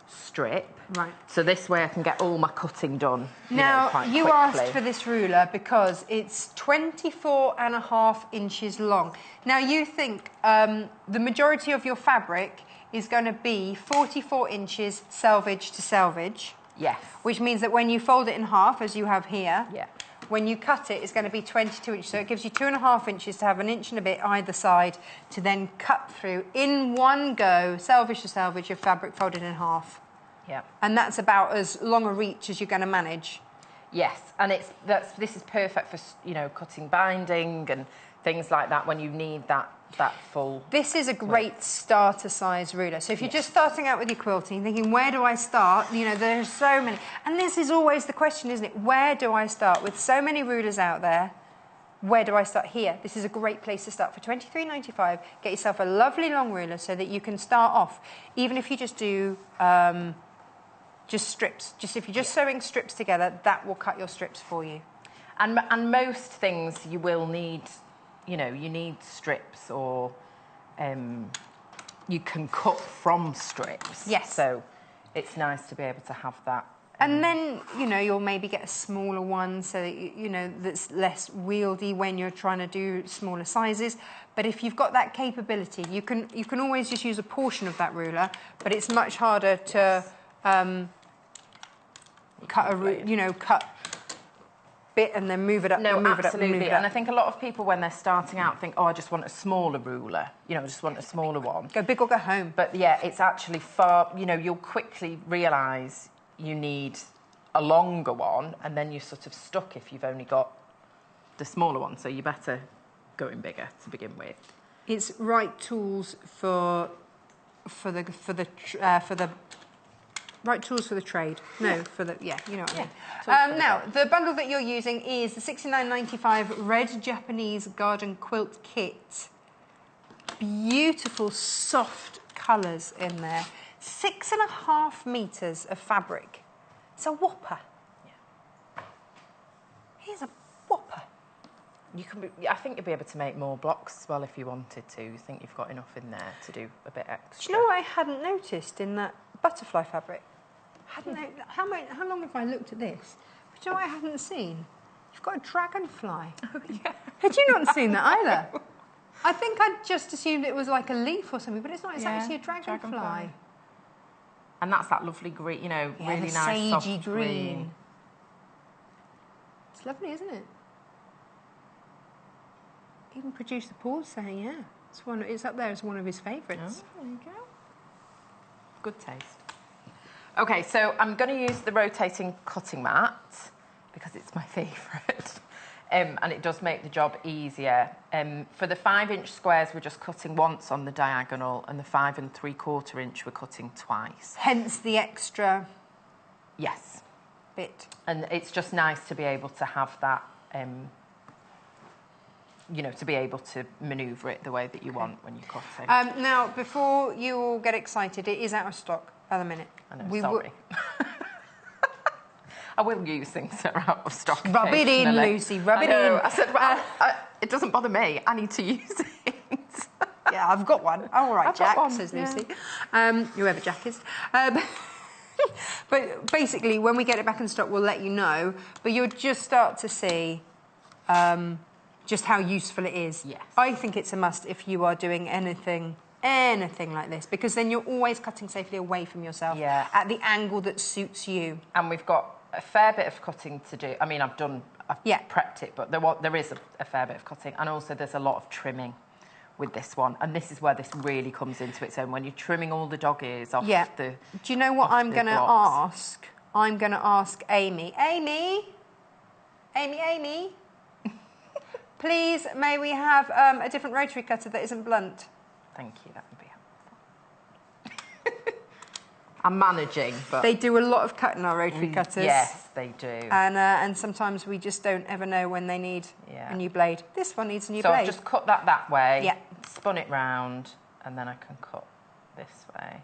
strip. Right. So this way I can get all my cutting done. Now, quite you quickly. asked for this ruler because it's 24.5 inches long. Now, you think the majority of your fabric is going to be 44 inches selvage to selvage. Yes. Which means that when you fold it in half, as you have here, Yeah. when you cut it, it's going to be 22 inches. So it gives you 2.5 inches to have an inch and a bit either side to then cut through in one go, selvage to selvage, your fabric folded in half. Yeah. And that's about as long a reach as you're going to manage. Yes, and this is perfect for, you know, cutting binding and things like that when you need that full. This is a great starter size ruler. So if you're just starting out with your quilting, thinking, where do I start? You know, there's so many. And this is always the question, isn't it? Where do I start? With so many rulers out there, where do I start? Here. This is a great place to start. For $23.95, get yourself a lovely long ruler so that you can start off, even if you just do just strips. Just if you're just sewing strips together, that will cut your strips for you. And most things you will need, you know, you need strips, or you can cut from strips. Yes. So it's nice to be able to have that. And then, you know, you'll maybe get a smaller one so that, you know, that's less wieldy when you're trying to do smaller sizes. But if you've got that capability, you can always just use a portion of that ruler, but it's much harder to cut bit and then move it up. No, and move absolutely. It up, and move it And I up. think a lot of people, when they're starting out, think, oh, I just want a smaller ruler. You know, I just want a smaller one. Go big or go home. But yeah, it's actually far, you know, you'll quickly realise you need a longer one, and then you're sort of stuck if you've only got the smaller one. So you better go in bigger to begin with. It's right tools for the Right tools for the trade. No, for the, yeah, you know what Yeah, I mean. Now, the bundle that you're using is the $69.95 Red Japanese Garden Quilt Kit. Beautiful, soft colours in there. 6.5 metres of fabric. It's a whopper. Yeah. Here's a whopper. You can be, I think you'll be able to make more blocks as well if you wanted to. You think you've got enough in there to do a bit extra. Do you know what I hadn't noticed in that butterfly fabric? How long have I looked at this? But do you know what I hadn't seen? You've got a dragonfly. Oh, yeah. Had you not seen that either? I think I just assumed it was like a leaf or something, but it's not. It's actually a dragonfly. And that's that lovely green, you know, Yeah, really the nice sagey soft green. It's lovely, isn't it? Even producer Paul's saying, yeah, it's up there as one of his favourites. Oh, there you go. Good taste. Okay, so I'm going to use the rotating cutting mat because it's my favourite. And it does make the job easier. For the 5-inch squares, we're just cutting once on the diagonal, and the 5 3/4 inch, we're cutting twice. Hence the extra Yes. bit. And it's just nice to be able to have that, you know, to be able to manoeuvre it the way that you want when you're cutting. Now, before you all get excited, it is out of stock at the minute. I know, sorry. I will use things that are out of stock. Rub it in, occasionally. Lucy, rub it in. in. I said, well, it doesn't bother me. I need to use it. Yeah, I've got one. All right, I've got Jack, one, says yeah. Lucy. Whoever Jack is. But basically, when we get it back in stock, we'll let you know. But you'll just start to see just how useful it is. Yes. I think it's a must if you are doing anything like this, because then you're always cutting safely away from yourself at the angle that suits you. And we've got a fair bit of cutting to do. I mean, I've prepped it, but there is a fair bit of cutting. And also there's a lot of trimming with this one. And this is where this really comes into its own, when you're trimming all the dog ears off the... Do you know what I'm going to ask? I'm going to ask Amy. Amy? Please, may we have a different rotary cutter that isn't blunt? Thank you, that would be helpful. I'm managing, but... They do a lot of cutting, our rotary cutters. Yes, they do. And sometimes we just don't ever know when they need a new blade. This one needs a new blade. So I've just cut that way, spun it round, and then I can cut this way.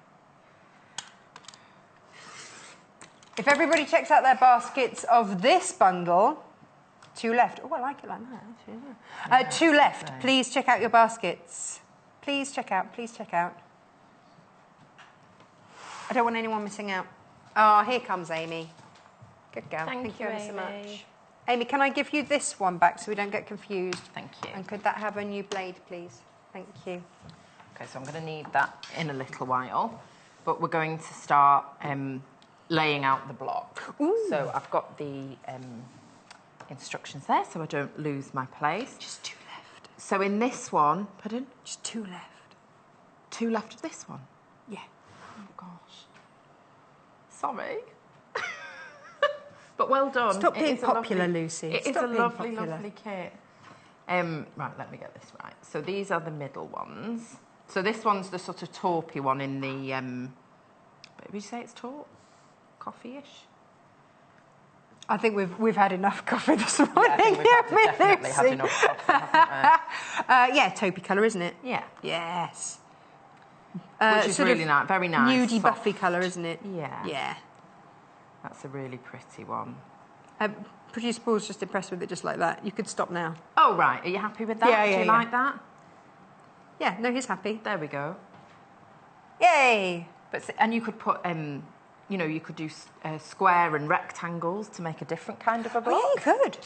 If everybody checks out their baskets of this bundle, 2 left. Oh, I like it like that, actually. 2 left. Okay. Please check out your baskets. Please check out. I don't want anyone missing out. Oh, here comes Amy. Good girl. Thank you ever so Amy. much. Amy, can I give you this one back so we don't get confused? Thank you. And could that have a new blade, please? Thank you. Okay, so I'm going to need that in a little while, but we're going to start laying out the block. Ooh. So I've got the instructions there so I don't lose my place. Just 2 left. So in this one, pardon? Just 2 left. 2 left of this one? Yeah. Oh, gosh. Sorry. But well done. Stop being popular, Lucy. It is Stop a being lovely, popular. lovely kit. Right, let me get this right. So these are the middle ones. So this one's the sort of taupey one in the... would you say it's taupe? Coffee-ish? I think we've had enough coffee this morning. Yeah, I think we've definitely had enough coffee, haven't we? Yeah, taupey colour, isn't it? Yeah. Yes. Which is really nice, very nice. Nudie soft. buffy colour, isn't it? Yeah. Yeah. That's a really pretty one. Producer Paul's just impressed with it just like that. You could stop now. Oh, right. Are you happy with that? Yeah, Do you like that? Yeah, no, he's happy. There we go. Yay! And you could put, you know, you could do square and rectangles to make a different kind of a block. Oh, yeah, you could.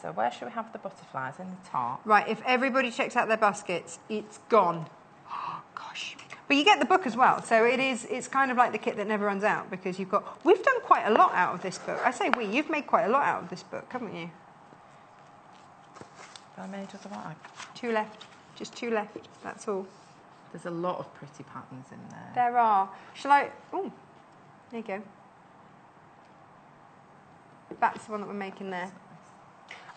So where should we have the butterflies? In the top? Right, if everybody checks out their baskets, it's gone. Oh, gosh. But you get the book as well, so it's kind of like the kit that never runs out, because we've done quite a lot out of this book. I say you've made quite a lot out of this book, haven't you? How many does it like? 2 left, just 2 left, that's all. There's a lot of pretty patterns in there. There are. Shall I, oh, there you go. That's the one that we're making there.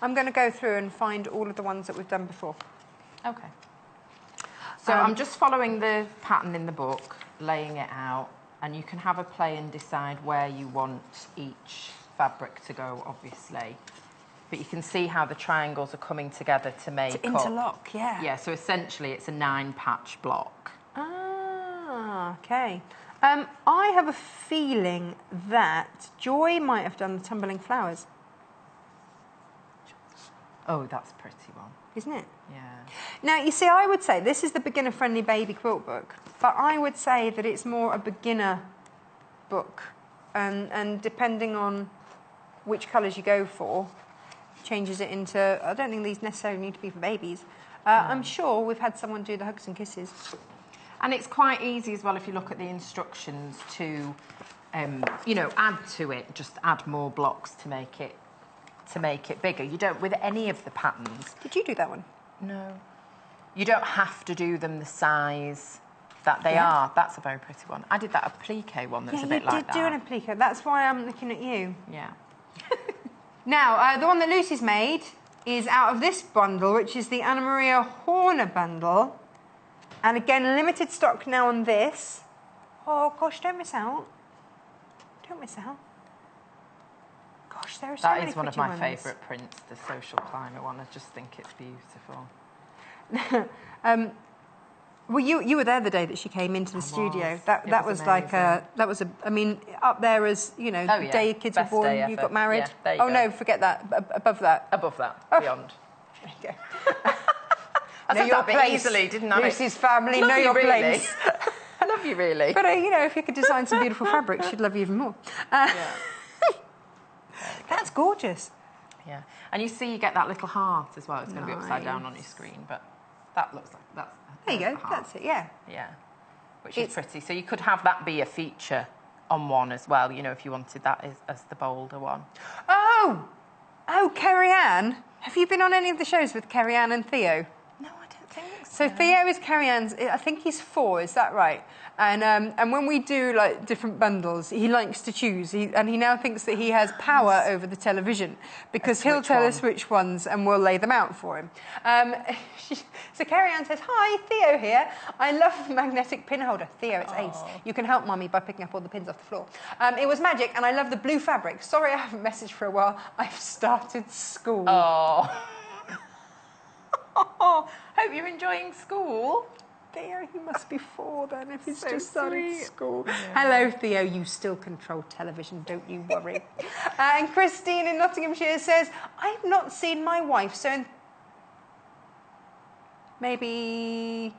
I'm going to go through and find all of the ones that we've done before. Okay. So I'm just following the pattern in the book. laying it out, and you can have a play and decide where you want each fabric to go, obviously. But you can see how the triangles are coming together to make To interlock, yeah. Yeah, so essentially it's a 9-patch block. Ah, okay. I have a feeling that Joy might have done the tumbling flowers. Oh, that's a pretty one. Isn't it? Yeah. Now, you see, I would say this is the beginner-friendly baby quilt book, but I would say that it's more a beginner book. And depending on which colours you go for, changes it into... I don't think these necessarily need to be for babies. I'm sure we've had someone do the hugs and kisses. And it's quite easy as well if you look at the instructions to, you know, add to it. Just add more blocks to make it bigger. You don't with any of the patterns. Did you do that one? No. You don't have to do them the size that they are. That's a very pretty one. I did that applique one that's a bit like that. you did do an applique. That's why I'm looking at you. Yeah. Now, the one that Lucy's made is out of this bundle, which is the Anna Maria Horner bundle. And again, limited stock now on this. Oh, gosh, don't miss out. Don't miss out. Gosh, there are so many That is one of pretty my ones. favourite prints, the social climber one. I just think it's beautiful. Well, you were there the day that she came into the studio. was. That was like amazing. I mean, up there as, you know, Oh, the yeah. day your kids Best were born, day you ever. got married. Yeah, there you oh go. no, forget that. Above that. Above that, Oh. beyond. There you go. I Know said your that bit place. easily, didn't I? Lucy's family, Love know you your really. place. I love you, really. But, you know, if you could design some beautiful fabrics, she'd love you even more. That's gorgeous. Yeah. And you see you get that little heart as well. It's going to be upside down on your screen, but that looks like... There you go. the heart. That's it, yeah. Yeah. Which is pretty. So you could have that be a feature on one as well, you know, if you wanted that as the bolder one. Oh, Kerry Ann. Have you been on any of the shows with Kerry Ann and Theo? No, I don't think So Theo is Kerry Ann's, I think he's 4, is that right? And when we do like different bundles, he likes to choose. And he now thinks that he has power over the television because he'll tell us which ones and we'll lay them out for him. So Kerry Ann says, "Hi, Theo here. I love the magnetic pin holder. Theo, it's ace. You can help Mummy by picking up all the pins off the floor. It was magic and I love the blue fabric. Sorry I haven't messaged for a while. I've started school." Oh. Hope you're enjoying school. Theo, he must be 4 then if he's So just started sweet. school. Yeah. Hello, Theo, you still control television, don't you worry. And Christine in Nottinghamshire says, "I've not seen my wife, so maybe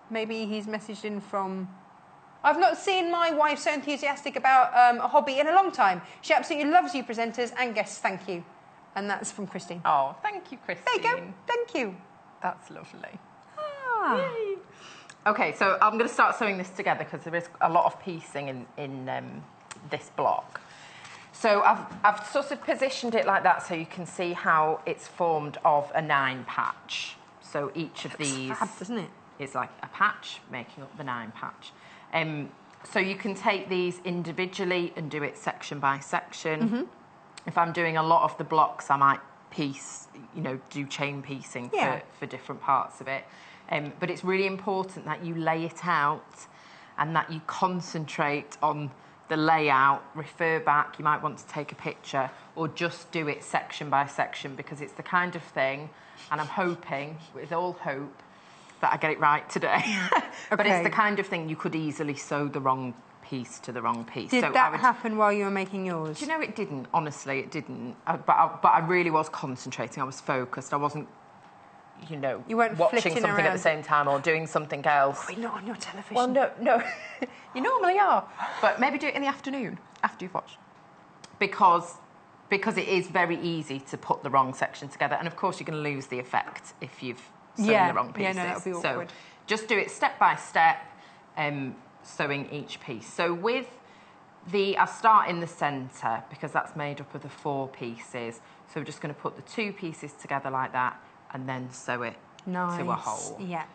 he's messaged in from... I've not seen my wife so enthusiastic about a hobby in a long time. She absolutely loves you presenters and guests, thank you." And that's from Christine. Oh, thank you, Christine. There you go, thank you. That's lovely. Ah. Yay. Okay, so I'm going to start sewing this together because there is a lot of piecing in this block. So I've sort of positioned it like that so you can see how it's formed of a 9-patch. So each of these Fab, doesn't it? is like a patch making up the 9-patch. So you can take these individually and do it section by section. If I'm doing a lot of the blocks, I might piece, you know, do chain piecing for different parts of it. But it's really important that you lay it out and that you concentrate on the layout, refer back, you might want to take a picture, or just do it section by section because it's the kind of thing, and I'm hoping, with all hope, that I get it right today. But it's the kind of thing you could easily sew the wrong piece to the wrong piece. Did that happen while you were making yours? Do you know, it didn't. Honestly, it didn't. But I really was concentrating. I was focused. I wasn't, you know, you weren't watching flitting something around at the same time or doing something else. We're not on your television. Well, no. You normally are. But maybe do it in the afternoon, after you've watched. Because it is very easy to put the wrong section together. And, of course, you're going to lose the effect if you've sewn the wrong pieces. Yeah, no, that would be awkward. So just do it step by step, sewing each piece. So with I'll start in the centre because that's made up of the 4 pieces. So we're just going to put the 2 pieces together like that and then sew it to a hole. Yeah.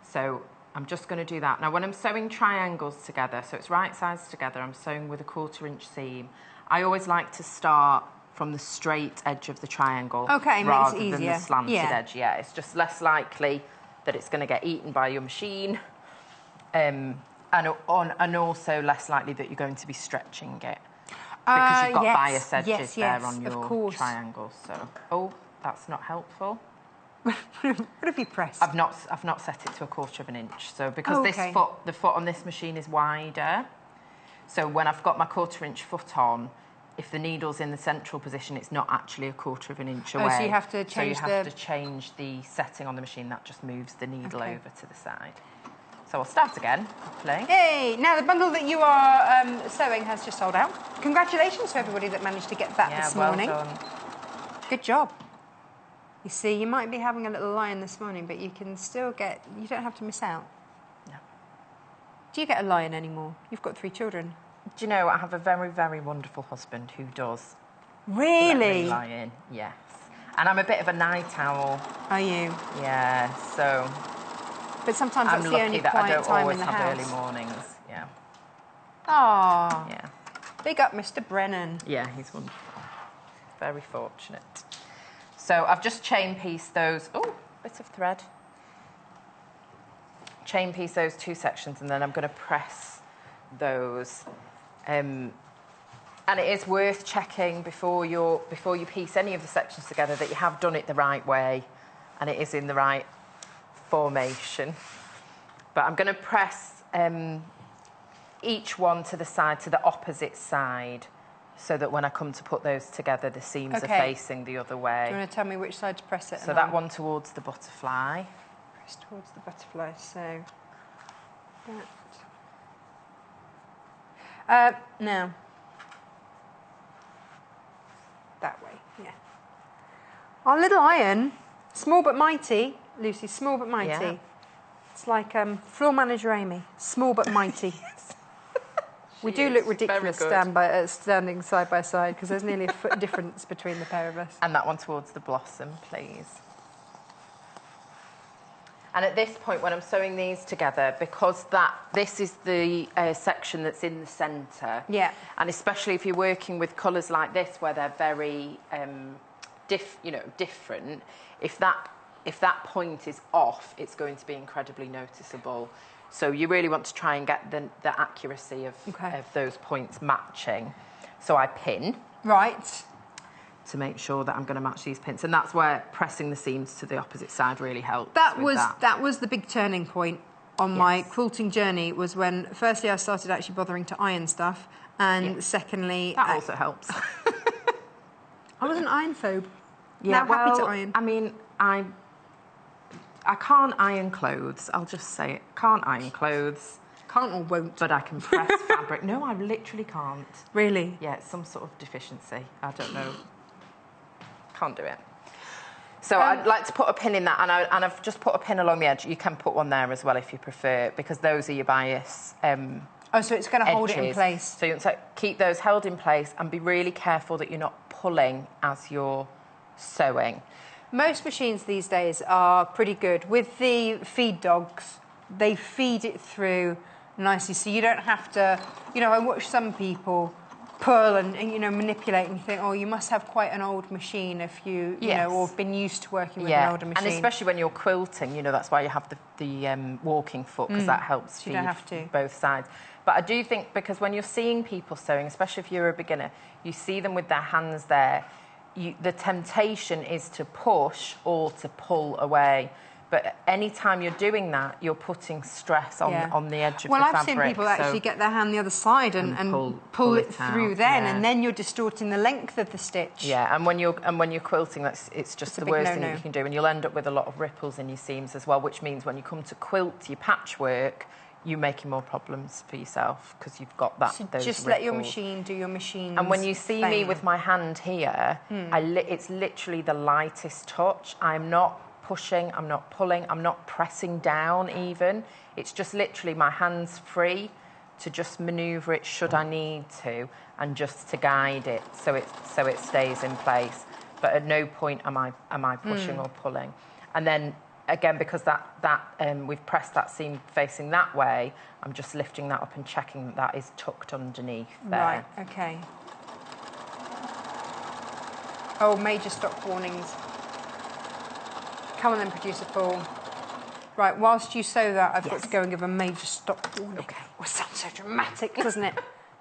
So I'm just going to do that. Now, when I'm sewing triangles together, so it's right sides together, I'm sewing with a 1/4 inch seam. I always like to start from the straight edge of the triangle rather than the slanted edge. Yeah, it's just less likely that it's going to get eaten by your machine. And also less likely that you're going to be stretching it. Because you've got bias edges there on your triangles. So, oh, that's not helpful. What have you pressed? I've not set it to 1/4 of an inch. So because the foot on this machine is wider, so when I've got my 1/4 inch foot on, if the needle's in the central position, it's not actually 1/4 of an inch away. Oh, so you have to change to change the setting on the machine. That just moves the needle over to the side. So I'll start again, hopefully. Yay! Now the bundle that you are sewing has just sold out. Congratulations to everybody that managed to get that this morning. Well done. Good job. You see, you might be having a little lie-in this morning, but you can still get, you don't have to miss out. No. Do you get a lie-in anymore? You've got 3 children. Do you know, I have a very, very wonderful husband who does. Really? Let me lie in, yes. And I'm a bit of a night owl. Are you? Yeah, so... But sometimes I'm that's the lucky only that I quiet don't time always in the have house. early mornings, yeah. Aww. Yeah. Big up Mr. Brennan. Yeah, he's wonderful. Very fortunate. So I've just chain pieced those, bit of thread. Chain piece those 2 sections and then I'm going to press those. And it is worth checking before you piece any of the sections together that you have done it the right way and it is in the right formation. But I'm going to press each one to the side, to the opposite side, so that when I come to put those together, the seams are facing the other way. Do you want to tell me which side to press it? So that one towards the butterfly. Press towards the butterfly, so that. Now. That way, yeah. Our little iron, small but mighty, Lucy, small but mighty. Yeah. It's like floor manager Amy, small but mighty. We do look ridiculous standing side by side because there's nearly a foot difference between the pair of us. And that one towards the blossom, please. And at this point, when I'm sewing these together, because this is the section that's in the centre, and especially if you're working with colours like this, where they're very different, if that point is off, it's going to be incredibly noticeable. So you really want to try and get the accuracy of those points matching. So I pin. Right. To make sure that I'm going to match these pins. And that's where pressing the seams to the opposite side really helps. That was the big turning point on my quilting journey, was when firstly I started actually bothering to iron stuff, and secondly... That also helps. I was an iron phobe. Yeah, now happy to iron. I mean, I can't iron clothes, I'll just say it. Can't iron clothes. Can't or won't. But I can press fabric. No, I literally can't. Really? Yeah, it's some sort of deficiency. I don't know. Can't do it. So I'd like to put a pin in that, and I've just put a pin along the edge. You can put one there as well if you prefer, because those are your bias so it's going to hold it in place. So you want to keep those held in place and be really careful that you're not pulling as you're sewing. Most machines these days are pretty good. With the feed dogs, they feed it through nicely, so you don't have to... You know, I watch some people pull and manipulate, and you think, oh, you must have quite an old machine if you know, or have been used to working with an older machine. And especially when you're quilting, that's why you have the walking foot, because that helps feed both sides. But I do think, because when you're seeing people sewing, especially if you're a beginner, you see them with their hands there, the temptation is to push or to pull away. But any time you're doing that, you're putting stress on the edge of the fabric. Well, I've seen people actually get their hand the other side and pull it through then, and then you're distorting the length of the stitch. Yeah, and when you're quilting, it's just the worst thing that you can do, and you'll end up with a lot of ripples in your seams as well, which means when you come to quilt your patchwork, you're making more problems for yourself because you've got those just ripples. Let your machine do your machine. And when you see me with my hand here, it's literally the lightest touch. I'm not pushing, I'm not pulling, I'm not pressing down even. It's just literally my hands free to just manoeuvre it should I need to, and just to guide it so it stays in place. But at no point am I pushing or pulling. And then again, because we've pressed that seam facing that way, I'm just lifting that up and checking that is tucked underneath there. Right, okay. Oh, major stock warnings. Come on then, producer Paul. Right, whilst you sew that, I've got to go and give a major stop warning. Okay. Oh, it sounds so dramatic, doesn't it?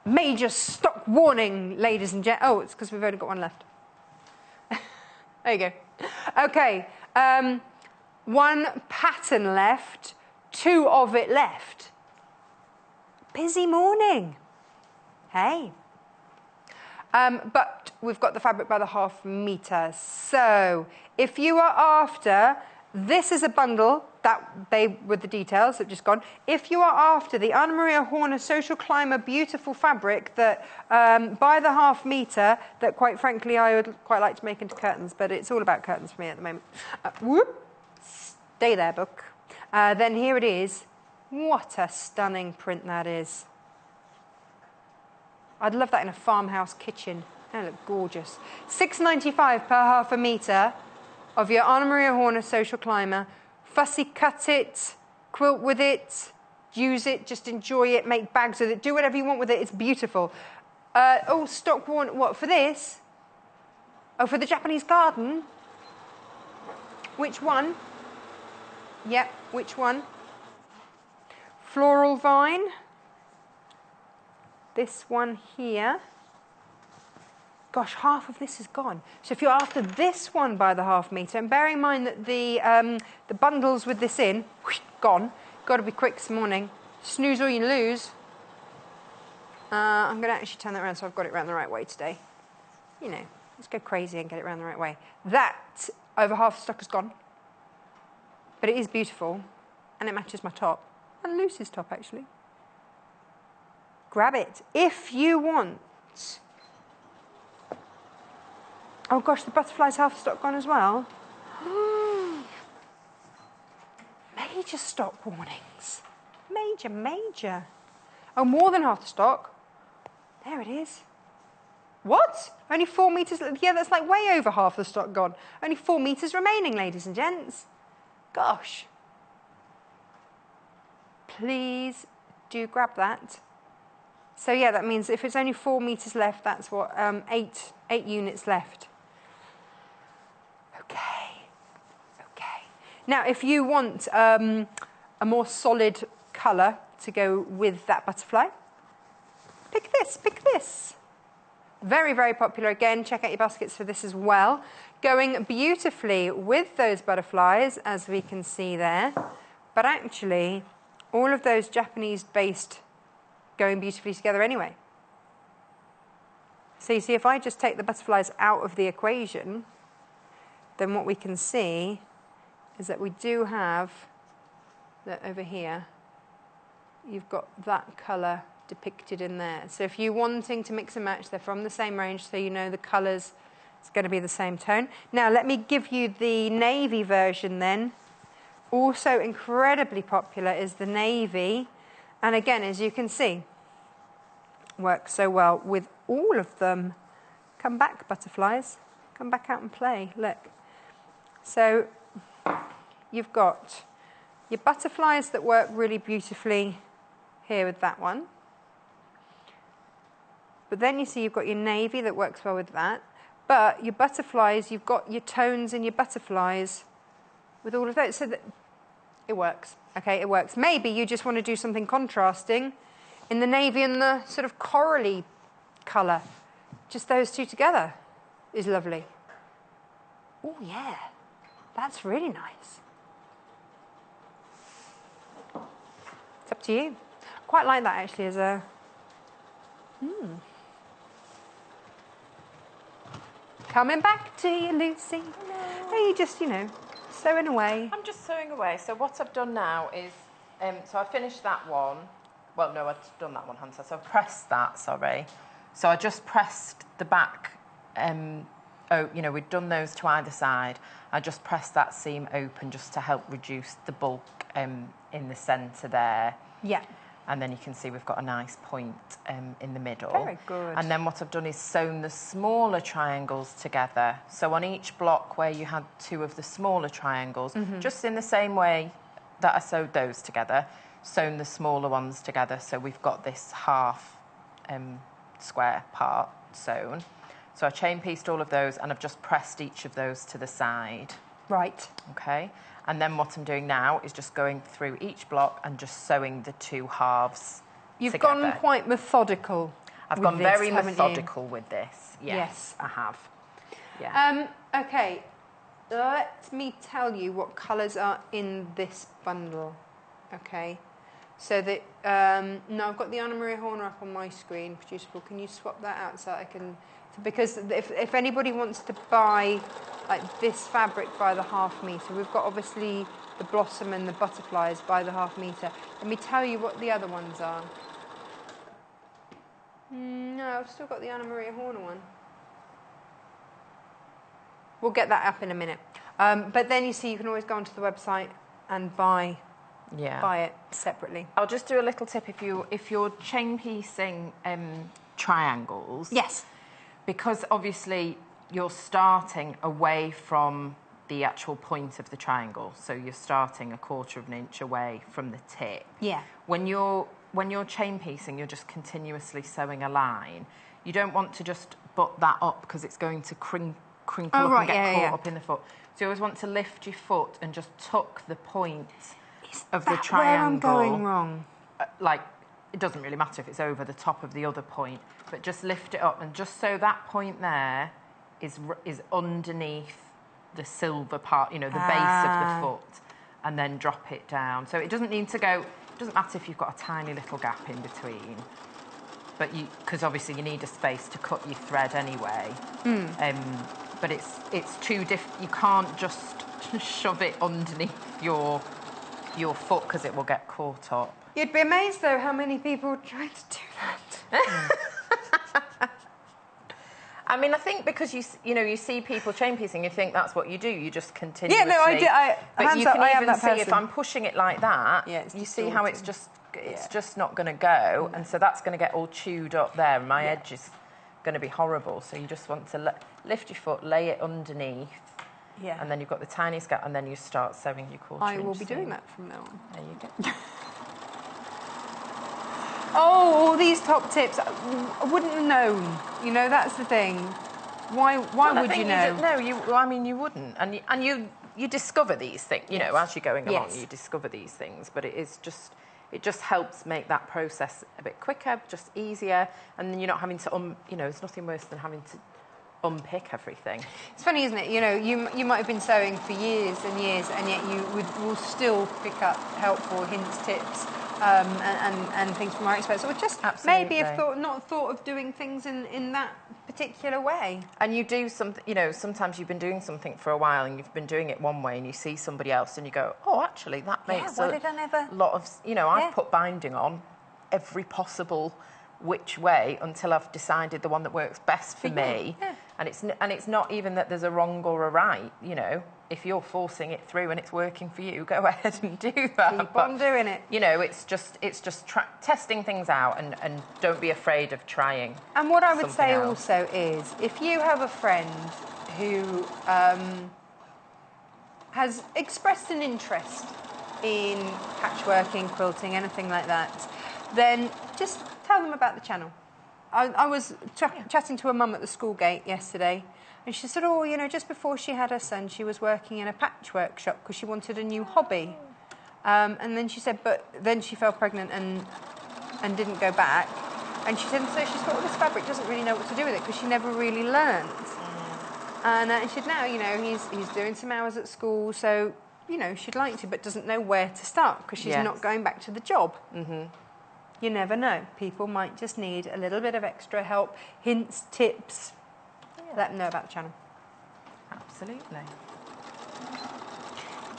Major stop warning, ladies and gents. Oh, it's because we've only got one left. There you go. Okay, one pattern left, 2 of it left. Busy morning. Hey. But we've got the fabric by the ½ metre. So if you are after, this is a bundle, with the details have just gone. If you are after the Anna Maria Horner Social Climber beautiful fabric that by the ½ metre, that quite frankly I would quite like to make into curtains, but it's all about curtains for me at the moment. Whoop, stay there, book. Then here it is. What a stunning print that is. I'd love that in a farmhouse kitchen. That look gorgeous. £6.95 per ½ metre of your Anna Maria Horner Social Climber. Fussy cut it, quilt with it, use it, just enjoy it, make bags with it, do whatever you want with it, it's beautiful. Oh, stock worn, what, for this? Oh, for the Japanese garden? Which one? Yep, which one? Floral vine. This one here. Gosh, half of this is gone. So if you're after this one by the ½ metre, and bear in mind that the bundles with this in, whoosh, gone. Got to be quick this morning. Snooze or you lose. I'm going to actually turn that around so I've got it around the right way today. You know, let's go crazy and get it around the right way. That, over half the stock is gone. But it is beautiful, and it matches my top. And Lucy's top, actually. Grab it. If you want... Oh gosh, the butterfly's half the stock gone as well. Major stock warnings. Major, major. Oh, more than half the stock. There it is. What? Only 4 metres? Yeah, that's like way over half the stock gone. Only 4 metres remaining, ladies and gents. Gosh. Please do grab that. So yeah, that means if it's only 4 metres left, that's what, 8 units left. Okay. Now, if you want a more solid colour to go with that butterfly, pick this. Very, very popular. Again, check out your baskets for this as well. Going beautifully with those butterflies, as we can see there. But actually, all of those Japanese-based going beautifully together anyway. So you see, if I just take the butterflies out of the equation, then what we can see is that we do have that over here. You've got that colour depicted in there. So if you're wanting to mix and match, they're from the same range, so you know the colours, it's going to be the same tone. Now let me give you the navy version then. Also incredibly popular is the navy. And again, as you can see, works so well with all of them. Come back, butterflies. Come back out and play. Look. So you've got your butterflies that work really beautifully here with that one. But then you see you've got your navy that works well with that. But your butterflies, you've got your tones in your butterflies with all of those. So that it works. Okay, it works. Maybe you just want to do something contrasting in the navy and the sort of corally colour. Just those two together is lovely. Oh, yeah. That's really nice. It's up to you. Quite like that, actually, as a... Coming back to you, Lucy. No. Are you just, sewing away? I'm just sewing away. So what I've done now is... so I finished that one. Well, no, I've done that one, haven't I? So I've pressed that, sorry. So I just pressed the back... we'd done those to either side. I just pressed that seam open just to help reduce the bulk in the centre there. Yeah. And then you can see we've got a nice point in the middle. Very good. And then what I've done is sewn the smaller triangles together. So on each block where you had 2 of the smaller triangles, just in the same way that I sewed those together, sewn the smaller ones together. So we've got this half square part sewn. So I chain pieced all of those and I've just pressed each of those to the side. Right. Okay, and then what I'm doing now is just going through each block and just sewing the two halves You've together. gone quite methodical. I've with gone this, very haven't you? methodical with this. Yes, I have. Yeah. Okay, let me tell you what colours are in this bundle. Okay, so that no, I've got the Anna Maria Horner up on my screen. Producer Paul, can you swap that out so I can? Because if anybody wants to buy like this fabric by the ½ metre, we've got obviously the blossom and the butterflies by the ½ metre. Let me tell you what the other ones are. No, I've still got the Anna Maria Horner one. We'll get that up in a minute. But then you see, you can always go onto the website and buy it separately. I'll just do a little tip if you're chain piecing triangles. Yes. Because obviously you're starting away from the actual point of the triangle, so you're starting 1/4 of an inch away from the tip. Yeah. When you're chain piecing, you're just continuously sewing a line. You don't want to just butt that up because it's going to crinkle up and get caught up in the foot. So you always want to lift your foot and just tuck the point of the triangle. Where I'm going wrong? Like, it doesn't really matter if it's over the top of the other point, but just lift it up and just so that point there is underneath the silver part, you know, the base of the foot, and then drop it down. So it doesn't need to go, it doesn't matter if you've got a tiny little gap in between, but because obviously you need a space to cut your thread anyway. But it's too you can't just shove it underneath your foot because it will get caught up. You'd be amazed though how many people try to do that. I mean, I think because you see people chain piecing, you think that's what you do. You just continuously. Yeah, no, I do. But you can even see person. if I'm pushing it like that. Yeah, it's you see how it's distorting. just not going to go, and so that's going to get all chewed up there. And my edge is going to be horrible. So you just want to lift your foot, lay it underneath. Yeah. And then you've got the tiny gap, and then you start sewing your 1/4 I inch will be seam. doing that from now on. There you go. Oh, all these top tips. I wouldn't have known. You know, that's the thing. Why would you know? You wouldn't. And you discover these things, you know, as you're going along, Yes. you discover these things. But it just helps make that process a bit quicker, just easier. And then you're not having to, there's nothing worse than having to unpick everything. It's funny, isn't it? You know, you might have been sewing for years and years, and yet you will still pick up helpful hints, tips, and things from our experts. Or just maybe have not thought of doing things in that particular way. And you do something, you know, sometimes you've been doing something for a while and you've been doing it one way and you see somebody else and you go, oh, actually, that makes a lot of, I've put binding on every possible which way until I've decided the one that works best for me. Yeah. And it's not even that there's a wrong or a right, you know. If you're forcing it through and it's working for you, go ahead and do that. Keep on doing it. You know, it's just testing things out and don't be afraid of trying. And what I would say else. also is, if you have a friend who has expressed an interest in patchworking, quilting, anything like that, then just tell them about the channel. I was chatting to a mum at the school gate yesterday, and she said, oh, you know, just before she had her son, she was working in a patchwork shop because she wanted a new hobby. And then she said, but then she fell pregnant and didn't go back. And she said, so she's got all this fabric, doesn't really know what to do with it because she never really learned. And she said, now, you know, he's doing some hours at school, so, you know, she'd like to, but doesn't know where to start because she's not going back to the job. Mm-hmm. You never know. People might just need a little bit of extra help, hints, tips. Yeah. Let them know about the channel. Absolutely.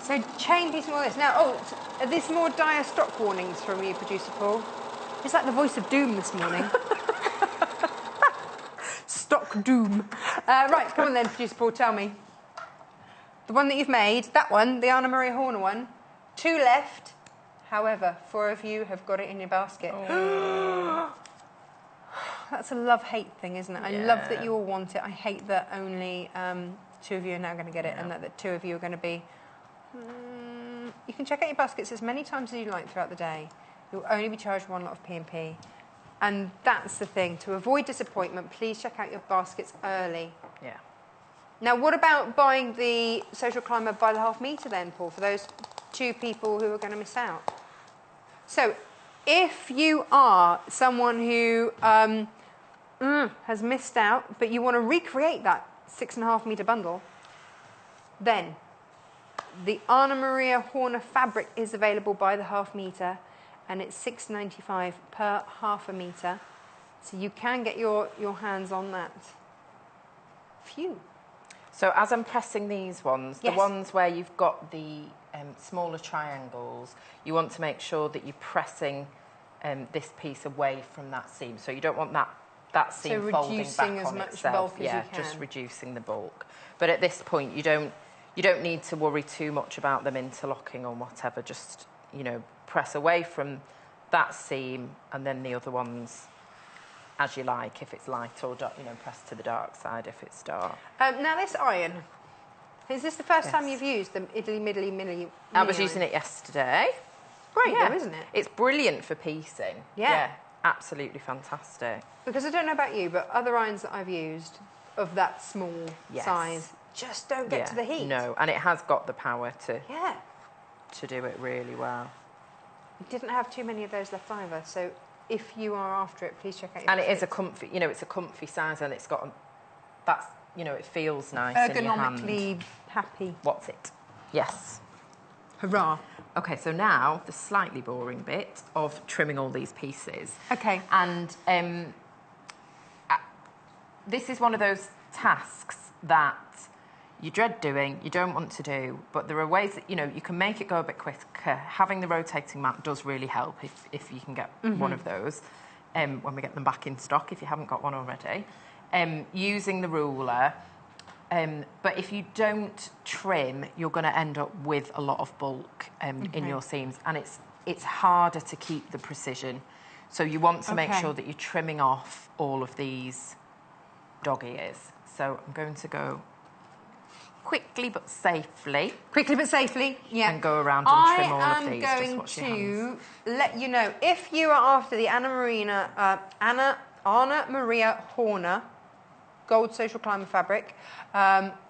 So chain piecing all this. Now, are these more dire stock warnings from you, Producer Paul? It's like the voice of doom this morning. Stock doom. Right, come on then, Producer Paul, tell me. The one that you've made, that one, the Anna Maria Horner one, 2 left. However, 4 of you have got it in your basket. Oh. That's a love-hate thing, isn't it? I love that you all want it. I hate that only 2 of you are now going to get it, and that 2 of you are going to be... you can check out your baskets as many times as you like throughout the day. You'll only be charged 1 lot of P&P. And that's the thing. To avoid disappointment, please check out your baskets early. Yeah. Now, what about buying the Social Climber by the half metre then, Paul, for those 2 people who are going to miss out? So, if you are someone who has missed out, but you want to recreate that 6.5 metre bundle, then the Anna Maria Horner fabric is available by the half metre, and it's $6.95 per half a metre. So you can get your hands on that. Phew. So as I'm pressing these ones, Yes. the ones where you've got the smaller triangles, you want to make sure that you're pressing this piece away from that seam. So you don't want that seam So folding reducing back as on much itself. bulk as you Yeah, can. just reducing the bulk. But at this point, you don't need to worry too much about them interlocking or whatever. Just, you know, press away from that seam and then the other ones as you like, if it's light, or dark, you know, press to the dark side if it's dark. Now this iron, is this the first Yes. time you've used the Italy Mini I was iron? using it yesterday. Great Yeah. though, isn't it? It's brilliant for piecing. Yeah. Absolutely fantastic. Because I don't know about you, but other irons that I've used of that small Yes. size just don't get to the heat. No, and it has got the power Yeah. to do it really well. We didn't have too many of those left either, so if you are after it, please check out your And it is a kits. comfy, you know, it's a comfy size, and it's got that's, you know, it feels nice in your hand. ergonomically happy. What's it? Yes. Hurrah. Okay, so now the slightly boring bit of trimming all these pieces. Okay. And this is one of those tasks that you dread doing, you don't want to do, but there are ways that, you know, you can make it go a bit quicker. Having the rotating mat does really help if you can get one of those when we get them back in stock, if you haven't got one already. Using the ruler. But if you don't trim, you're going to end up with a lot of bulk in your seams, and it's harder to keep the precision. So you want to make sure that you're trimming off all of these dog ears. So I'm going to go quickly but safely. Quickly but safely, yeah. And go around and trim all of these. I am going to let you know, if you are after the Anna Maria Horner Gold Social Climber fabric,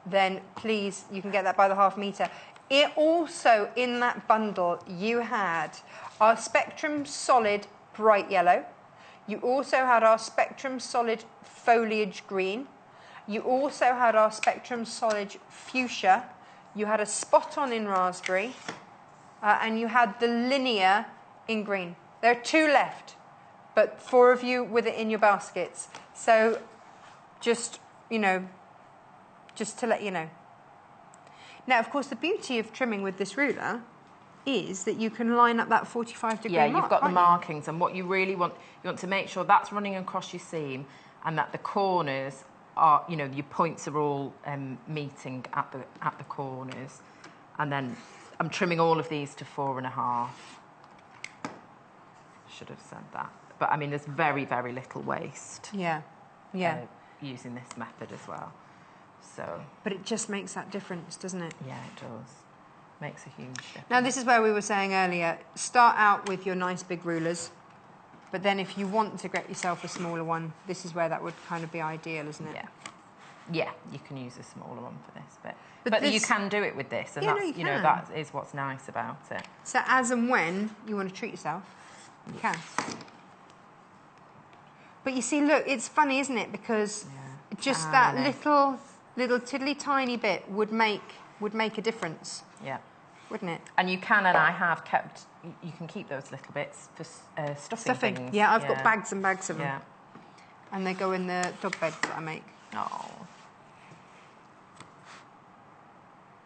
then please, you can get that by the half metre. It also, in that bundle, you had our Spectrum Solid Bright Yellow. You also had our Spectrum Solid Foliage Green. You also had our Spectrum Solid Fuchsia. You had a Spot On in Raspberry. And you had the Linear in green. There are 2 left, but 4 of you with it in your baskets. So just, you know, just to let you know. Now, of course, the beauty of trimming with this ruler is that you can line up that 45-degree mark. Yeah, you've got the can't you? markings, and what you really want, you want to make sure that's running across your seam, and that the corners are, you know, your points are all meeting at the corners. And then I'm trimming all of these to 4.5. Should have said that, but I mean, there's very, very little waste. Yeah, yeah. Using this method as well. So. But it just makes that difference, doesn't it? Yeah, it does. Makes a huge difference. Now, this is where we were saying earlier, start out with your nice big rulers, but then if you want to get yourself a smaller one, this is where that would kind of be ideal, isn't it? Yeah. Yeah, you can use a smaller one for this bit. But But this- you can do it with this, and Yeah, no, that's, you know, can. that is what's nice about it. So as and when you want to treat yourself, you can. But you see, look, it's funny, isn't it? Because just that Tiny. little tiddly tiny bit would make a difference, Yeah. wouldn't it? And you can, and I have kept, you can keep those little bits for stuffing things. Yeah, I've got bags and bags of them. Yeah. And they go in the dog beds that I make. Oh,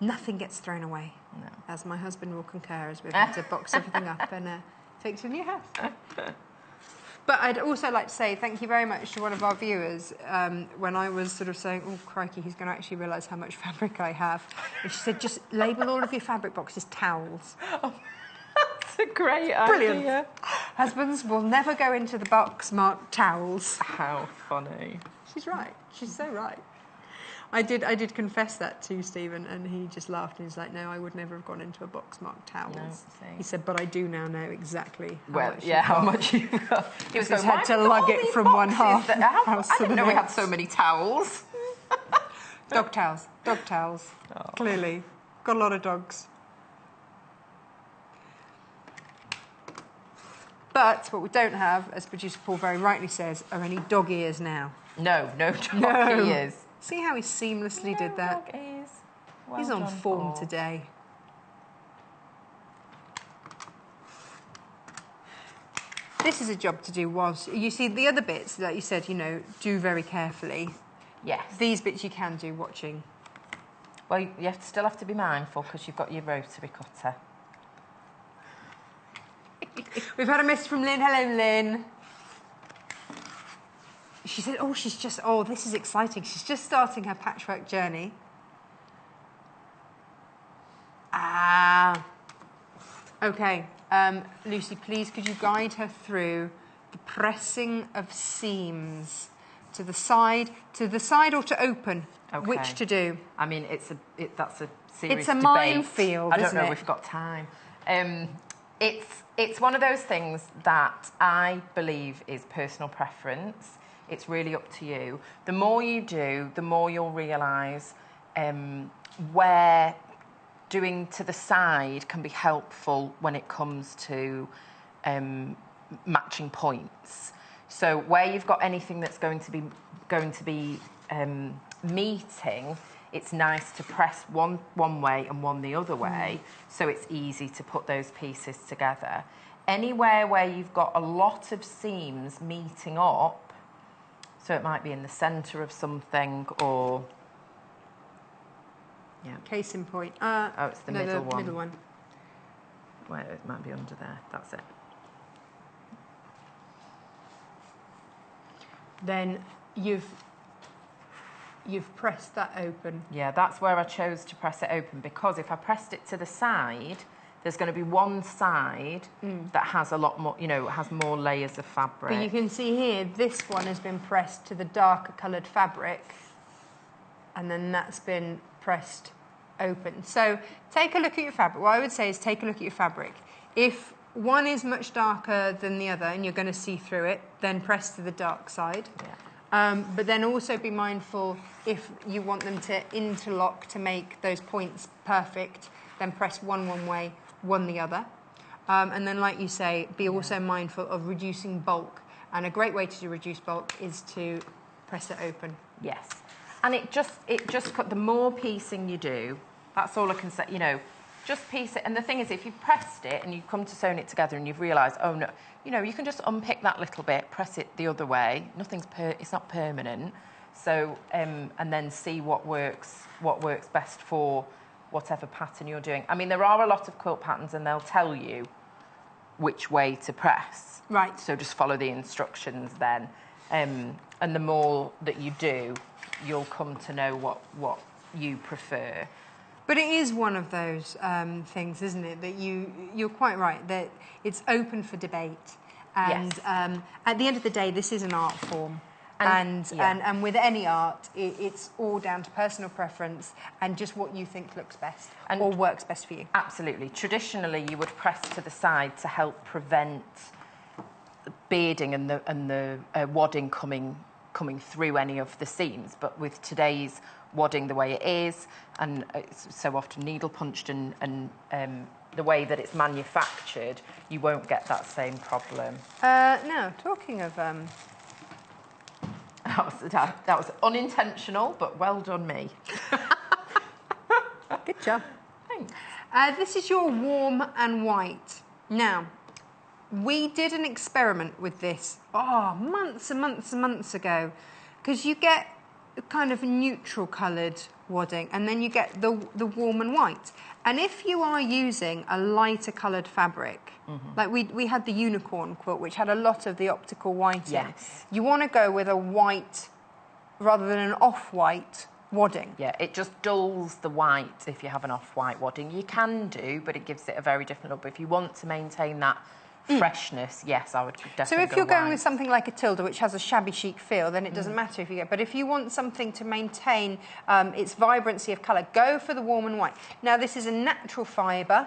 Nothing gets thrown away. no. As my husband will concur, as we've had to box everything up and take to a new house. But I'd also like to say thank you very much to one of our viewers when I was sort of saying, oh, crikey, he's going to actually realise how much fabric I have. And she said, just label all of your fabric boxes towels. That's a great Brilliant. idea. Husbands will never go into the box marked towels. How funny. She's right. She's so right. I did confess that to Stephen, and he just laughed and he's like, no, I would never have gone into a box marked towels. No, see. He said, but I do now know exactly how Well, much yeah, you've how got. much you've got. He was He's going, had to "Why have you got lug all it these from one boxes half that- house I to didn't the know we had next." so many towels. Dog towels. Dog towels. Oh. Clearly. Got a lot of dogs. But what we don't have, as producer Paul very rightly says, are any dog ears now. No dog ears. See how he seamlessly did that? Dog ears. Well He's on done, form Paul. today. This is a job to do whilst... You see, the other bits, like you said, you know, do very carefully. Yes. These bits you can do watching. Well, you still have to be mindful because you've got your rotary cutter. We've had a message from Lynn. Hello, Lynn. She said, this is exciting. She's just starting her patchwork journey. Okay. Lucy, please, could you guide her through the pressing of seams to the side or to open? Okay. Which to do? I mean, that's a serious It's a debate. minefield, I don't isn't know it? if we've got time. It's one of those things that I believe is personal preference. It's really up to you. The more you do, the more you'll realise where doing to the side can be helpful when it comes to matching points. So where you've got anything that's going to be meeting, it's nice to press one way and one the other way, so it's easy to put those pieces together. Anywhere where you've got a lot of seams meeting up, so it might be in the centre of something or... Yeah. Case in point. It's the middle one. Middle one. Where it might be under there. That's it. Then you've pressed that open. Yeah, that's where I chose to press it open, because if I pressed it to the side, there's going to be one side that has a lot more, has more layers of fabric. But you can see here, this one has been pressed to the darker coloured fabric, and then that's been pressed open. So take a look at your fabric. What I would say is take a look at your fabric. If one is much darker than the other and you're going to see through it, then press to the dark side. Yeah. But then also be mindful, if you want them to interlock to make those points perfect, then press one way, one the other. And then, like you say, be also mindful of reducing bulk. And a great way to reduce bulk is to press it open. Yes. And it just the more piecing you do, that's all I can say, just piece it. And the thing is, if you've pressed it and you've come to sewing it together and you've realised, oh no, you can just unpick that little bit, press it the other way. It's not permanent. So, and then see what works best for whatever pattern you're doing. I mean, there are a lot of quilt patterns and they'll tell you which way to press. Right. So just follow the instructions then. And the more that you do, you'll come to know what you prefer. But it is one of those things, isn't it, that you're quite right, that it's open for debate. And Yes. At the end of the day, this is an art form. And with any art, it's all down to personal preference and just what you think looks best or works best for you. Absolutely. Traditionally, you would press to the side to help prevent bearding and the wadding coming through any of the seams. But with today's wadding the way it is, and it's so often needle punched and the way that it's manufactured, you won't get that same problem. Now, talking of... That was unintentional, but well done me. Good job. Thanks. This is your warm and white. Now, we did an experiment with this months and months and months ago, because you get kind of neutral coloured wadding and then you get the warm and white. And if you are using a lighter coloured fabric, like we had the unicorn quilt, which had a lot of the optical white Yes. in, you want to go with a white rather than an off-white wadding. Yeah, it just dulls the white if you have an off-white wadding. You can do, but it gives it a very different look. But if you want to maintain that freshness, yes, I would definitely So if you're going white. with something like a Tilda, which has a shabby chic feel, then it doesn't matter if you get... But if you want something to maintain its vibrancy of colour, go for the warm and white. Now, this is a natural fibre,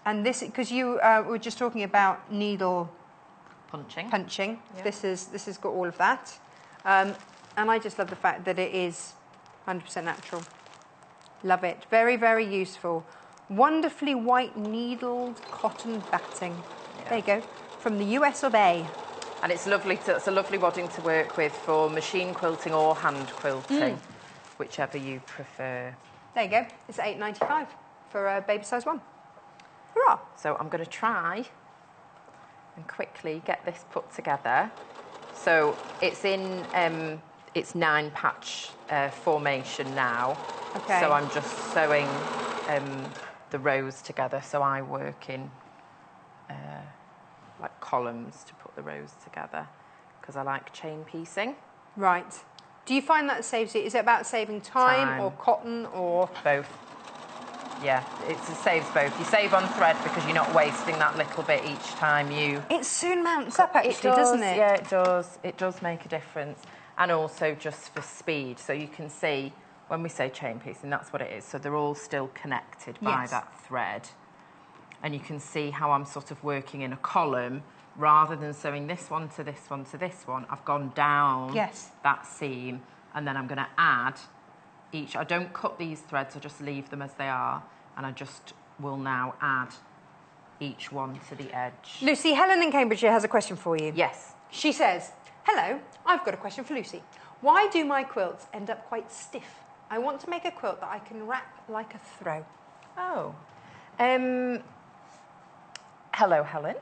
and this... Because you were just talking about needle... punching. Yeah. This has got all of that. And I just love the fact that it is 100% natural. Love it. Very, very useful. Wonderfully white needled cotton batting. Yeah. There you go. From the US of A. And it's lovely. It's a lovely wadding to work with for machine quilting or hand quilting, whichever you prefer. There you go. It's $8.95 for a baby size one. Hurrah! So I'm going to try and quickly get this put together. So it's in its 9-patch formation now. Okay. So I'm just sewing the rows together. So I work in like columns to put the rows together because I like chain piecing. Right. Do you find that saves you? Is it about saving time. Or cotton or both? Yeah, it saves both. You save on thread because you're not wasting that little bit each time you... It soon mounts up actually, doesn't it? Yeah, it does. It does make a difference. And also just for speed. So you can see when we say chain piecing, that's what it is. So they're all still connected by that thread. And you can see how I'm sort of working in a column rather than sewing this one to this one to this one. I've gone down that seam and then I'm going to add each. I don't cut these threads, I just leave them as they are, and I just will now add each one to the edge. Lucy, Helen in Cambridgeshire has a question for you. Yes. She says, hello, I've got a question for Lucy. Why do my quilts end up quite stiff? I want to make a quilt that I can wrap like a throw. Oh. Hello, Helen.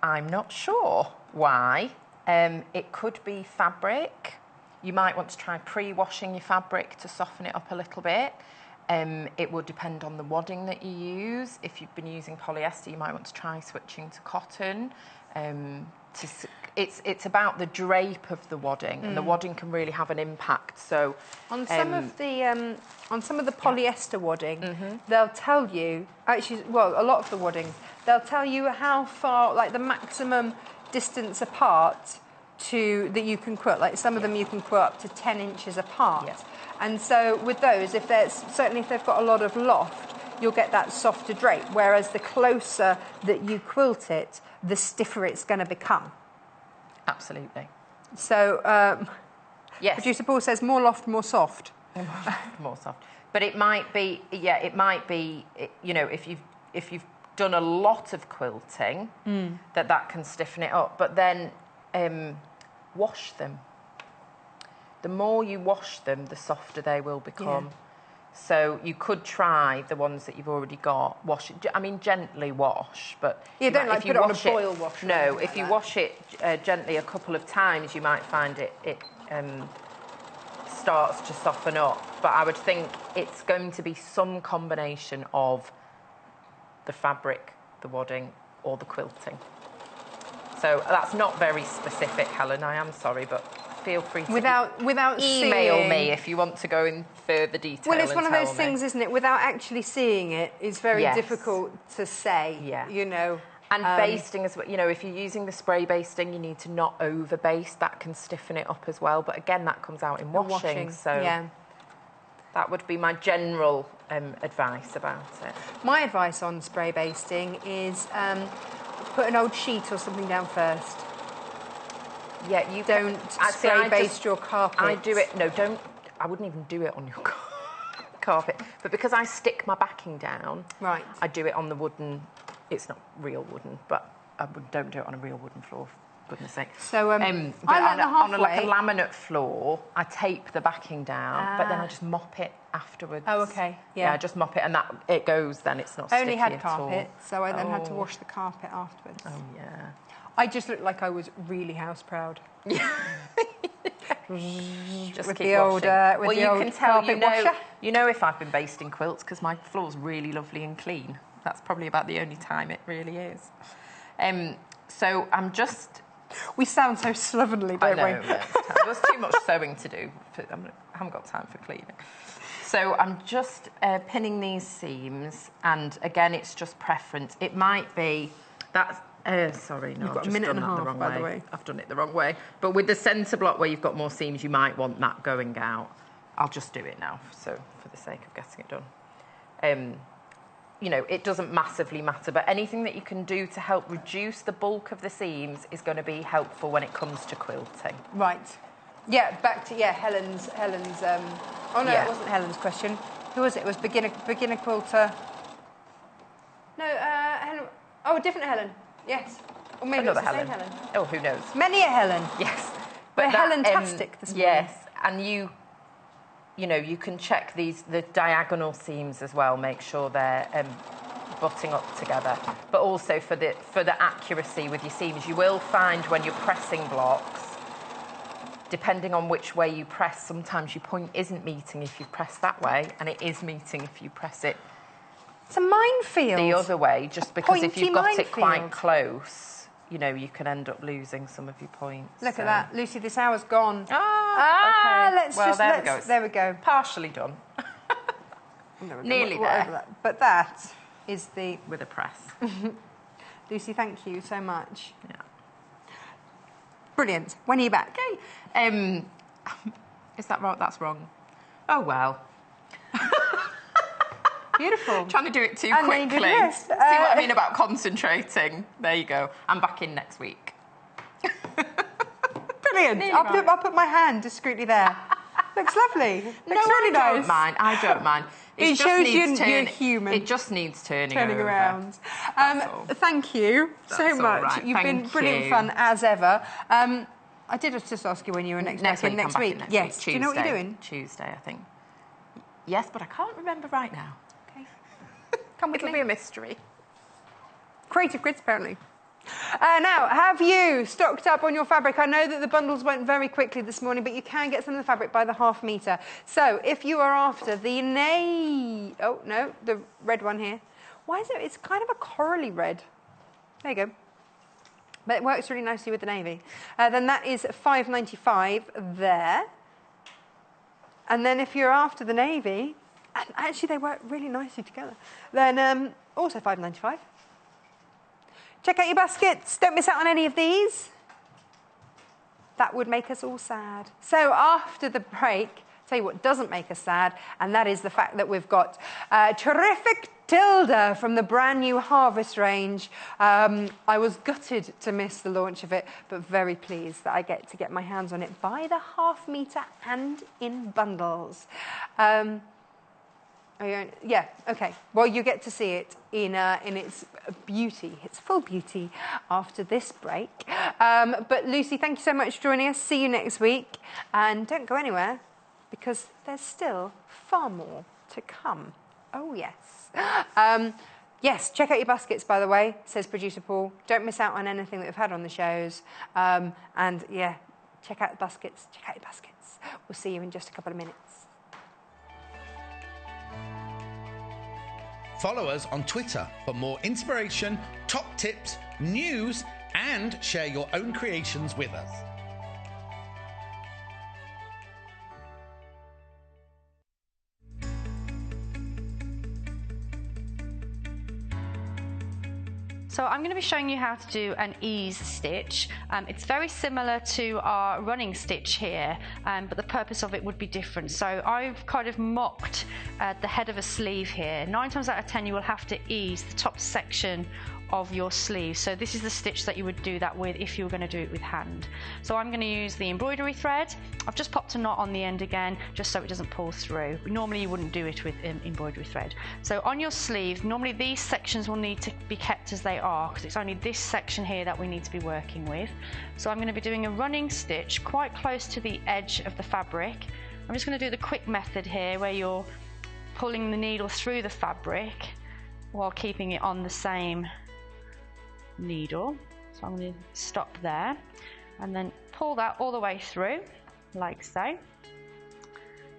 I'm not sure why. It could be fabric. You might want to try pre-washing your fabric to soften it up a little bit. It will depend on the wadding that you use. If you've been using polyester, you might want to try switching to cotton. It's about the drape of the wadding, and the wadding can really have an impact. So on some of the polyester wadding, they'll tell you actually, well, a lot of the wadding, they'll tell you how far, like the maximum distance apart that you can quilt. Like some of them you can quilt up to 10 inches apart. Yeah. And so with those, certainly if they've got a lot of loft, you'll get that softer drape. Whereas the closer that you quilt it, the stiffer it's going to become. Absolutely. So, yes. Producer Paul says more loft, more soft. More soft. But it might be, you know, if you've done a lot of quilting, that can stiffen it up. But then wash them. The more you wash them, the softer they will become. Yeah. So you could try the ones that you've already got. Wash it. I mean, gently wash, but you don't like put it on a boil wash. No, if you wash it gently a couple of times, you might find it starts to soften up. But I would think it's going to be some combination of the fabric, the wadding, or the quilting. So that's not very specific, Helen. I am sorry, but feel free to without email me if you want to go in further detail. Well, it's one of those things, isn't it? Without actually seeing it, it's very difficult to say. Yeah. You know. And basting as well. You know, if you're using the spray basting, you need to not over baste. That can stiffen it up as well. But again, that comes out in washing. So that would be my general advice about it. My advice on spray basting is put an old sheet or something down first. Yeah, you don't spray baste your carpet. I do it. No, don't. I wouldn't even do it on your carpet. But because I stick my backing down, right, I do it on the wooden. It's not real wooden, but don't do it on a real wooden floor, for goodness sake. So but on like a laminate floor, I tape the backing down, but then I just mop it afterwards. Oh, okay. Yeah, I just mop it, and that it goes. Then it's not. I only had at carpet, all. so I then had to wash the carpet afterwards. Oh yeah. I just looked like I was really house proud. Just with keep the old, washing. with well, the you old can tell. washer. You know if I've been basting quilts because my floor's really lovely and clean. That's probably about the only time it really is. So I'm just. We sound so slovenly, don't we? I know. There's too much sewing to do. I haven't got time for cleaning. So I'm just pinning these seams, and again, it's just preference. It might be that. Sorry, no, You've got I've a minute and a half, the wrong by way. the way. I've done it the wrong way. But with the centre block where you've got more seams, you might want that going out. I'll just do it now, so for the sake of getting it done. You know, it doesn't massively matter, but anything that you can do to help reduce the bulk of the seams is going to be helpful when it comes to quilting. Right. Yeah, back to Helen's. Oh no, it wasn't Helen's question. Who was it? It was beginner quilter. No, Helen. Oh, a different Helen. Yes. Or maybe Another it's the same Helen. Oh, who knows? Many a Helen. Yes. We're Helen-tastic this morning. Yes, and you know, you can check the diagonal seams as well. Make sure they're butting up together. But also for the accuracy with your seams, you will find when you're pressing blocks, depending on which way you press, sometimes your point isn't meeting if you press that way, and it is meeting if you press it. It's a minefield. The other way, just because if you've got minefield. it quite close, you know, you can end up losing some of your points. Look at that, Lucy. This hour's gone. Okay. There we go. Partially done. Nearly there. But that is the with a press. Lucy, thank you so much. Yeah. Brilliant. When are you back? Okay. Is that right? That's wrong. Oh well. Beautiful. Trying to do it too And quickly. then you do this. See what I mean about concentrating? There you go. I'm back in next week. Brilliant. I'll put my hand discreetly there. Looks lovely. Looks really nice. I don't mind. I don't mind. It shows you're human. It just needs turning around. Thank you so much. Right. You've been brilliant fun as ever. I did just ask you when you were next week. Next week. Yes. Tuesday. Do you know what you're doing? Tuesday, I think. Yes, but I can't remember right now. Okay. Come with It'll be a mystery. Creative grids, apparently. Now, have you stocked up on your fabric? I know that the bundles went very quickly this morning, but you can get some of the fabric by the ½ metre. So, if you are after the the red one here. Why is it? It's kind of a corally red. There you go. But it works really nicely with the navy. Then that is £5.95 there. And then if you're after the navy, and actually they work really nicely together, then also £5.95. Check out your baskets. Don't miss out on any of these. That would make us all sad. So after the break, tell you what doesn't make us sad, and that is the fact that we've got terrific Tilda from the brand new Harvest range. I was gutted to miss the launch of it, but very pleased that I get to get my hands on it by the ½ metre and in bundles. Yeah, okay. Well, you get to see it in its beauty, its full beauty, after this break. But Lucy, thank you so much for joining us. See you next week. And don't go anywhere, because there's still far more to come. Oh, yes. Yes, check out your baskets, by the way, says producer Paul. Don't miss out on anything that we've had on the shows. And, yeah, check out the baskets. Check out your baskets. We'll see you in just a couple of minutes. Follow us on Twitter for more inspiration, top tips, news, and share your own creations with us. So I'm going to be showing you how to do an ease stitch. It's very similar to our running stitch here, but the purpose of it would be different. So I've kind of mocked the head of a sleeve here. 9 times out of 10 you will have to ease the top section of your sleeve. So this is the stitch that you would do that with if you were going to do it with hand. So I'm going to use the embroidery thread. I've just popped a knot on the end again just so it doesn't pull through. Normally you wouldn't do it with embroidery thread. So on your sleeve, normally these sections will need to be kept as they are because it's only this section here that we need to be working with. So I'm going to be doing a running stitch quite close to the edge of the fabric. I'm just going to do the quick method here where you're pulling the needle through the fabric while keeping it on the same needle. So I'm going to stop there and then pull that all the way through like so.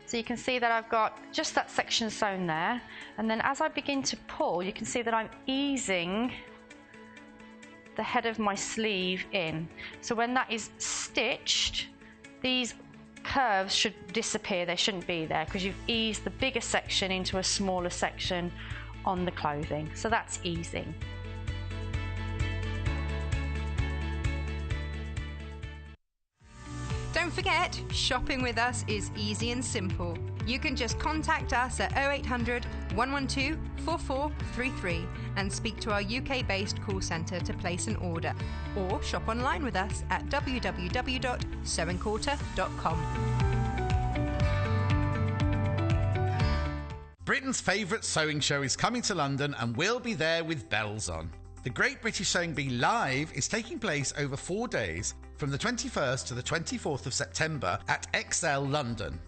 So you can see that I've got just that section sewn there, and then as I begin to pull you can see that I'm easing the head of my sleeve in. So when that is stitched, these curves should disappear. They shouldn't be there because you've eased the bigger section into a smaller section on the clothing. So that's easing. Don't forget, shopping with us is easy and simple. You can just contact us at 0800 112 4433 and speak to our UK-based call centre to place an order, or shop online with us at www.sewingquilter.com. Britain's favourite sewing show is coming to London and we'll be there with bells on. The Great British Sewing Bee Live is taking place over 4 days from the 21st to the 24th of September at XL London.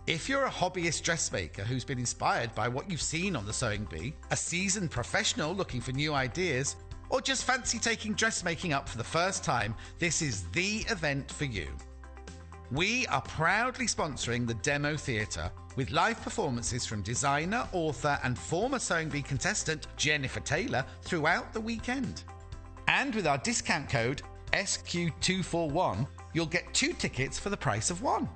If you're a hobbyist dressmaker who's been inspired by what you've seen on the Sewing Bee, a seasoned professional looking for new ideas, or just fancy taking dressmaking up for the first time, this is the event for you. We are proudly sponsoring the Demo Theatre with live performances from designer, author and former Sewing Bee contestant Jennifer Taylor throughout the weekend. And with our discount code SQ241, you'll get 2 tickets for the price of 1.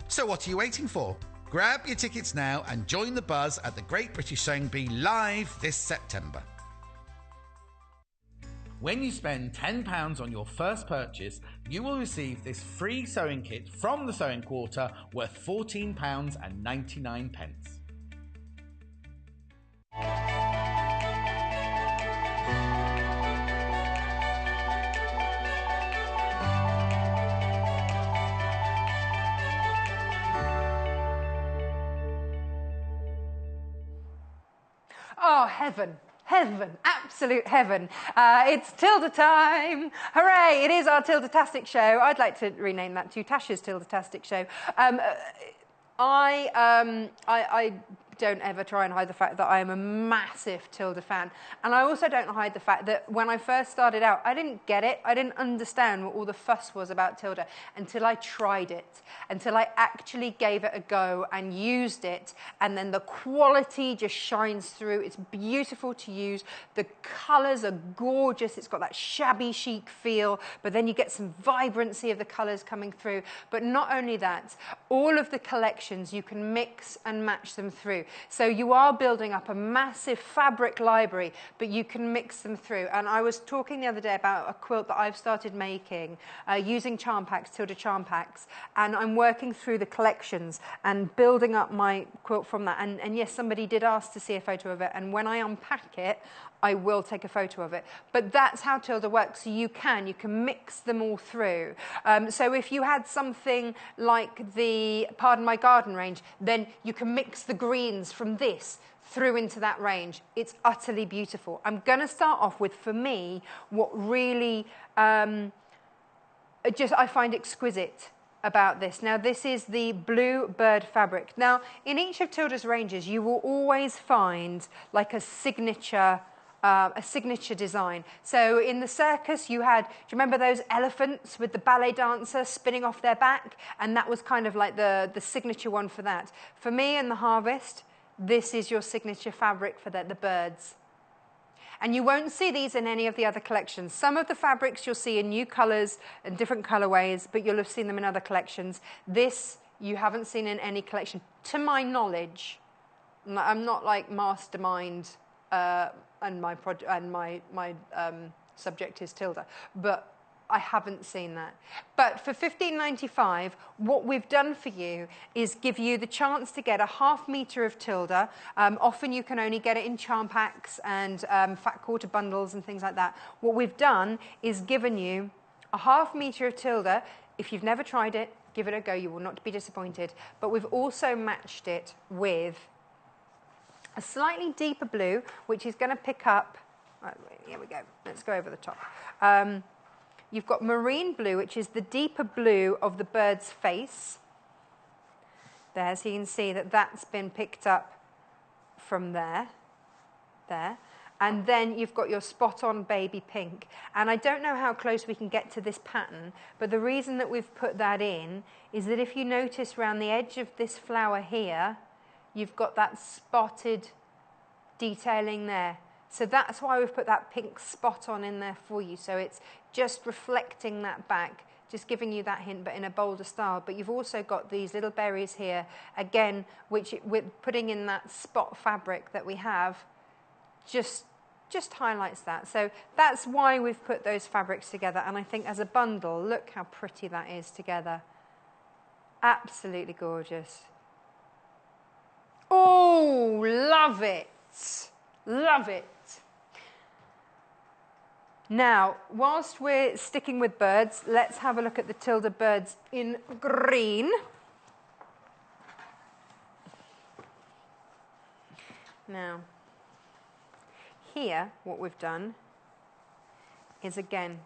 So what are you waiting for? Grab your tickets now and join the buzz at the Great British Sewing Bee Live this September. When you spend £10 on your first purchase, you will receive this free sewing kit from the Sewing Quarter worth £14.99. Oh, heaven. Heaven, absolute heaven. It's Tilda time. Hooray, it is our Tilda-tastic show. I'd like to rename that to Tasha's Tilda-tastic show. I don't ever try and hide the fact that I am a massive Tilda fan. And I also don't hide the fact that when I first started out, I didn't get it. I didn't understand what all the fuss was about Tilda until I tried it, until I actually gave it a go and used it. And then the quality just shines through. It's beautiful to use. The colours are gorgeous. It's got that shabby chic feel, but then you get some vibrancy of the colours coming through. But not only that, all of the collections, you can mix and match them through. So you are building up a massive fabric library, but you can mix them through. And I was talking the other day about a quilt that I've started making using charm packs, Tilda charm packs, and I'm working through the collections and building up my quilt from that. And yes, somebody did ask to see a photo of it, and when I unpack it, I will take a photo of it. But that's how Tilda works. So you can mix them all through. So if you had something like the Pardon My Garden range, then you can mix the greens from this through into that range. It's utterly beautiful. I'm going to start off with, for me, what really I find exquisite about this. Now, this is the blue bird fabric. Now, in each of Tilda's ranges, you will always find like a signature design. So in the circus you had, do you remember those elephants with the ballet dancer spinning off their back? And that was kind of like the signature one for that. For me in the Harvest, this is your signature fabric for the birds. And you won't see these in any of the other collections. Some of the fabrics you'll see in new colours and different colourways, but you'll have seen them in other collections. This you haven't seen in any collection, to my knowledge. I'm not like mastermind and my subject is Tilda, but I haven't seen that. But for £15.95, what we've done for you is give you the chance to get a ½ metre of Tilda. Often you can only get it in charm packs and fat quarter bundles and things like that. What we've done is given you a ½ metre of Tilda. If you've never tried it, give it a go. You will not be disappointed. But we've also matched it with a slightly deeper blue, which is going to pick up, right, here we go, let's go over the top. You've got marine blue, which is the deeper blue of the bird's face. There, so you can see that that's been picked up from there. And then you've got your spot-on baby pink. And I don't know how close we can get to this pattern, but the reason that we've put that in is that if you notice around the edge of this flower here, you've got that spotted detailing there. So that's why we've put that pink spot on in there for you. So it's just reflecting that back, just giving you that hint, but in a bolder style. But you've also got these little berries here, again, which with putting in that spot fabric that we have, just highlights that. So that's why we've put those fabrics together. And I think as a bundle, look how pretty that is together. Absolutely gorgeous. Oh, love it. Love it. Now, whilst we're sticking with birds, let's have a look at the Tilda birds in green. Now, here, what we've done is, again,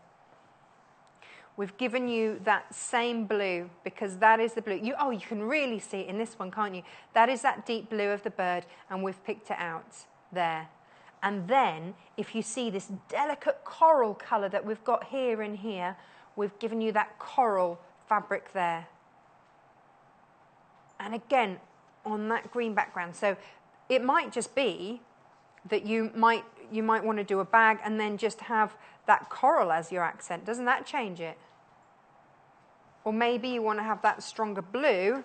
we've given you that same blue, because that is the blue. You can really see it in this one, can't you? That is that deep blue of the bird, and we've picked it out there. And then, if you see this delicate coral colour that we've got here and here, we've given you that coral fabric there. And again, on that green background. So it might just be that you might want to do a bag and then just have that coral as your accent. Doesn't that change it? Or maybe you want to have that stronger blue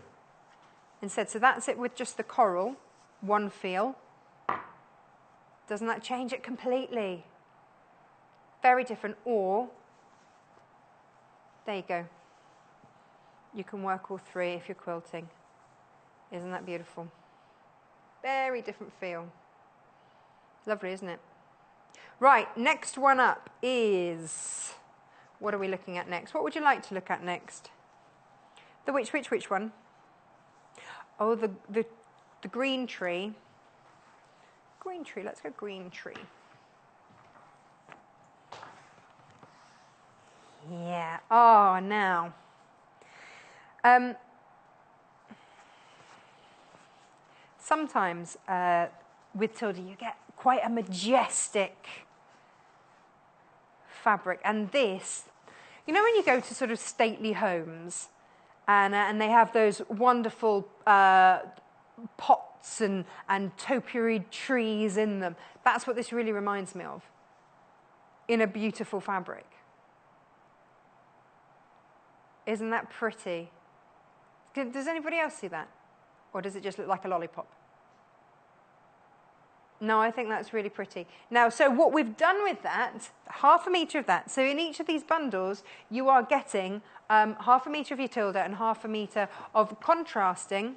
instead. So that's it with just the coral, one feel. Doesn't that change it completely? Very different. Or, there you go. You can work all three if you're quilting. Isn't that beautiful? Very different feel. Lovely, isn't it? Right, next one up is... What are we looking at next? What would you like to look at next? The which one? Oh, the green tree. Green tree, let's go green tree. Yeah, oh, now. Sometimes with Tilda you get quite a majestic fabric, and this, you know when you go to sort of stately homes and they have those wonderful pots and topiary trees in them, that's what this really reminds me of, in a beautiful fabric. Isn't that pretty? Does anybody else see that? Or does it just look like a lollipop? No, I think that's really pretty. Now, so what we've done with that, 1/2 metre of that. So in each of these bundles, you are getting 1/2 metre of your Tilda and 1/2 metre of contrasting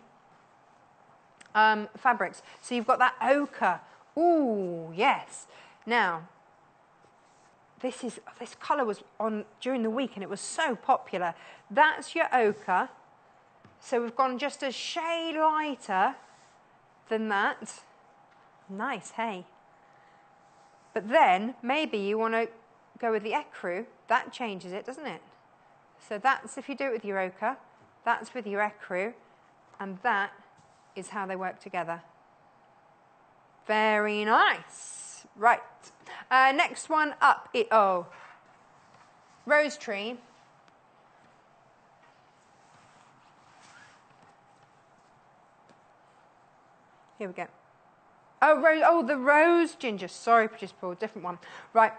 fabrics. So you've got that ochre. Ooh, yes. Now, this colour was on during the week and it was so popular. That's your ochre. So we've gone just a shade lighter than that. Nice, hey? But then, maybe you want to go with the ecru. That changes it, doesn't it? So that's, if you do it with your ochre, that's with your ecru, and that is how they work together. Very nice. Right. Next one up. Rose tree. Here we go. Oh, the rose ginger. Sorry, producer Paul, different one. Right,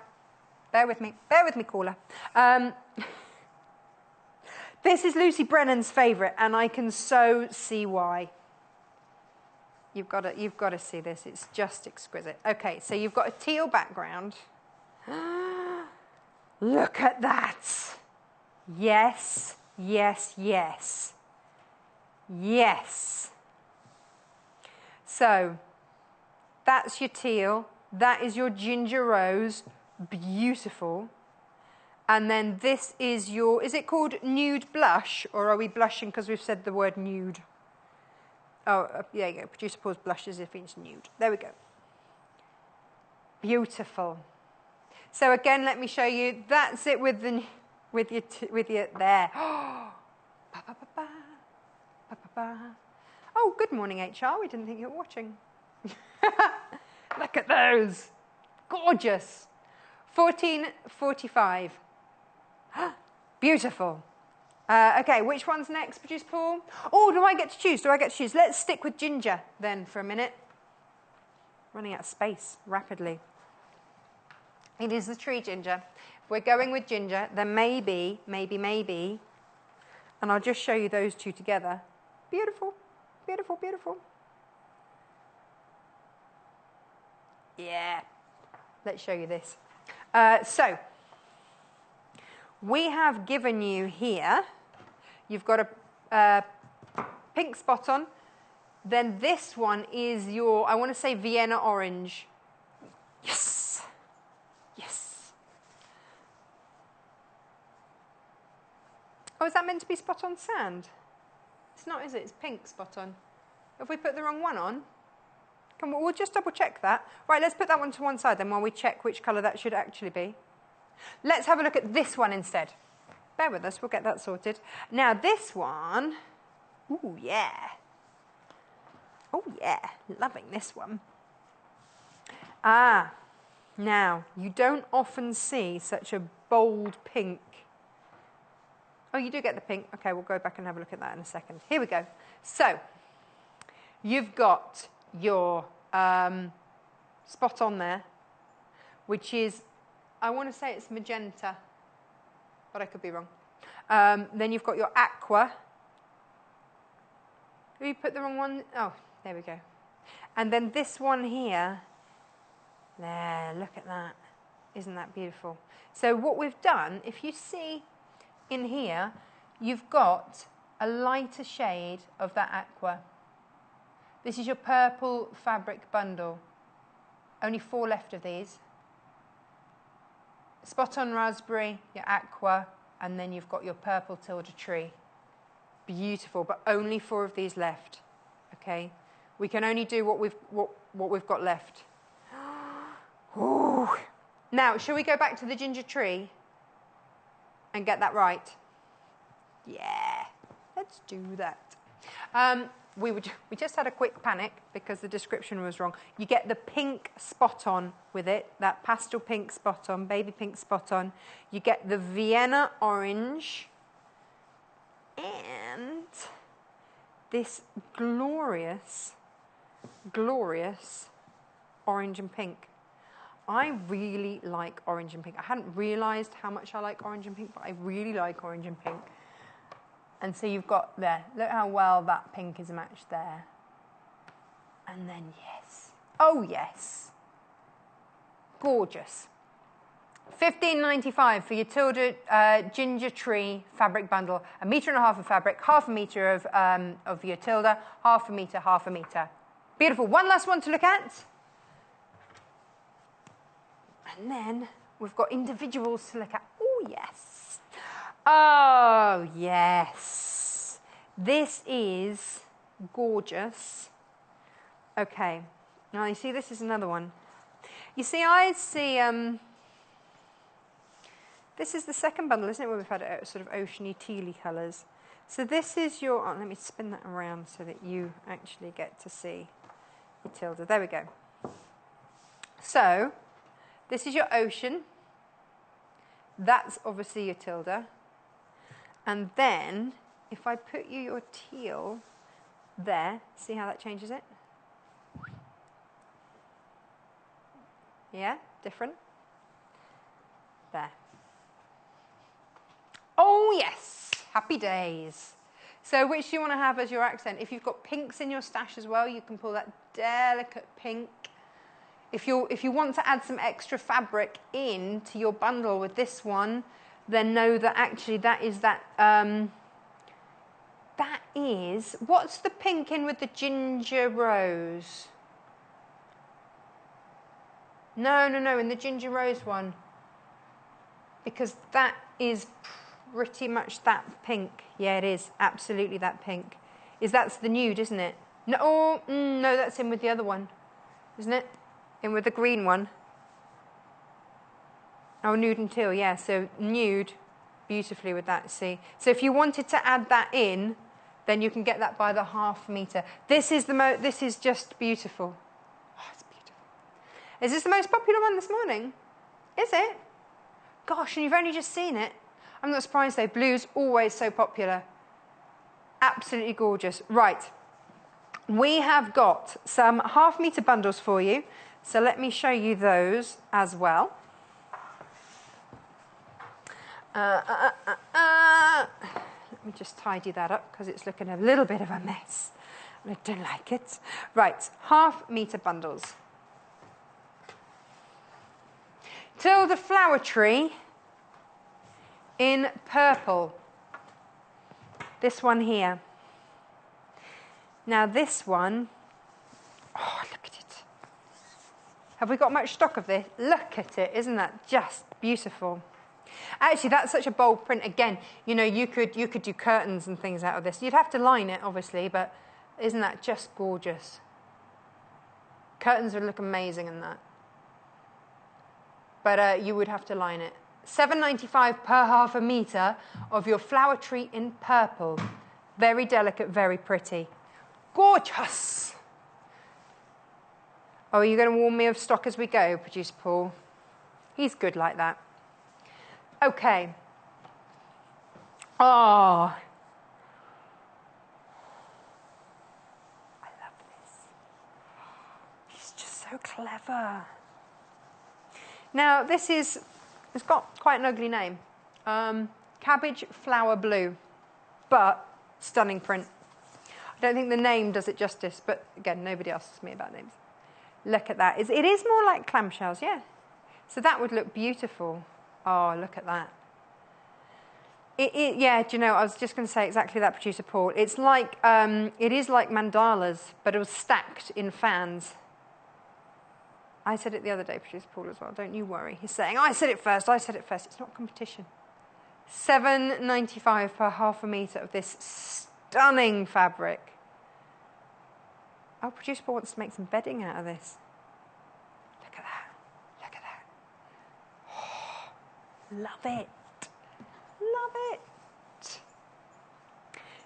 bear with me, caller. This is Lucy Brennan's favourite, and I can so see why. You've got to see this. It's just exquisite. Okay, so you've got a teal background. Look at that. Yes, yes, yes. Yes. So, that's your teal. That is your ginger rose. Beautiful. And then this is your, is it called nude blush? Or are we blushing because we've said the word nude? Oh, there you go. Producer Paul's blush as if it's nude. There we go. Beautiful. So again, let me show you. That's it with your there. Oh, good morning, HR. We didn't think you were watching. Look at those. Gorgeous. 14.45. Beautiful. Okay, which one's next, Producer Paul? Oh, do I get to choose? Let's stick with ginger then for a minute. Running out of space rapidly. It is the tree ginger. If we're going with ginger, then maybe, and I'll just show you those two together. Beautiful, beautiful, beautiful. Yeah. Let's show you this. So, we have given you here, you've got a pink spot on, Then this one is your, I want to say Vienna orange. Yes. Yes. Oh, is that meant to be spot on sand? It's not, is it? It's pink spot on. Have we put the wrong one on? Come on, we'll just double check that. Right, let's put that one to one side then while we check which colour that should actually be. Let's have a look at this one instead. Bear with us, we'll get that sorted. Now this one, ooh, yeah. Oh yeah, loving this one. Ah, now, you don't often see such a bold pink. Oh, you do get the pink. Okay, we'll go back and have a look at that in a second. Here we go. So, you've got your spot on there, which is, I want to say it's magenta, but I could be wrong. Then you've got your aqua. Have you put the wrong one? Oh, there we go. And then this one here, there, look at that. Isn't that beautiful? So what we've done, if you see in here, you've got a lighter shade of that aqua. This is your purple fabric bundle. Only 4 left of these. Spot on raspberry, your aqua, and then you've got your purple Tilda tree. Beautiful, but only 4 of these left. Okay, we can only do what we've got left. Ooh. Now, shall we go back to the ginger tree and get that right? Yeah, let's do that. We just had a quick panic because the description was wrong. You get the pink spot on with it, that pastel pink spot on, baby pink spot on. You get the Vienna orange and this glorious, glorious orange and pink. I really like orange and pink. I hadn't realised how much I like orange and pink, but I really like orange and pink. And so you've got there, look how well that pink is matched there. And then yes, oh yes, gorgeous. $15.95 for your Tilda ginger tree fabric bundle. 1.5 meters of fabric, 1/2 meter of your Tilda, 1/2 meter, 1/2 meter. Beautiful. One last one to look at. And then we've got individuals to look at. Oh, yes. Oh, yes. This is gorgeous. Okay. Now, you see, this is another one. You see, I see... this is the second bundle, isn't it, where we've had sort of oceany, tealy colours. So this is your... Oh, let me spin that around so that you actually get to see your Tilda. There we go. So... this is your ocean. That's obviously your Tilda. And then, if I put you your teal there, see how that changes it? Yeah, different. There. Oh, yes, happy days. So which do you want to have as your accent? If you've got pinks in your stash as well, you can pull that delicate pink. If you want to add some extra fabric into your bundle with this one, then know that actually that is, what's the pink in with the ginger rose? No, in the ginger rose one. Because that is pretty much that pink. Yeah, it is, absolutely that pink. That's the nude, isn't it? No, no, that's in with the other one, isn't it? In with the green one. Oh, nude and teal, yeah. So nude, beautifully with that, see. So if you wanted to add that in, then you can get that by the 1/2 meter. This is just beautiful. Oh, it's beautiful. Is this the most popular one this morning? Is it? Gosh, and you've only just seen it. I'm not surprised though. Blue's always so popular. Absolutely gorgeous. Right. We have got some 1/2 meter bundles for you. So let me show you those as well. Let me just tidy that up because it's looking a little bit of a mess. I don't like it. Right, 1/2 meter bundles. Tilda flower tree in purple. This one here. Now this one, oh, look at it. Have we got much stock of this? Look at it, isn't that just beautiful? Actually, that's such a bold print. Again, you know, you could do curtains and things out of this. You'd have to line it, obviously, but isn't that just gorgeous? Curtains would look amazing in that. But you would have to line it. $7.95 per half a metre of your flower tree in purple. Very delicate, very pretty. Gorgeous! Oh, are you going to warn me of stock as we go, Producer Paul? He's good like that. Okay. Oh. I love this. She's just so clever. Now, this is, it's got quite an ugly name. Cabbage Flower Blue, but stunning print. I don't think the name does it justice, but again, nobody asks me about names. Look at that. It is more like clamshells, yeah. So that would look beautiful. Oh, look at that. Yeah, do you know, I was just going to say exactly that, Producer Paul. It's like, it is like mandalas, but it was stacked in fans. I said it the other day, Producer Paul, as well. Don't you worry. He's saying, I said it first, I said it first. It's not competition. $7.95 per half a metre of this stunning fabric. Oh, Producer Paul wants to make some bedding out of this. Look at that. Look at that. Oh, love it. Love it.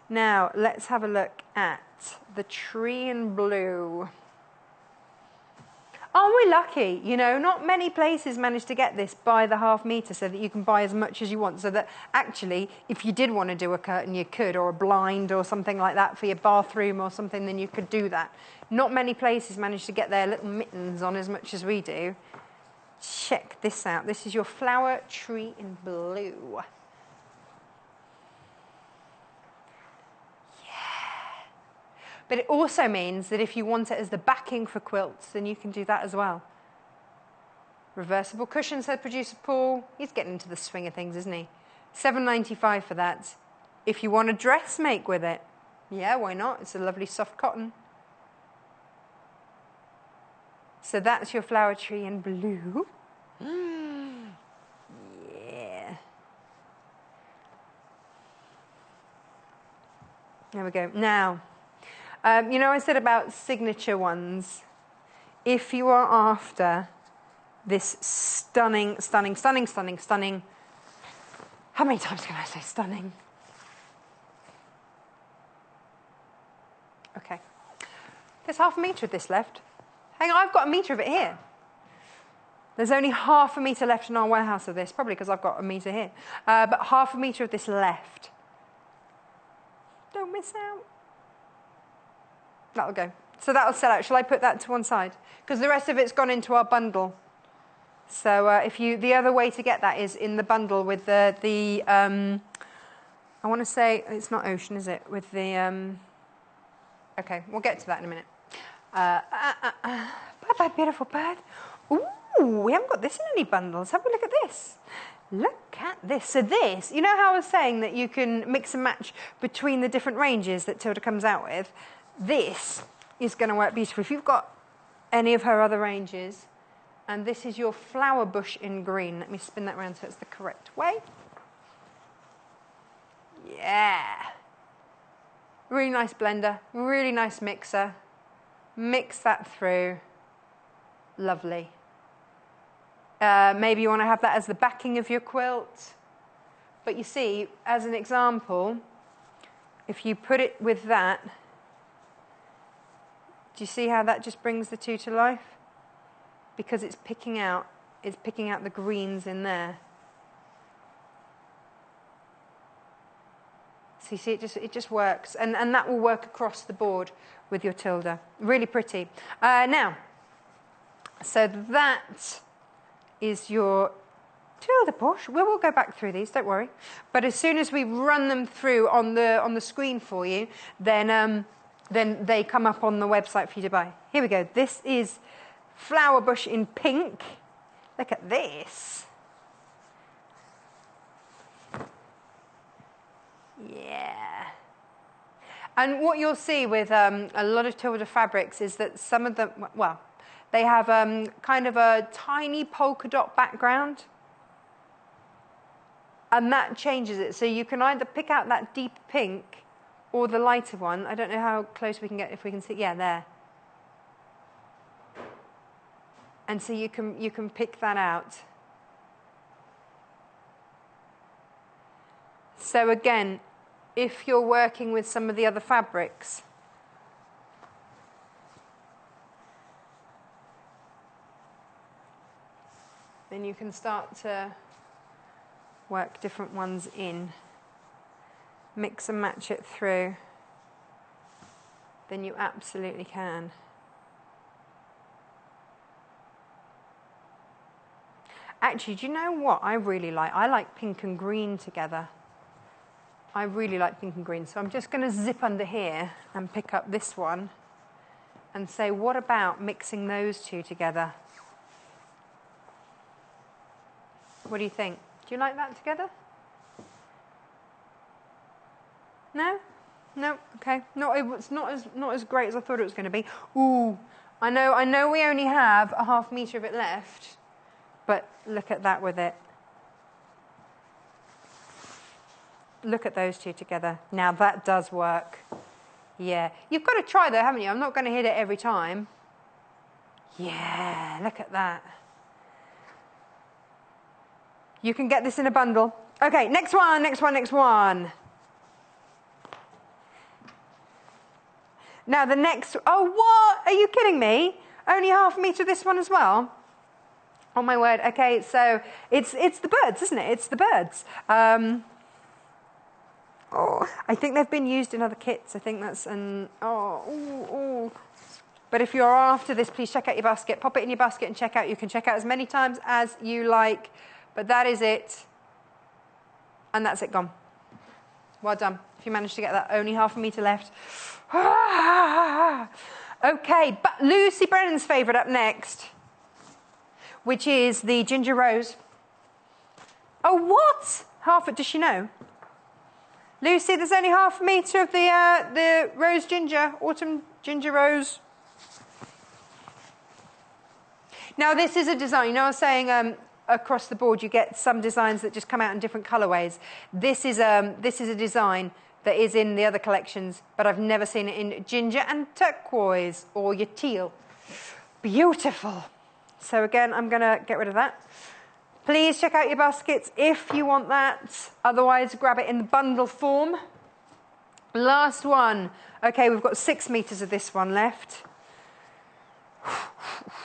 Now, let's have a look at the tree in blue. Aren't we lucky? You know, not many places manage to get this by the half metre so that you can buy as much as you want. So that actually, if you did want to do a curtain, you could, or a blind or something like that for your bathroom or something, then you could do that. Not many places manage to get their little mittens on as much as we do. Check this out. This is your flower tree in blue. But it also means that if you want it as the backing for quilts, then you can do that as well. Reversible cushion, said Producer Paul. He's getting into the swing of things, isn't he? $7.95 for that. If you want a dress make with it, yeah, why not? It's a lovely soft cotton. So that's your flower tree in blue. Yeah. There we go. Now, you know, I said about signature ones. If you are after this stunning, stunning, stunning, stunning, stunning, how many times can I say stunning? Okay. There's half a metre of this left. Hang on, I've got a metre of it here. There's only half a metre left in our warehouse of this, probably because I've got a metre here. But half a metre of this left. Don't miss out. That'll go. So that'll sell out. Shall I put that to one side? Because the rest of it's gone into our bundle. So if you, the other way to get that is in the bundle with the I want to say, it's not ocean, is it? With the, okay, we'll get to that in a minute. Bye-bye, beautiful bird. Ooh, we haven't got this in any bundles. Have a look at this. Look at this. So this, you know how I was saying that you can mix and match between the different ranges that Tilda comes out with? This is going to work beautifully. If you've got any of her other ranges, and this is your flower bush in green. Let me spin that around so it's the correct way. Yeah. Really nice blender, really nice mixer. Mix that through. Lovely. Maybe you want to have that as the backing of your quilt. But you see, as an example, if you put it with that, do you see how that just brings the two to life? Because it's picking out the greens in there. So you see, it just works, and that will work across the board with your Tilda. Really pretty. Now, so that is your Tilda push. We will go back through these, don't worry. But as soon as we run them through on the screen for you, then they come up on the website for you to buy. Here we go. This is flower bush in pink. Look at this. Yeah. And what you'll see with a lot of Tilda fabrics is that some of them, well, they have kind of a tiny polka dot background. And that changes it. So you can either pick out that deep pink or the lighter one. I don't know how close we can get, if we can see. Yeah, there. And so you can pick that out. So again, if you're working with some of the other fabrics, then you can start to work different ones in, mix and match it through, then you absolutely can. Actually, do you know what I really like? I like pink and green together. I really like pink and green. So I'm just going to zip under here and pick up this one and say, what about mixing those two together? What do you think? Do you like that together? No? No? Okay. It's not as great as I thought it was going to be. Ooh, I know we only have a ½ metre of it left, but look at that with it. Look at those two together. Now that does work. Yeah. You've got to try though, haven't you? I'm not going to hit it every time. Yeah, look at that. You can get this in a bundle. Okay, next one. Now the next, oh what? Are you kidding me? Only ½ metre this one as well? Oh my word. Okay, so it's the birds, isn't it? It's the birds. Oh, I think they've been used in other kits. I think that's an, But if you're after this, please check out your basket. Pop it in your basket and check out. You can check out as many times as you like. But that is it. And that's it gone. Well done. If you managed to get that, only ½ metre left. Okay, but Lucy Brennan's favourite up next, which is the ginger rose. Oh, what? Half it, does she know? Lucy, there's only ½ metre of the rose ginger, autumn ginger rose. Now, this is a design. You know, I was saying across the board, you get some designs that just come out in different colourways. This is a design that is in the other collections, but I've never seen it in ginger and turquoise or your teal. Beautiful. So again, I'm going to get rid of that. Please check out your baskets if you want that. Otherwise, grab it in the bundle form. Last one. Okay, we've got 6 metres of this one left.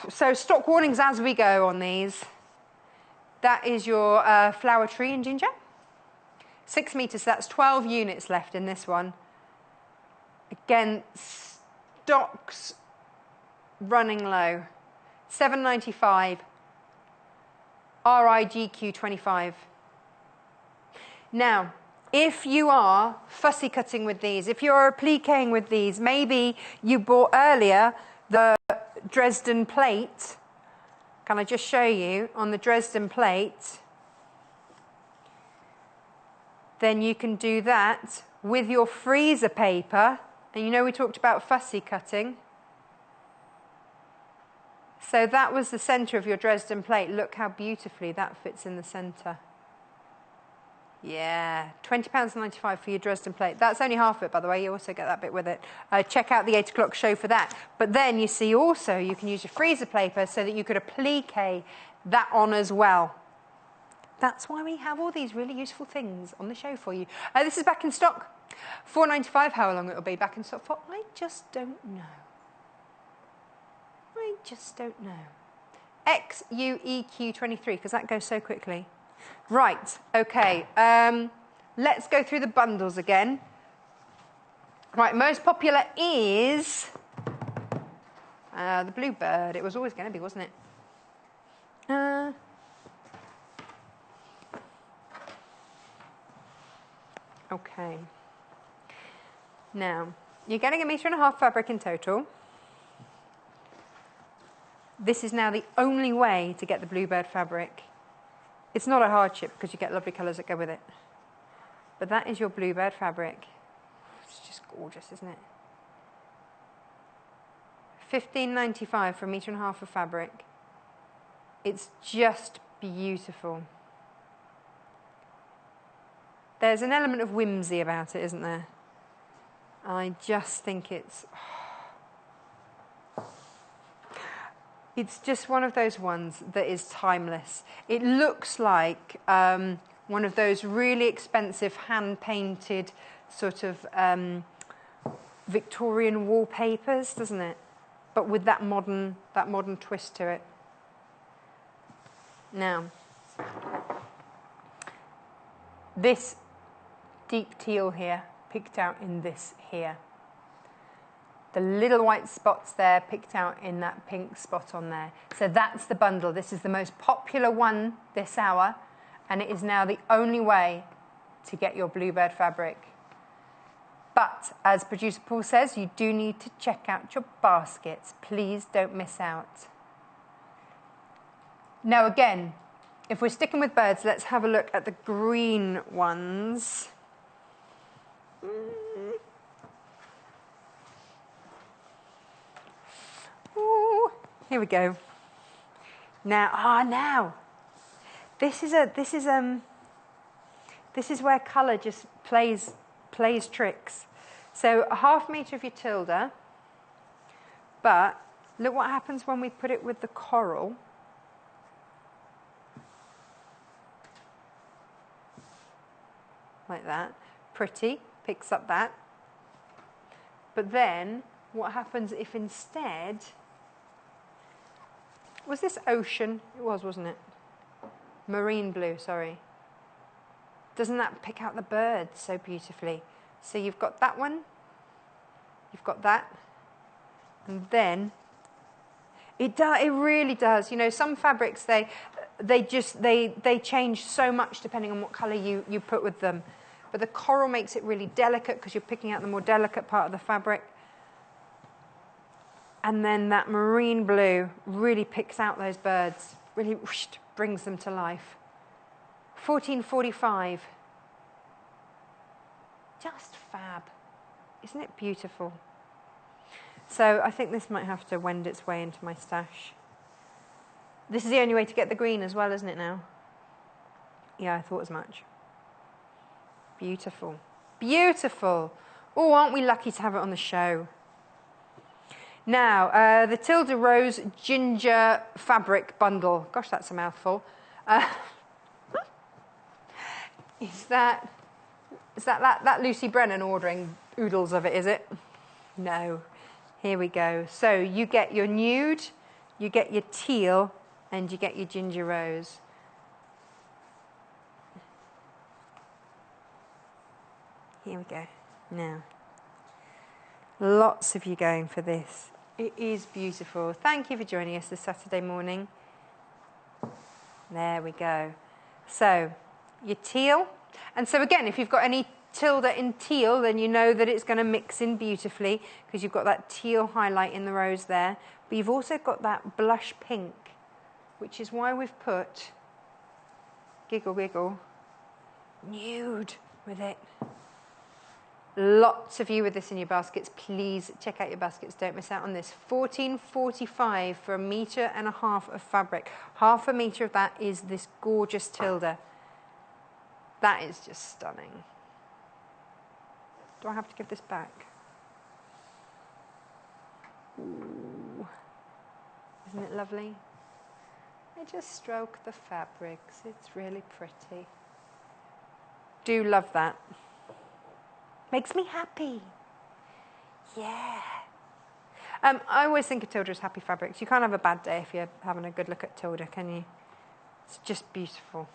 So stock warnings as we go on these. That is your flower tree in ginger. 6 metres, so that's 12 units left in this one. Again, stocks running low. $7.95. RIGQ 25. Now, if you are fussy cutting with these, if you're appliquing with these, maybe you bought earlier the Dresden plate. Can I just show you on the Dresden plate? Then you can do that with your freezer paper. And you know we talked about fussy cutting. So that was the centre of your Dresden plate. Look how beautifully that fits in the centre. Yeah, £20.95 for your Dresden plate. That's only half of it, by the way. You also get that bit with it. Check out the 8 o'clock show for that. But then you see also you can use your freezer paper so that you could applique that on as well. That's why we have all these really useful things on the show for you. This is back in stock. $4.95. How long it will be back in stock for, I just don't know. I just don't know. XUEQ 23, because that goes so quickly. Right, okay. Let's go through the bundles again. Right, most popular is the Bluebird. It was always going to be, wasn't it? Okay. Now, you're getting 1.5 meters fabric in total. This is now the only way to get the Bluebird fabric. It's not a hardship because you get lovely colours that go with it. But that is your Bluebird fabric. It's just gorgeous, isn't it? $15.95 for 1.5 meters of fabric. It's just beautiful. There's an element of whimsy about it, isn't there? I just think it's just one of those ones that is timeless. It looks like one of those really expensive hand-painted sort of Victorian wallpapers, doesn't it? But with that modern twist to it. Now, this deep teal here, picked out in this here. The little white spots there, picked out in that pink spot on there. So that's the bundle. This is the most popular one this hour, and it is now the only way to get your bluebird fabric. But, as producer Paul says, you do need to check out your baskets. Please don't miss out. Now again, if we're sticking with birds, let's have a look at the green ones. Ooh, here we go. Now, this is where colour just plays tricks. So 1/2 meter of your Tilda, but look what happens when we put it with the coral. Like that. Pretty, picks up that. But then, what happens if instead, was this ocean? It was, wasn't it? Marine blue, sorry. Doesn't that pick out the birds so beautifully? So you've got that one, you've got that, and then it really does. You know, some fabrics they change so much depending on what colour you put with them. But the coral makes it really delicate because you're picking out the more delicate part of the fabric. And then that marine blue really picks out those birds, really whoosh, brings them to life. $14.45. Just fab. Isn't it beautiful? So I think this might have to wend its way into my stash. This is the only way to get the green as well, isn't it now? Yeah, I thought as much. Beautiful. Beautiful. Oh, aren't we lucky to have it on the show? Now, the Tilda Rose Ginger Fabric Bundle. Gosh, that's a mouthful. Is that Lucy Brennan ordering oodles of it, is it? No. Here we go. So you get your nude, you get your teal, and you get your ginger rose. Here we go. Now, lots of you going for this. It is beautiful. Thank you for joining us this Saturday morning. There we go. So, your teal. And so again, if you've got any Tilda in teal, then you know that it's going to mix in beautifully because you've got that teal highlight in the rose there. But you've also got that blush pink, which is why we've put, giggle, giggle, nude with it. Lots of you with this in your baskets. Please check out your baskets. Don't miss out on this. $14.45 for 1.5 meters of fabric. 1/2 meter of that is this gorgeous Tilda. That is just stunning. Do I have to give this back? Ooh. Isn't it lovely? I just stroke the fabrics. It's really pretty. Do love that. Makes me happy. Yeah. I always think of Tilda as happy fabrics. You can't have a bad day if you're having a good look at Tilda, can you? It's just beautiful.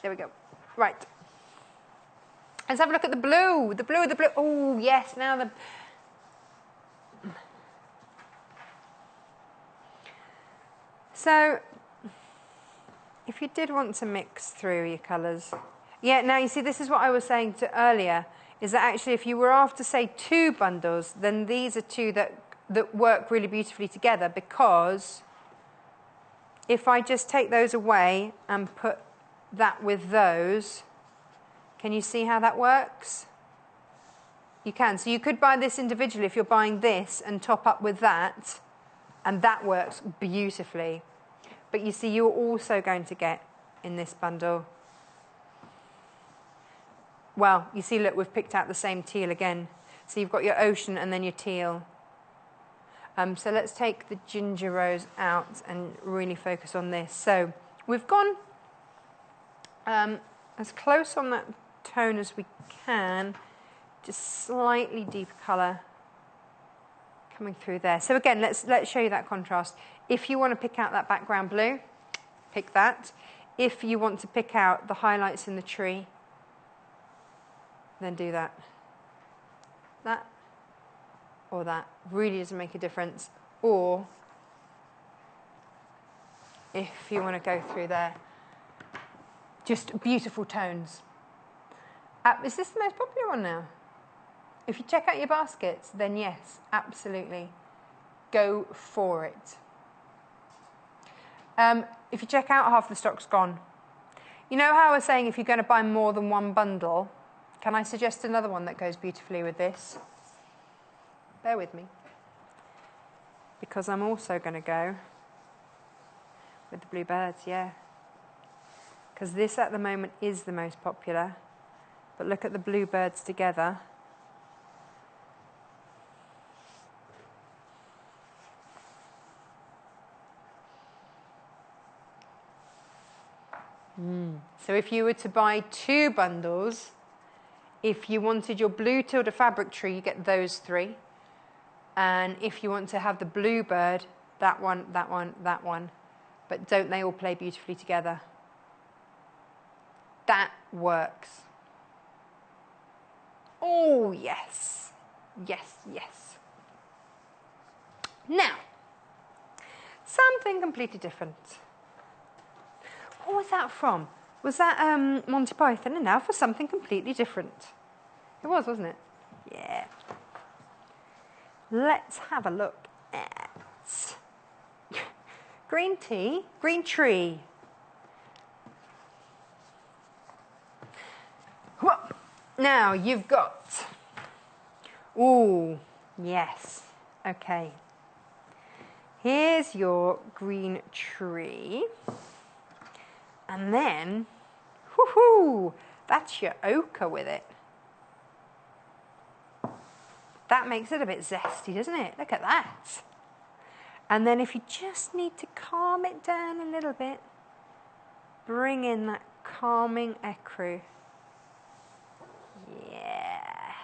There we go. Right. Let's have a look at the blue. The blue, the blue. Oh, yes, now the... So, if you did want to mix through your colours... Yeah, now you see, this is what I was saying earlier, is that actually if you were after, say, 2 bundles, then these are 2 that work really beautifully together, because if I just take those away and put that with those, can you see how that works? You can. So you could buy this individually if you're buying this and top up with that, and that works beautifully. But you see, you're also going to get in this bundle, well, you see, look, we've picked out the same teal again. So you've got your ocean and then your teal. So let's take the ginger rose out and really focus on this. So we've gone as close on that tone as we can, just slightly deeper colour coming through there. So again, let's show you that contrast. If you want to pick out that background blue, pick that. If you want to pick out the highlights in the tree, then do that. That or that really doesn't make a difference. Or if you want to go through there, just beautiful tones. Is this the most popular one now? If you check out your baskets, then yes, absolutely. Go for it. If you check out, half the stock's gone. You know how I was saying if you're going to buy more than one bundle, can I suggest another one that goes beautifully with this? Bear with me. Because I'm also going to go with the bluebirds, yeah. Because this at the moment is the most popular. But look at the bluebirds together. So if you were to buy 2 bundles, if you wanted your blue Tilda fabric tree, you get those 3. And if you want to have the bluebird, that one, that one, that one. But don't they all play beautifully together? That works. Oh, yes. Yes, yes. Now, something completely different. What was that from? Was that Monty Python? And now for something completely different. It was, wasn't it? Yeah. Let's have a look at green tea, green tree. Whoop. Now you've got, ooh, yes, okay. Here's your green tree. And then, whoo-hoo, that's your ochre with it. That makes it a bit zesty, doesn't it? Look at that. And then if you just need to calm it down a little bit, bring in that calming ecru. Yeah.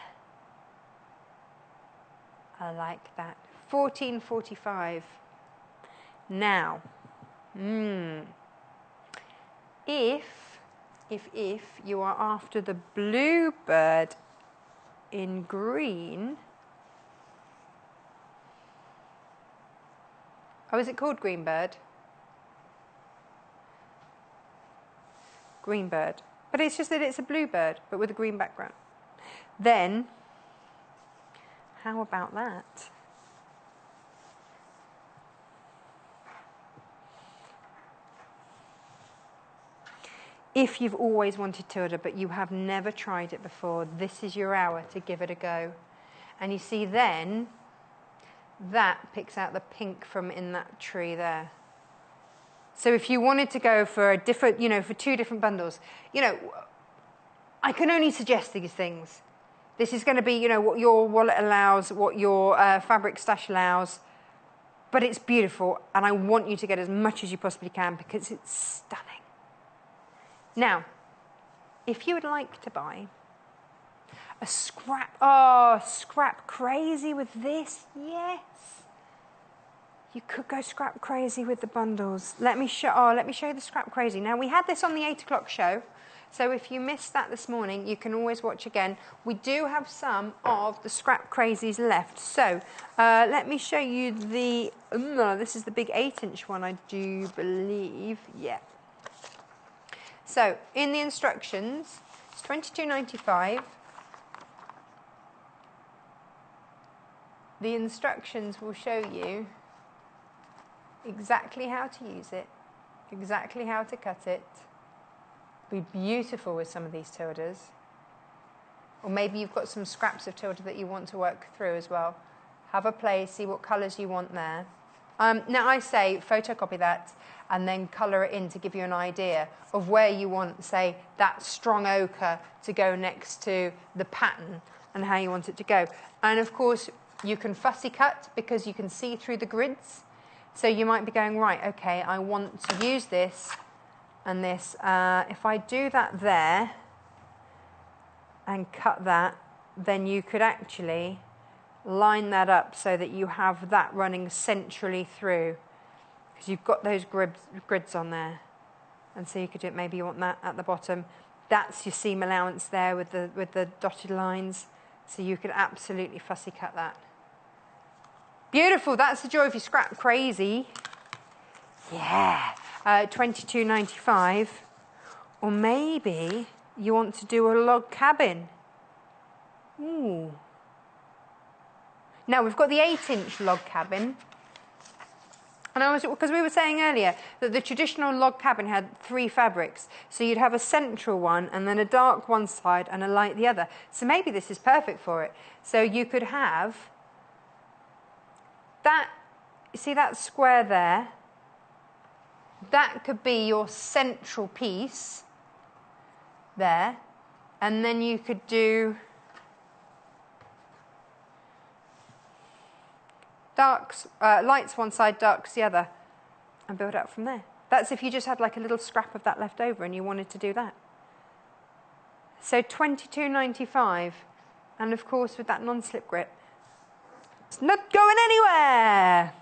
I like that. 1445. Now, if you are after the bluebird in green, oh, is it called greenbird? Greenbird. But it's just that it's a bluebird, but with a green background. Then, how about that? If you've always wanted Tilda, but you have never tried it before, this is your hour to give it a go. And you see then, that picks out the pink from in that tree there. So if you wanted to go for a different, for 2 different bundles, I can only suggest these things. This is going to be, what your wallet allows, what your fabric stash allows, but it's beautiful, and I want you to get as much as you possibly can because it's stunning. Now, if you would like to buy a scrap crazy with this, yes. You could go scrap crazy with the bundles. Let me show you the scrap crazy. Now, we had this on the 8 o'clock show, so if you missed that this morning, you can always watch again. We do have some of the scrap crazies left. So, let me show you this is the big 8-inch one, I do believe. Yeah. So, in the instructions, it's $22.95. The instructions will show you exactly how to use it, exactly how to cut it. Be beautiful with some of these Tildas. Or maybe you've got some scraps of Tilda that you want to work through as well. Have a play, see what colours you want there. Now I say photocopy that and then colour it in to give you an idea of where you want, say, that strong ochre to go next to the pattern and how you want it to go. And of course, you can fussy cut because you can see through the grids. So you might be going, right, okay, I want to use this and this. If I do that there and cut that, then you could actually line that up so that you have that running centrally through, because you've got those grids on there. And so you could do it, maybe you want that at the bottom. That's your seam allowance there with the dotted lines. So you could absolutely fussy cut that. Beautiful, that's the joy of your scrap crazy. Yeah, $22.95. Or maybe you want to do a log cabin. Ooh. Now we've got the 8-inch log cabin. And because we were saying earlier that the traditional log cabin had 3 fabrics. So you'd have a central one and then a dark one side and a light the other. So maybe this is perfect for it. So you could have that, you see that square there? That could be your central piece there. And then you could do darks, lights one side, darks the other, and build up from there. That's if you just had like a little scrap of that left over and you wanted to do that. So $22.95, and of course with that non-slip grip, it's not going anywhere.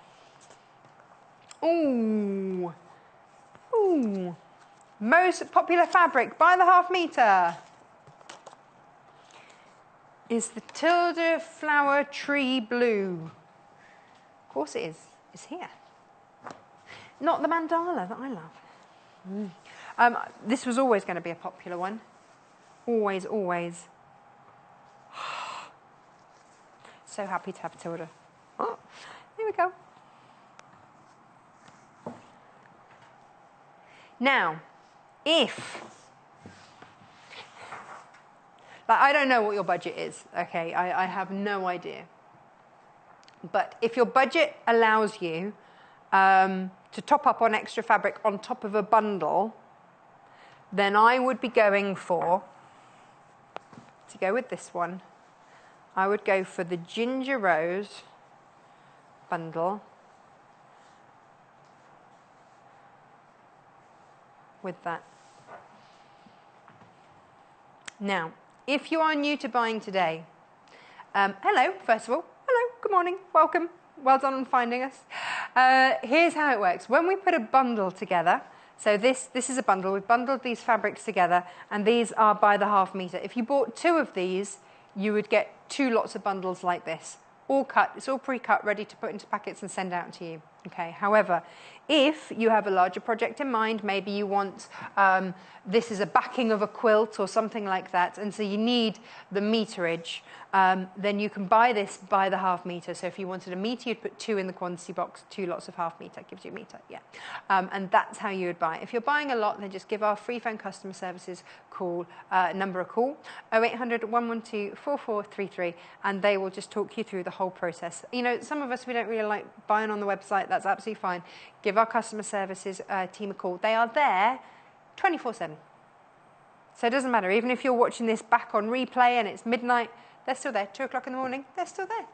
Ooh, ooh. Most popular fabric by the half meter is the Tilda Flower Tree Blue. Of course it is. It's here. Not the mandala that I love. This was always going to be a popular one. Always, always. So happy to have Tilda. Oh, here we go. Now, if... I don't know what your budget is, okay? I have no idea. But if your budget allows you to top up on extra fabric on top of a bundle, then I would be going for, to go with this one, I would go for the Ginger Rose bundle with that. Now, if you are new to buying today, hello, first of all. Hello, good morning, welcome. Well done on finding us. Here's how it works. When we put a bundle together, so this is a bundle, we've bundled these fabrics together, and these are by the half meter. If you bought 2 of these, you would get 2 lots of bundles like this. All cut, it's all pre-cut, ready to put into packets and send out to you. Okay. However, if you have a larger project in mind, maybe you want this is a backing of a quilt or something like that, and so you need the meterage, then you can buy this by the half meter. So if you wanted a meter, you'd put 2 in the quantity box, 2 lots of half meter, gives you a meter, yeah. And that's how you would buy it. If you're buying a lot, then just give our free phone customer services number a call, 0800 112 4433, and they will just talk you through the whole process. You know, some of us, we don't really like buying on the website. That's absolutely fine. Give our customer services team a call. They are there 24/7. So it doesn't matter. Even if you're watching this back on replay and it's midnight, they're still there. 2 o'clock in the morning, they're still there.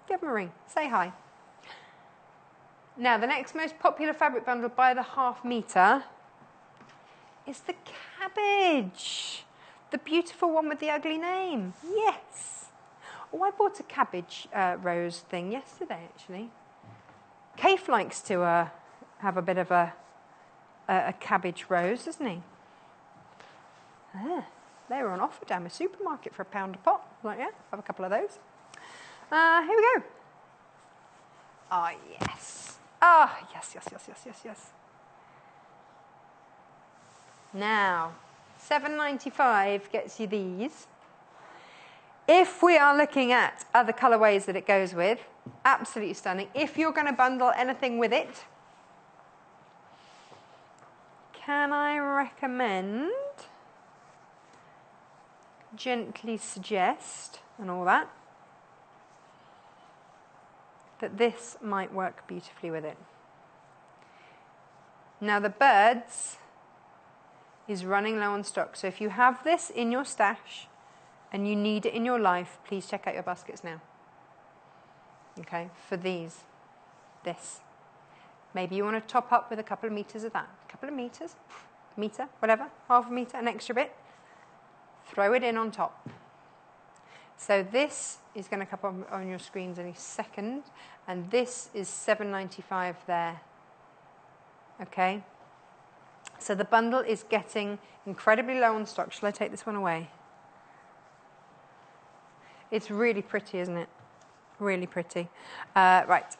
Give them a ring. Say hi. Now, the next most popular fabric bundle by the half meter is the cabbage. The beautiful one with the ugly name. Yes. Oh, I bought a cabbage rose thing yesterday, actually. Kaif likes to have a bit of a cabbage rose, doesn't he? They were on offer down the supermarket for £1 a pot. Like, yeah, have a couple of those. Here we go. Ah, yes. Ah, yes, yes, yes, yes, yes, yes. Now, $7.95 gets you these. If we are looking at other colourways that it goes with, absolutely stunning. If you're going to bundle anything with it, can I recommend gently suggest, and all that, that this might work beautifully with it. Now the birds is running low on stock, so if you have this in your stash and you need it in your life, please check out your baskets now. Okay, for this. Maybe you want to top up with a couple of meters of that. A couple of meters, meter, whatever, half a meter, an extra bit. Throw it in on top. So this is going to come up on your screens any second, and this is $7.95 there. Okay. So the bundle is getting incredibly low on stock. Shall I take this one away? It's really pretty, isn't it? Really pretty. Right.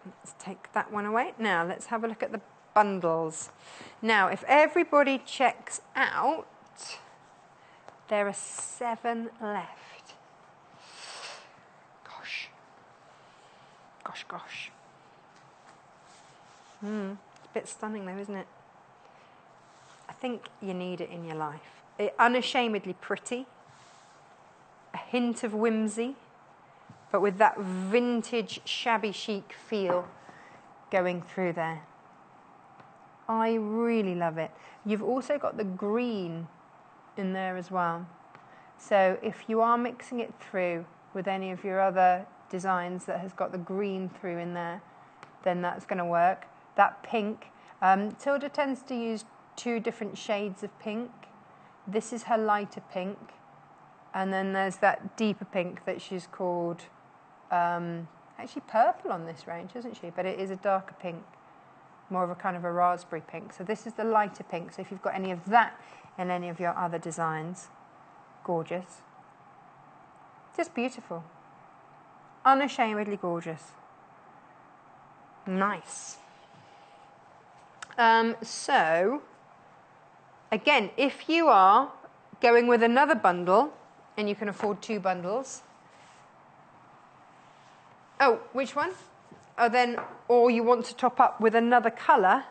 Let's take that one away. Now, let's have a look at the bundles. Now, if everybody checks out, there are 7 left. Gosh. It's a bit stunning though, isn't it? I think you need it in your life. Unashamedly pretty. A hint of whimsy, but with that vintage shabby chic feel going through there. I really love it. You've also got the green in there as well. So if you are mixing it through with any of your other designs that has got the green through in there, then that's going to work. That pink, Tilda tends to use 2 different shades of pink. This is her lighter pink, and then there's that deeper pink that she's called, actually purple on this range, isn't she? But it is a darker pink, more of a kind of a raspberry pink. So this is the lighter pink. So if you've got any of that in any of your other designs, gorgeous. Just beautiful. Unashamedly gorgeous. Nice. So, again, if you are going with another bundle, and you can afford 2 bundles. Oh, which one? Or you want to top up with another colour,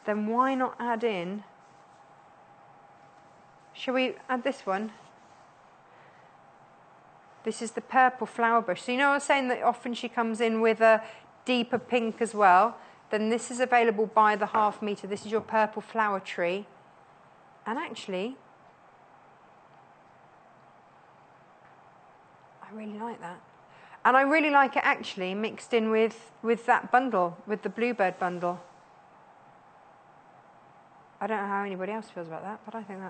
then why not add in? Shall we add this one? This is the purple flower bush. So you know I was saying that often she comes in with a deeper pink as well. Then this is available by the half metre. This is your purple flower tree. And actually, I really like that. And I really like it actually mixed in with that bundle, with the bluebird bundle. I don't know how anybody else feels about that, but I think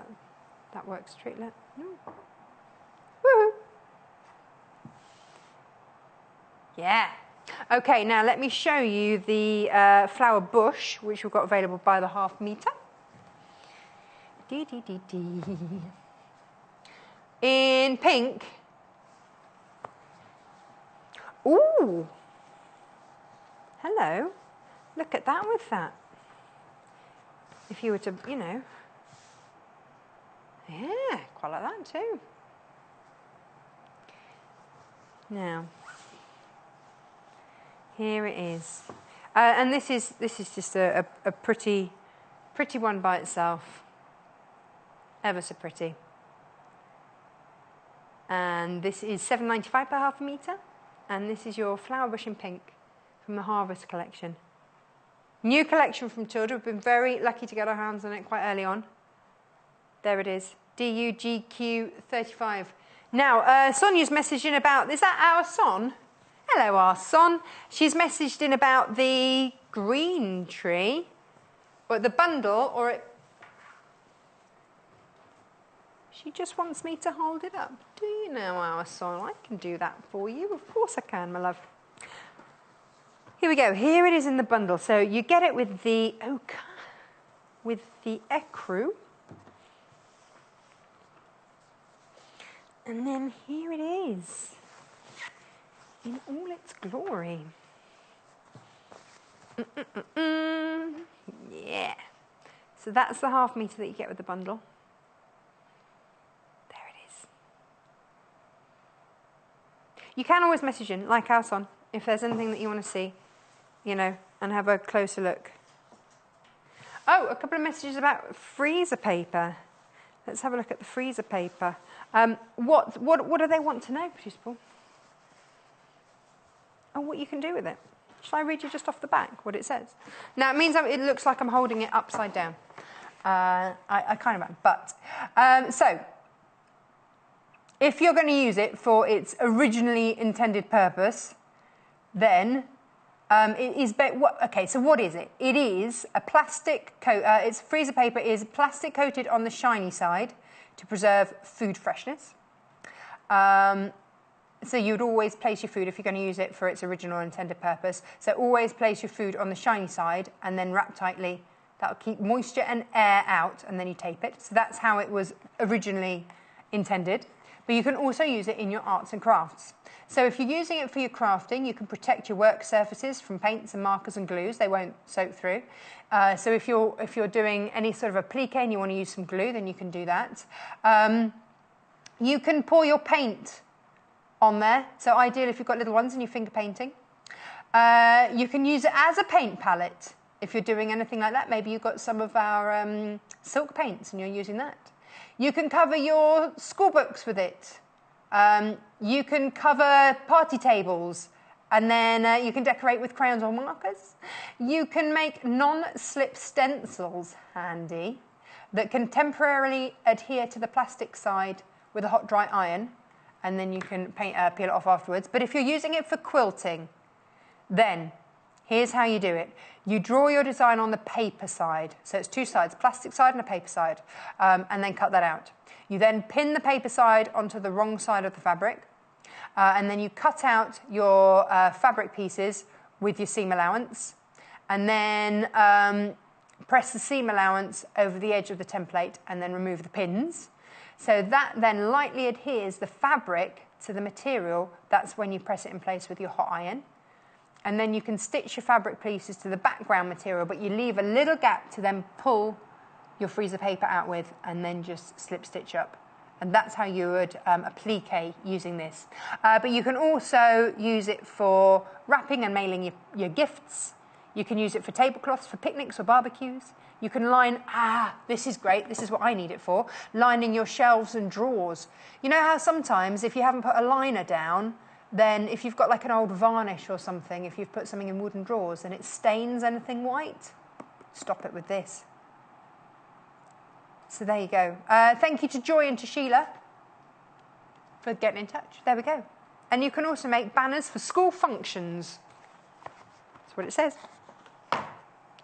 that works straight. Woohoo! Yeah. Okay, now let me show you the flower bush, which we've got available by the half metre. In pink. Ooh. Hello. Look at that with that. If you were to, yeah, quite like that too. Now, here it is, and this is just a pretty one by itself, ever so pretty. And this is $7.95 per half a metre, and this is your flower bush in pink from the Harvest collection. New collection from Tilda. We've been very lucky to get our hands on it quite early on. There it is, DUGQ35. Now, Sonia's messaged in about, is that our Son? Hello, our Son. She's messaged in about the green tree, but the bundle, or it... She just wants me to hold it up. Do you know, our Son? I can do that for you. Of course I can, my love. Here we go. Here it is in the bundle. So you get it with the ochre, with the ecru. And then here it is, in all its glory. Yeah. So that's the half metre that you get with the bundle. There it is. You can always message in, like our Son, if there's anything that you want to see, and have a closer look. Oh, a couple of messages about freezer paper. Let's have a look at the freezer paper. What do they want to know, Producer Paul? Oh, what you can do with it. Shall I read you just off the back what it says? Now, it means it looks like I'm holding it upside down. I kind of am, but... so, if you're going to use it for its originally intended purpose, then it is... Okay, so what is it? It is a plastic coat... its freezer paper is plastic coated on the shiny side to preserve food freshness. So you'd always place your food, if you're going to use it for its original intended purpose, so always place your food on the shiny side and then wrap tightly. That'll keep moisture and air out, and then you tape it. So that's how it was originally intended. But you can also use it in your arts and crafts. So if you're using it for your crafting, you can protect your work surfaces from paints and markers and glues. They won't soak through. So if you're doing any sort of applique and you want to use some glue, then you can do that. You can pour your paint on there. So ideal if you've got little ones and you're finger painting. You can use it as a paint palette if you're doing anything like that. Maybe you've got some of our silk paints and you're using that. You can cover your school books with it. You can cover party tables, and then you can decorate with crayons or markers. You can make non-slip stencils, handy, that can temporarily adhere to the plastic side with a hot dry iron, and then you can peel it off afterwards. But if you're using it for quilting, then here's how you do it. You draw your design on the paper side. So it's two sides, plastic side and a paper side, and then cut that out. You then pin the paper side onto the wrong side of the fabric, and then you cut out your fabric pieces with your seam allowance, and then press the seam allowance over the edge of the template and then remove the pins. So that then lightly adheres the fabric to the material. That's when you press it in place with your hot iron. And then you can stitch your fabric pieces to the background material, but you leave a little gap to then pull your freezer paper out with, and then just slip stitch up. And that's how you would applique using this. But you can also use it for wrapping and mailing your gifts. You can use it for tablecloths, for picnics or barbecues. You can line, this is great, this is what I need it for, lining your shelves and drawers. You know how sometimes if you haven't put a liner down, then if you've got like an old varnish or something, if you've put something in wooden drawers and it stains anything white, stop it with this. So there you go. Thank you to Joy and to Sheila for getting in touch. There we go. And you can also make banners for school functions. That's what it says.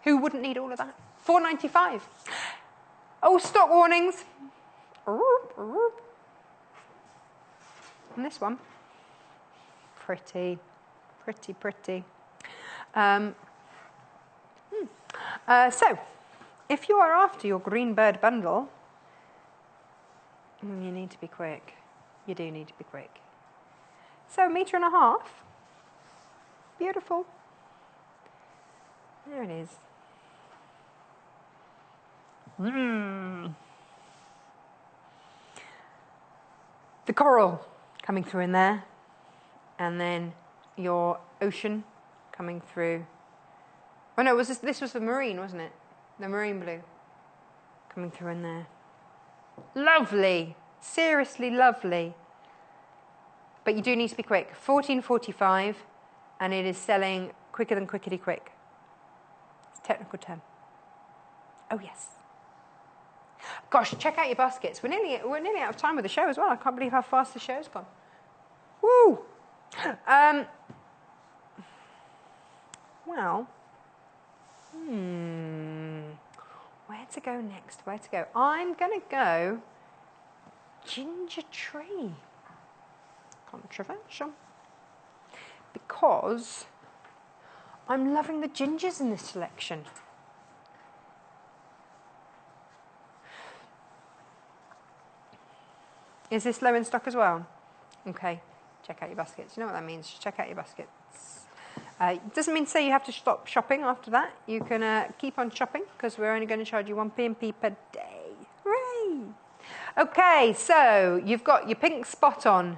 Who wouldn't need all of that? $4.95. Oh, stock warnings. And this one. Pretty, pretty, pretty. So, if you are after your green bird bundle, you need to be quick. You do need to be quick. So, 1.5 meters. Beautiful. There it is. The coral coming through in there, and then your ocean coming through. Oh no, this was the marine, wasn't it? The marine blue coming through in there. Lovely, seriously lovely. But you do need to be quick. $14.45, and it is selling quicker than quickety quick. It's a technical term. Oh yes. Gosh, check out your baskets. We're nearly out of time with the show as well. I can't believe how fast the show's gone. Woo! Well, where to go next? Where to go? I'm going to go ginger tree. Controversial. Because I'm loving the gingers in this selection. Is this low in stock as well? Okay, check out your baskets. You know what that means, check out your baskets. It doesn't mean to say you have to stop shopping after that. You can keep on shopping, because we're only going to charge you 1 P&P per day. Hooray! Okay, so you've got your pink spot on,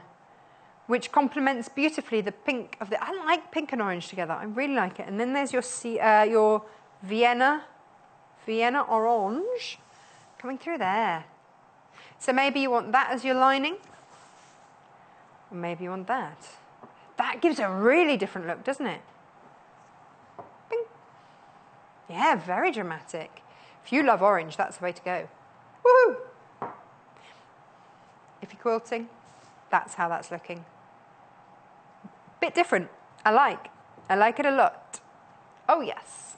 which complements beautifully the pink of the... I like pink and orange together. I really like it. And then there's your Vienna orange coming through there. So maybe you want that as your lining, or maybe you want that. That gives a really different look, doesn't it? Bing. Yeah, very dramatic. If you love orange, that's the way to go. Woohoo! If you're quilting, that's how that's looking. Bit different. I like it a lot. Oh yes.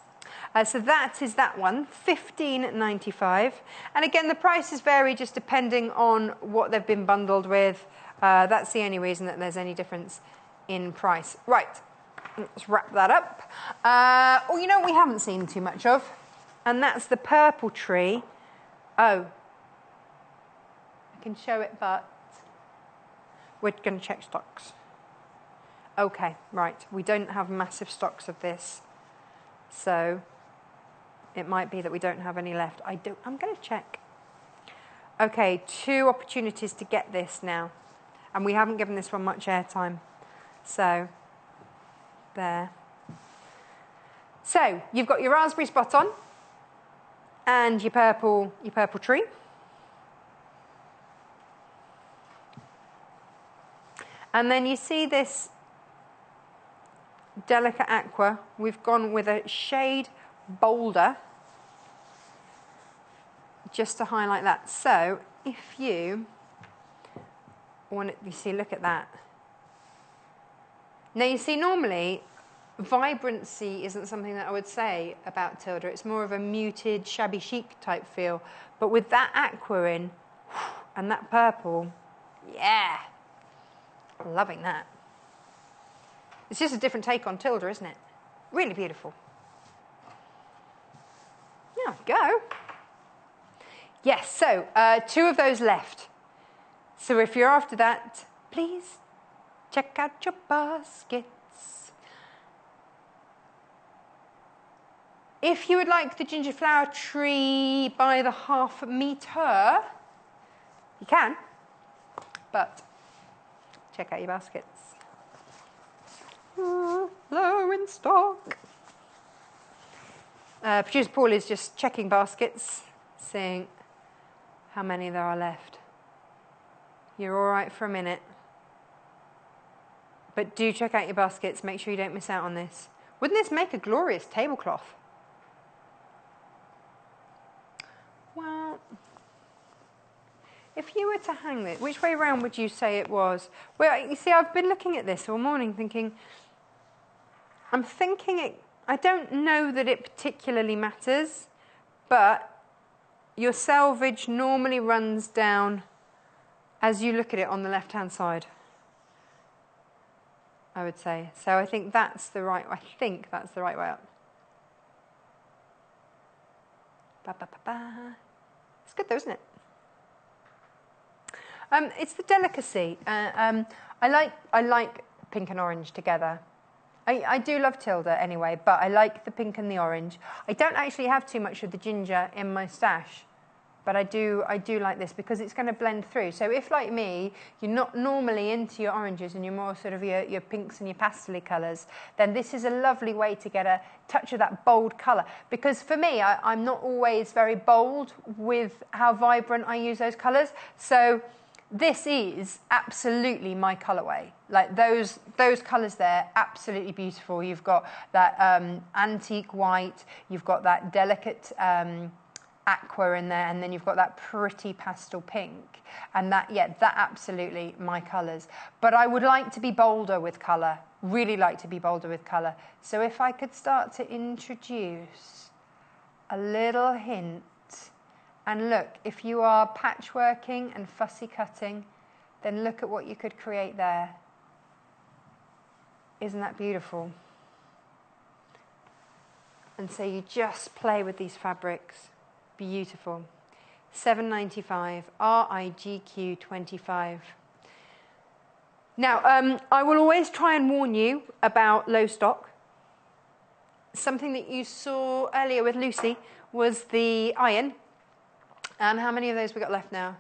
So that is that one, $15.95. And again, the prices vary just depending on what they've been bundled with. That's the only reason that there's any difference in price. Right, let's wrap that up. Oh, you know what we haven't seen too much of? And that's the purple tree. Oh, I can show it, but we're going to check stocks. Okay, right, we don't have massive stocks of this. So it might be that we don't have any left. I'm going to check. Okay, 2 opportunities to get this now. And we haven't given this one much airtime. So, there. So, you've got your raspberry spot on and your purple tree. And then you see this delicate aqua. We've gone with a shade bolder just to highlight that. So, if you want it, you see, look at that. Now you see, normally vibrancy isn't something that I would say about Tilda. It's more of a muted, shabby chic type feel. But with that aqua in and that purple, yeah, loving that. It's just a different take on Tilda, isn't it? Really beautiful. There we go. Yes, so 2 of those left. So if you're after that, please check out your baskets. If you would like the ginger flower tree by the ½ metre, you can, but check out your baskets. Low in stock. Producer Paul is just checking baskets, seeing how many there are left. You're all right for a minute. But do check out your baskets. Make sure you don't miss out on this. Wouldn't this make a glorious tablecloth? Well, if you were to hang this, which way around would you say it was? Well, you see, I've been looking at this all morning thinking, I don't know that it particularly matters, but your selvage normally runs down as you look at it on the left-hand side, I would say. So I think that's the right way up. Ba, ba, ba, ba. It's good though, isn't it? It's the delicacy. I like pink and orange together. I do love Tilda anyway, but I like the pink and the orange. I don't actually have too much of the ginger in my stash, but I do like this because it's going to blend through. So if, like me, you're not normally into your oranges and you're more sort of your pinks and your pastel colours, then this is a lovely way to get a touch of that bold colour. Because for me, I'm not always very bold with how vibrant I use those colours. So this is absolutely my colourway. Like those colours there, absolutely beautiful. You've got that antique white, you've got that delicate aqua in there, and then you've got that pretty pastel pink. And that absolutely my colours. But I would like to be bolder with colour, really like to be bolder with colour. So if I could start to introduce a little hint. And look, if you are patchworking and fussy cutting, then look at what you could create there. Isn't that beautiful? And so you just play with these fabrics. Beautiful. $7.95, RIGQ 25. Now, I will always try and warn you about low stock. Something that you saw earlier with Lucy was the iron. And how many of those we got left now?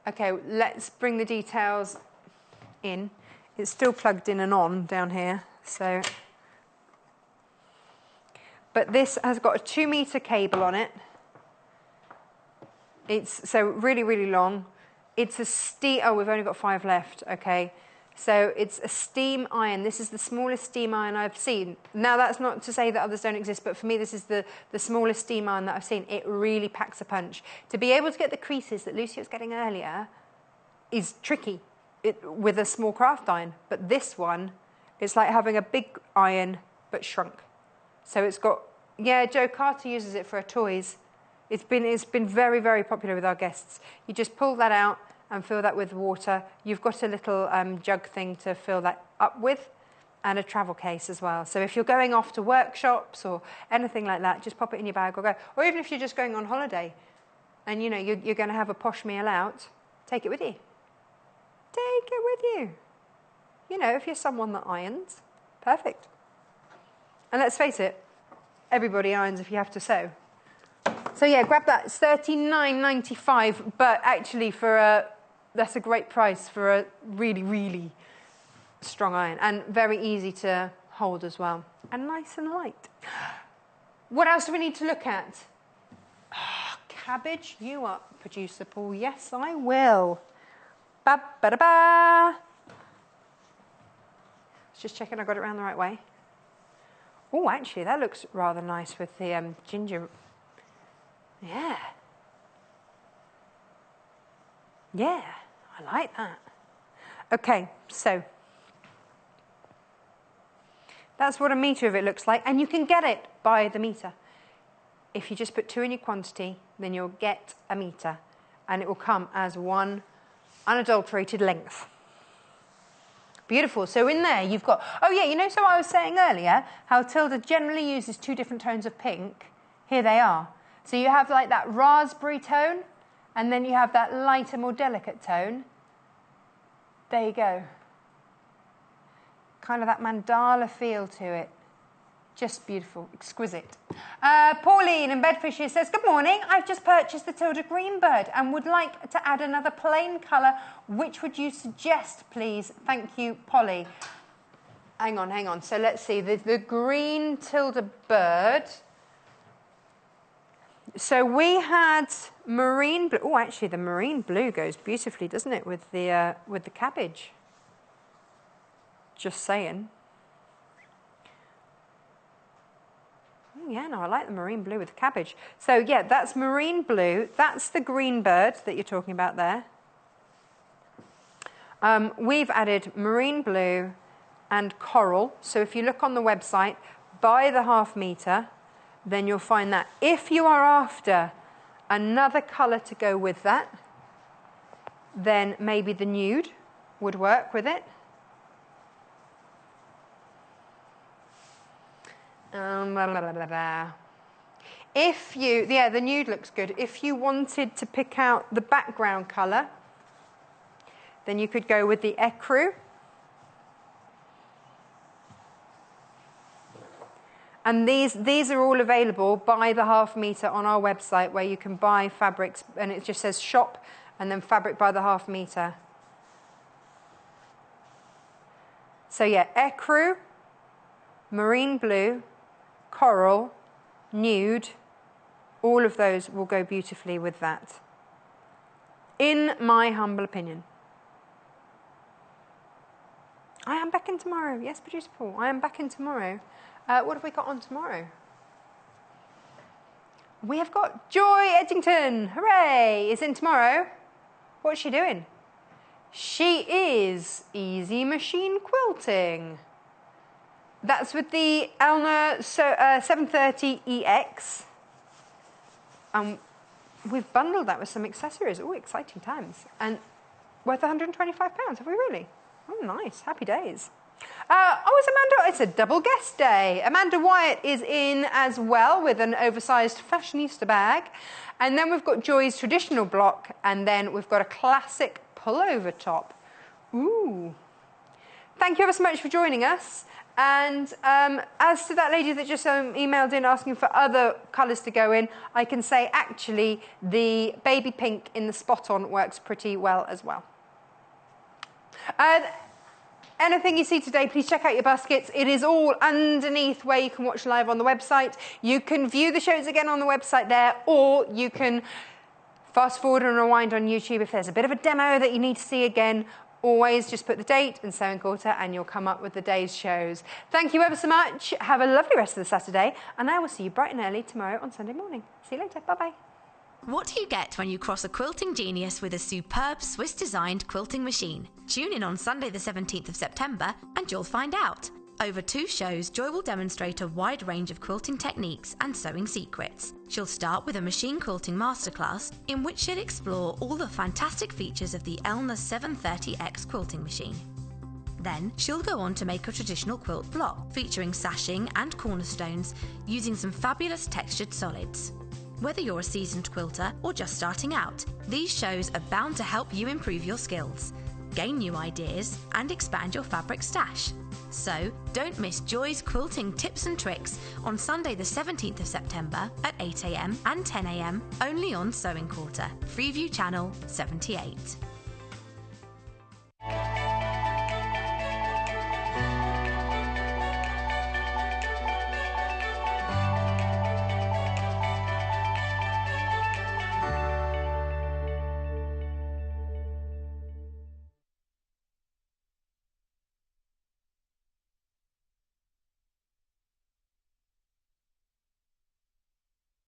Okay, let's bring the details in. It's still plugged in and on down here, so. But this has got a 2 metre cable on it. It's so really, really long. It's a steam, oh, we've only got 5 left, okay. So it's a steam iron. This is the smallest steam iron I've seen. Now that's not to say that others don't exist, but for me this is the smallest steam iron that I've seen. It really packs a punch. To be able to get the creases that Lucy was getting earlier is tricky with a small craft iron. But this one, it's like having a big iron but shrunk. So it's got, yeah, Joe Carter uses it for her toys. It's been very, very popular with our guests. You just pull that out and fill that with water. You've got a little jug thing to fill that up with, and a travel case as well. So if you're going off to workshops or anything like that, just pop it in your bag or go. Or even if you're just going on holiday and you know you're going to have a posh meal out, take it with you. Take it with you. You know, if you're someone that irons, perfect. And let's face it, everybody irons if you have to sew. So yeah, grab that. It's $39.95, but actually that's a great price for a really, really strong iron, and very easy to hold as well, and nice and light. What else do we need to look at? Cabbage, you up, producer Paul? Yes, I will. Ba ba da ba. Just checking I got it around the right way. Oh, actually, that looks rather nice with the ginger. Yeah. Yeah, I like that. Okay, so that's what a metre of it looks like, and you can get it by the metre. If you just put 2 in your quantity, then you'll get a metre, and it will come as one unadulterated length. Beautiful. So in there you've got, oh yeah, you know, so I was saying earlier how Tilda generally uses 2 different tones of pink. Here they are. So you have like that raspberry tone, and then you have that lighter, more delicate tone. There you go. Kind of that mandala feel to it. Just beautiful, exquisite. Pauline in Bedfordshire says, good morning, I've just purchased the Tilda Greenbird and would like to add another plain colour. Which would you suggest, please? Thank you, Polly. Hang on. So let's see, the green Tilda bird. So we had marine blue. Oh, actually, the marine blue goes beautifully, doesn't it, with the cabbage? Just saying. Oh, yeah, no, I like the marine blue with the cabbage. So yeah, that's marine blue. That's the green bird that you're talking about there. We've added marine blue and coral. So if you look on the website, by the ½ metre, then you'll find that. If you are after another colour to go with that, then maybe the nude would work with it. If you, yeah, the nude looks good. If you wanted to pick out the background colour, then you could go with the ecru. And these are all available by the ½ metre on our website, where you can buy fabrics, and it just says shop and then fabric by the ½ metre. So yeah, ecru, marine blue, coral, nude, all of those will go beautifully with that, in my humble opinion. I am back in tomorrow. Yes, producer Paul, I am back in tomorrow. What have we got on tomorrow? We have got Joy Edgington. Hooray! Is in tomorrow. What's she doing? She is easy machine quilting. That's with the Elna 730EX. We've bundled that with some accessories. Oh, exciting times. And worth £125, have we really? Oh, nice. Happy days. It's Amanda. It's a double guest day. Amanda Wyatt is in as well with an oversized fashionista bag. And then we've got Joy's traditional block. And then we've got a classic pullover top. Ooh. Thank you ever so much for joining us. And as to that lady that just emailed in asking for other colours to go in, I can say actually the baby pink in the spot on works pretty well as well. Anything you see today, please check out your baskets. It is all underneath where you can watch live on the website. You can view the shows again on the website there, or you can fast forward and rewind on YouTube if there's a bit of a demo that you need to see again. Always just put the date and sewing quarter and you'll come up with the day's shows. Thank you ever so much. Have a lovely rest of the Saturday, and I will see you bright and early tomorrow on Sunday morning. See you later. Bye-bye. What do you get when you cross a quilting genius with a superb Swiss-designed quilting machine? Tune in on Sunday the 17th of September and you'll find out. Over 2 shows, Joy will demonstrate a wide range of quilting techniques and sewing secrets. She'll start with a machine quilting masterclass in which she'll explore all the fantastic features of the Elna 730X quilting machine. Then she'll go on to make a traditional quilt block featuring sashing and cornerstones using some fabulous textured solids. Whether you're a seasoned quilter or just starting out, these shows are bound to help you improve your skills, gain new ideas and expand your fabric stash. So don't miss Joy's quilting tips and tricks on Sunday the 17th of September at 8 AM and 10 AM only on Sewing Quarter, Freeview Channel 78.